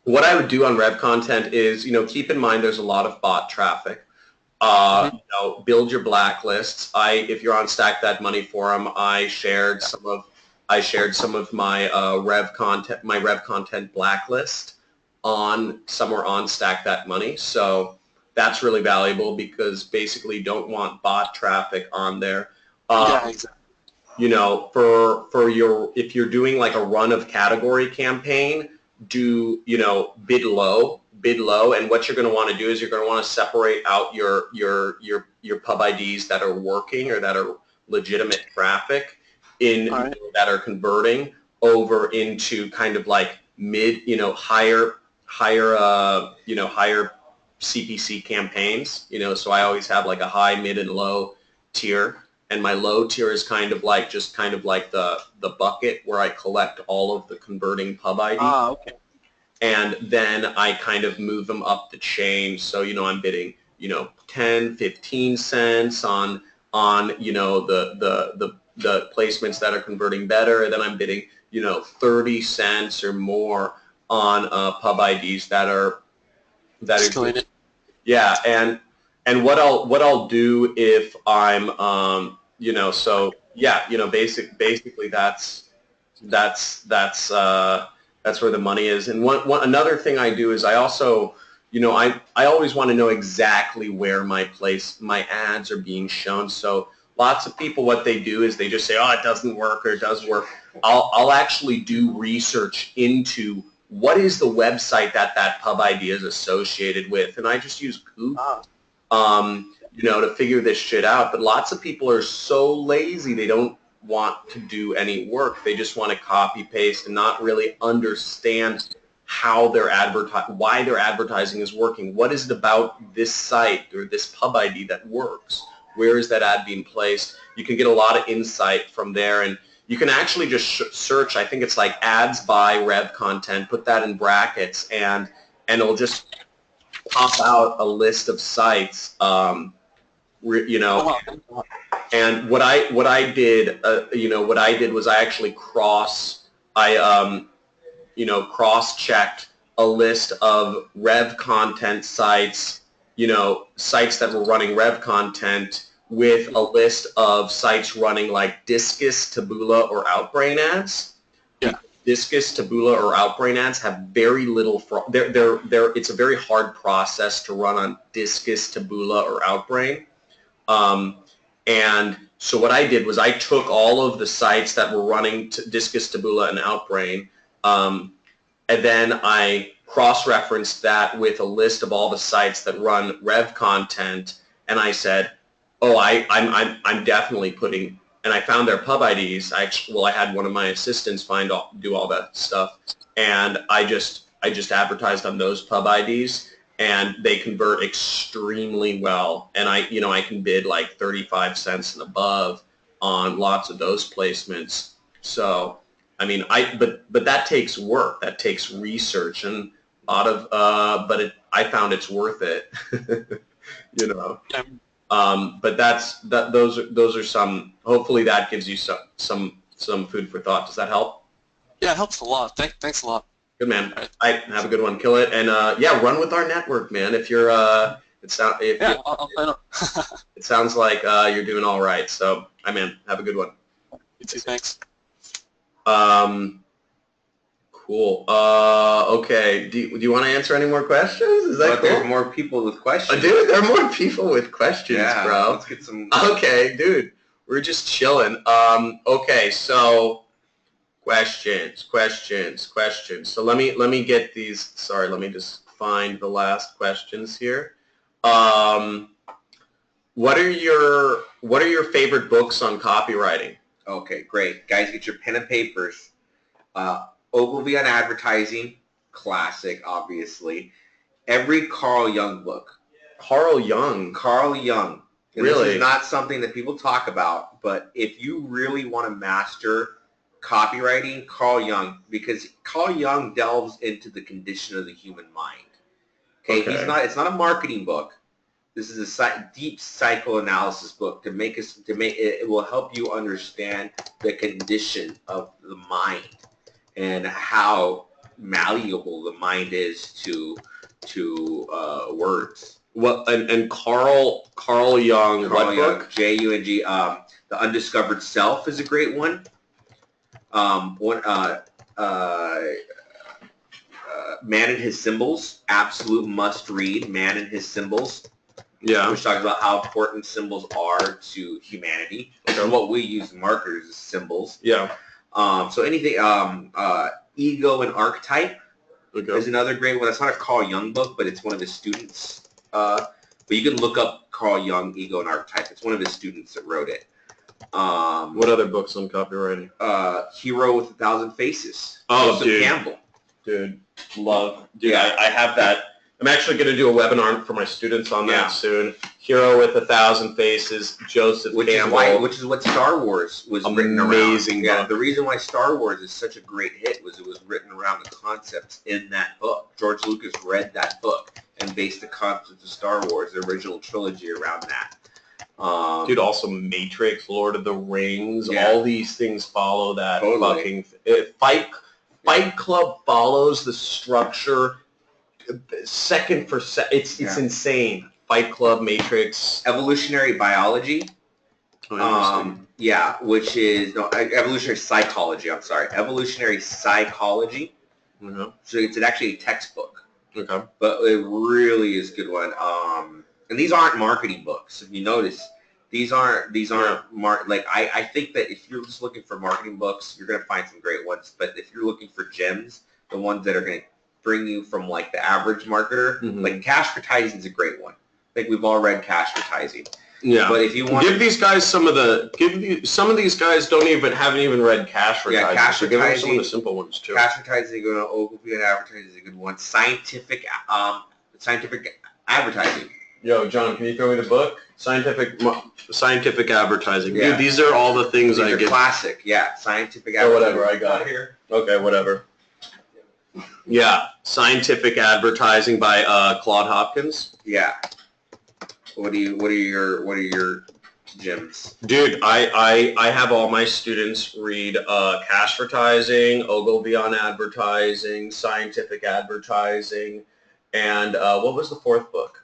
What I would do on Rev Content is, keep in mind there's a lot of bot traffic. Build your blacklists. If you're on Stack That Money forum, I shared some of my Rev Content blacklist somewhere on Stack That Money. So that's really valuable, because basically you don't want bot traffic on there. Yeah, exactly. If you're doing like a run of category campaign, do bid low, and what you're going to want to do is you're going to want to separate out your pub IDs that are working or that are legitimate traffic that are converting over into kind of like mid, higher CPC campaigns. So I always have like a high, mid, and low tier, and my low tier is kind of like the bucket where I collect all of the converting pub IDs. Ah, okay. And then I kind of move them up the chain. So, I'm bidding, 10, 15 cents on the placements that are converting better. And then I'm bidding, 30 cents or more on pub IDs that are Escalated. yeah. And what I'll do if I'm, so yeah, basically that's where the money is. And another thing I do is I also, I always want to know exactly where my ads are being shown. So lots of people, what they do is they just say, oh, it doesn't work or it does work. I'll actually do research into what is the website that pub ID is associated with, and I just use Google, to figure this shit out. But lots of people are so lazy, they don't want to do any work. They just want to copy paste and not really understand how why their advertising is working. What is it about this site or this pub ID that works? Where is that ad being placed? You can get a lot of insight from there, and you can actually just search. I think it's like ads by rev content. Put that in brackets, and it'll just pop out a list of sites. And what I did was I actually cross-checked a list of rev content sites, sites that were running rev content with a list of sites running like Discus, Taboola, or Outbrain ads. Yeah. Discus, Taboola, or Outbrain ads have very little it's a very hard process to run on Discus, Taboola, or Outbrain. And so what I did was I took all of the sites that were running Discus, Taboola, and Outbrain, and then I cross-referenced that with a list of all the sites that run rev content, and I said, oh, I'm definitely putting, and I found their pub IDs. I had one of my assistants do all that stuff, and I just advertised on those pub IDs, and they convert extremely well. And I can bid like 35 cents and above on lots of those placements. So, I mean, but that takes work. That takes research and a lot of, I found it's worth it. But those are some. Hopefully, that gives you some food for thought. Does that help? Yeah, it helps a lot. Thanks a lot. Good, man. Have a good one. Kill it, and run with our network, man. If you're I'll sign up. It sounds like you're doing all right. So, man, have a good one. You too. Thanks. Cool. Okay. Do you want to answer any more questions? Is that cool? There's more people with questions. Dude, there are more people with questions, bro. Let's get some. Okay, dude. We're just chilling. Okay, so questions. So let me get these. Sorry, let me just find the last questions here. What are your favorite books on copywriting? Okay, great. Guys, get your pen and papers. Ogilvy on Advertising, classic, obviously. Every Carl Jung book. Carl Jung. And really? This is not something that people talk about, but if you really want to master copywriting, Carl Jung, because Carl Jung delves into the condition of the human mind. Okay. It's not a marketing book. This is a deep psychoanalysis book it will help you understand the condition of the mind and how malleable the mind is to words. What and Carl Jung, what book? Jung. The Undiscovered Self is a great one. Man and His Symbols, absolute must read. Man and His Symbols. Yeah. Which talks about how important symbols are to humanity. Or what we use marketers as symbols. Yeah. So anything, Ego and Archetype is another great one. It's not a Carl Jung book, but it's one of his students. But you can look up Carl Jung, Ego and Archetype. It's one of his students that wrote it. What other books on copywriting? Hero with 1,000 Faces. Oh, Joseph dude. Campbell. Dude, love. Dude, yeah. I have that. I'm actually going to do a webinar for my students on that soon. Hero with 1,000 Faces, Joseph Campbell. Which is what Star Wars was written around. Amazing Yeah, book. the reason why Star Wars is such a great hit was it was written around the concepts in that book. George Lucas read that book and based the concepts of Star Wars, the original trilogy, around that. Dude, also Matrix, Lord of the Rings, Yeah. all these things follow that Totally. fucking... Fight Club follows the structure second for second. It's insane. Fight Club, Matrix. Evolutionary biology. Yeah, which is evolutionary psychology. I'm sorry, evolutionary psychology. So it's actually a textbook. Okay. But it really is a good one. And these aren't marketing books. If you notice, these aren't I think that if you're just looking for marketing books, you're gonna find some great ones. But if you're looking for gems, the ones that are gonna bring you from like the average marketer, like Cashvertising is a great one. I think we've all read Cashvertising. Yeah. But if you want give these guys some of these guys haven't even read Cashvertising. Yeah, Cashvertising. So give them some of the simple ones too. Cashvertising, Ogilvy and Advertising is a good one. Scientific advertising. Yo, John, can you throw me the book? Scientific advertising. Yeah. Dude, these are all the things These I are get. classic. Yeah, scientific Or advertising. whatever I got here. Okay, whatever. Yeah, Scientific Advertising by Claude Hopkins. Yeah. What are your gems? Dude, I have all my students read Cashvertising, Ogilvy on Advertising, Scientific Advertising, and what was the fourth book?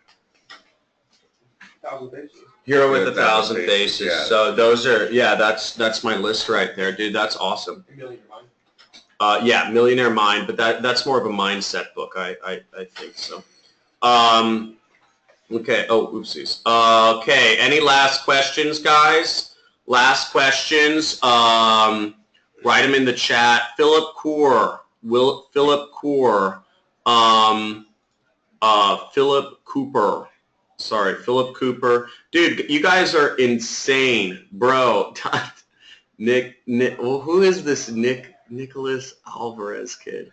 1,000 Faces. Hero with 1,000 Faces. Yeah. So those are, that's my list right there, dude. That's awesome. Yeah, Millionaire Mind, but that's more of a mindset book, I think so. Okay. Oh, oopsies. Okay. Any last questions, guys? Last questions. Write them in the chat. Philip Coor. Philip Coor. Philip Cooper. Sorry, Philip Cooper. Dude, you guys are insane, bro. Nick. Well, who is this Nicholas Alvarez kid?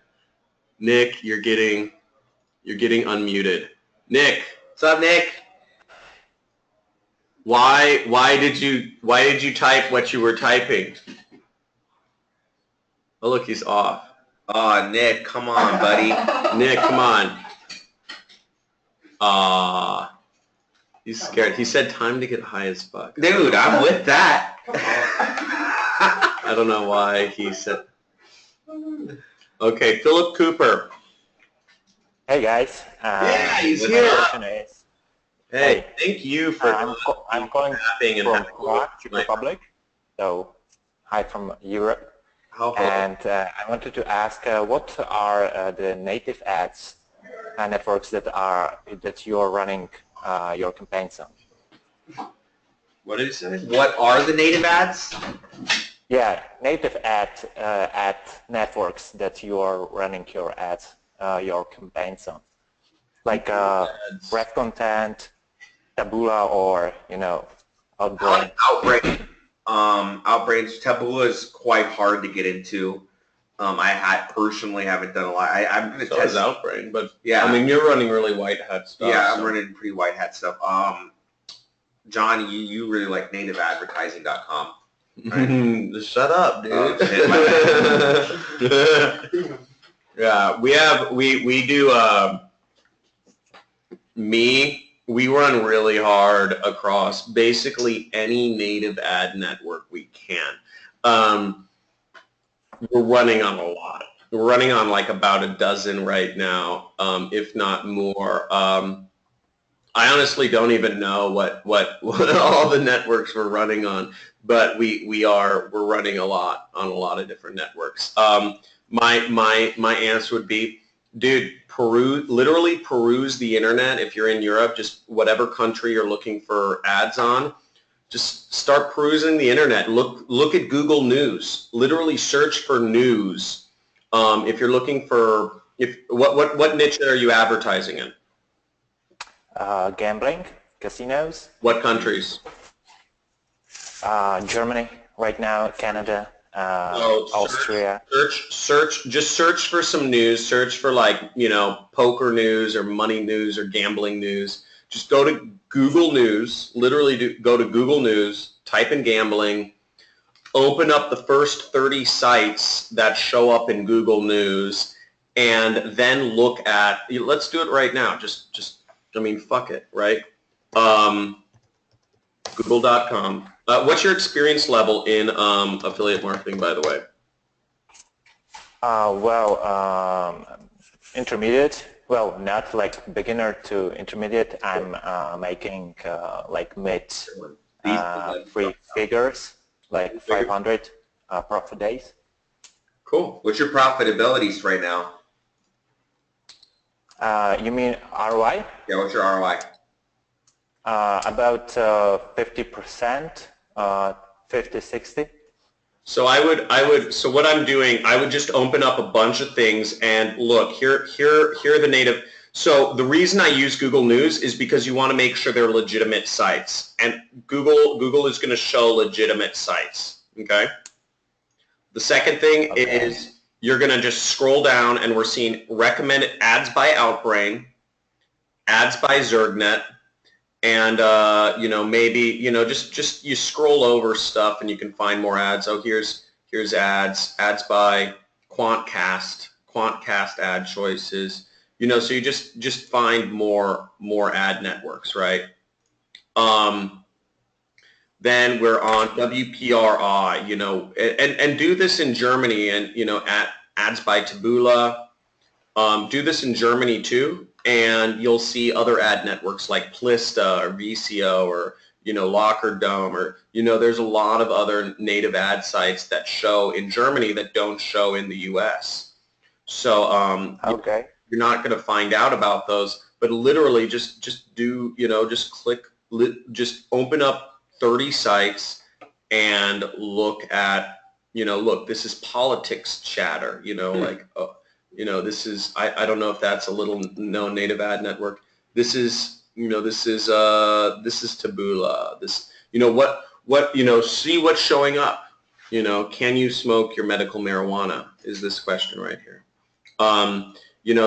Nick, you're getting unmuted. Nick. What's up, Nick? Why did you type what you were typing? Oh, look, he's off. Oh, Nick, come on, buddy. Nick, come on. He's scared. He said time to get high as fuck. Dude, I'm with that. I don't know why he said. Okay, Philip Cooper. Hey guys. Yeah, he's my here. question is, Hey, thank you for I'm calling and from Prague, Czech Republic. So, hi from Europe. And I wanted to ask, what are the native ads networks that you are running your campaigns on? What did he say? What are the native ads? Yeah, native ad networks that you are running your ads, your campaigns on, like Ref Content, Taboola, or Outbrain. Outbrain's Taboola is quite hard to get into. I personally haven't done a lot. I'm going to So test is Outbrain, but yeah. I mean you're running really white hat stuff. Yeah, I'm so. running pretty white hat stuff. John, you really like nativeadvertising.com. Right? Shut up, dude. Yeah, we do we run really hard across basically any native ad network we can. We're running on a lot. We're running on like about a dozen right now, if not more. I honestly don't even know what all the networks we're running on, but we're running a lot on a lot of different networks. My answer would be, dude, literally peruse the internet. If you're in Europe, just whatever country you're looking for ads on, just start perusing the internet. Look at Google News. Literally search for news. If you're looking for what niche are you advertising in? Gambling, casinos. What countries? Germany right now, Canada, Austria. Just search for some news. Search for poker news or money news or gambling news. Just go to Google News. Literally, go to Google News. Type in gambling. Open up the first 30 sites that show up in Google News, and then look at. Let's do it right now. Fuck it, right? Google.com. What's your experience level in affiliate marketing, by the way? Intermediate. Well, not like beginner to intermediate. I'm making mid three figures, like 500 profit days. Cool. What's your profitabilities right now? You mean ROI? Yeah, what's your ROI? About 50%, 50, 60. So so what I'm doing, I would just open up a bunch of things and look, here are the native. So the reason I use Google News is because you want to make sure they're legitimate sites, and Google is going to show legitimate sites, okay? The second thing is you're going to just scroll down and we're seeing recommended ads by Outbrain, ads by Zergnet, and maybe just you scroll over stuff and you can find more ads. Oh, here's ads by Quantcast ad choices. So you just find more ad networks, right? Then we're on WPRI, and do this in Germany, and ads by Taboola. Do this in Germany too, and you'll see other ad networks like Plista or VCO or Locker Dome, or there's a lot of other native ad sites that show in Germany that don't show in the U.S. So you're not going to find out about those, but literally just open up 30 sites and look at look, this is politics chatter, this is, I don't know if that's a little known native ad network. This is, this is Taboola. This, see what's showing up. Can you smoke your medical marijuana? Is this question right here.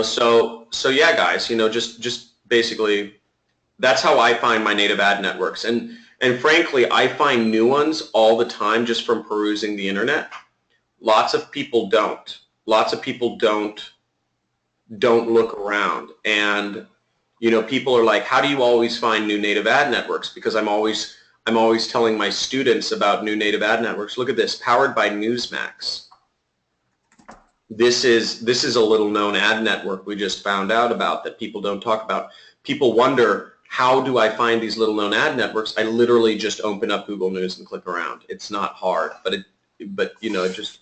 So yeah, guys, just basically, that's how I find my native ad networks. And frankly, I find new ones all the time just from perusing the internet. Lots of people don't. Lots of people don't look around, and people are like, how do you always find new native ad networks? Because I'm always telling my students about new native ad networks. Look at this, powered by Newsmax. This is a little known ad network we just found out about that people don't talk about. People wonder, how do I find these little known ad networks? I literally just open up Google News and click around. It's not hard, but it just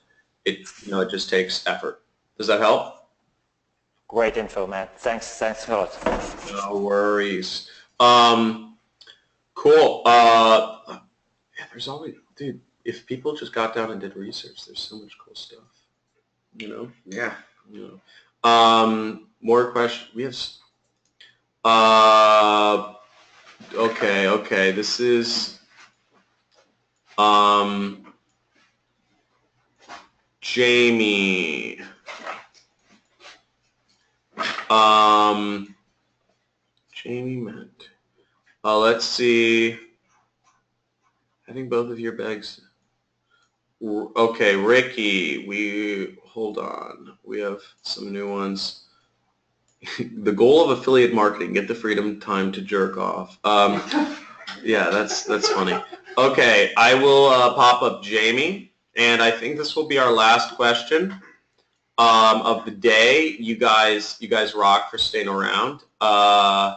takes effort. Does that help? Great info, man. Thanks a lot. No worries. Cool. Yeah, there's always, dude, if people just got down and did research, there's so much cool stuff. Yeah. More questions. We have. Okay. This is. Jamie. Jamie meant. Let's see. I think both of your bags. Okay, Ricky. Hold on. We have some new ones. The goal of affiliate marketing: get the freedom time to jerk off. Yeah, that's funny. Okay, I will pop up Jamie. And I think this will be our last question of the day. You guys rock for staying around. Let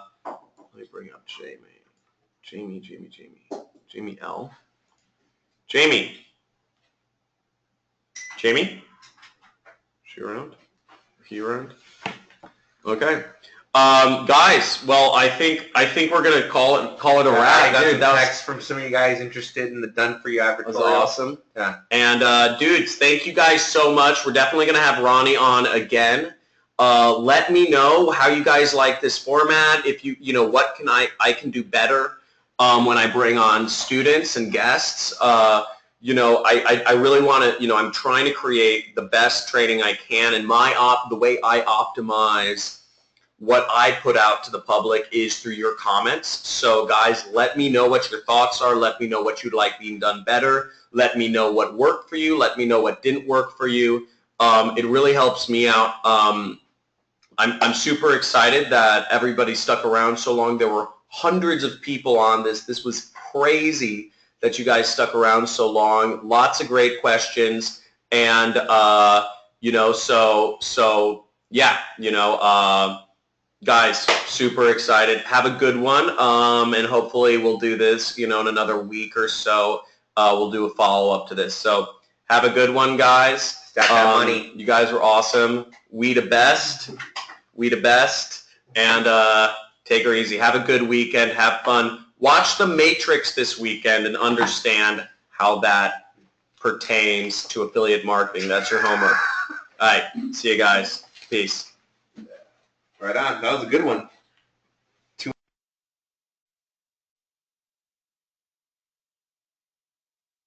me bring up Jamie. Jamie L. Jamie. She around? He around? Okay. Guys, well, I think we're gonna call it a wrap. I got a text from some of you guys interested in the done for you advertorial. That was awesome. Yeah. And dudes, thank you guys so much. We're definitely gonna have Ronnie on again. Let me know how you guys like this format. If what can I can do better when I bring on students and guests. I really want to, I'm trying to create the best training I can, and the way I optimize what I put out to the public is through your comments. So guys, let me know what your thoughts are. Let me know what you'd like being done better. Let me know what worked for you. Let me know what didn't work for you. It really helps me out. I'm super excited that everybody stuck around so long. There were hundreds of people on this. This was crazy that you guys stuck around so long. Lots of great questions, and guys, super excited. Have a good one, and hopefully we'll do this, in another week or so. We'll do a follow-up to this. So have a good one, guys. Money. You guys were awesome. We the best. We the best. And take her easy. Have a good weekend. Have fun. Watch The Matrix this weekend and understand how that pertains to affiliate marketing. That's your homework. All right. See you guys. Peace. Right on. That was a good one.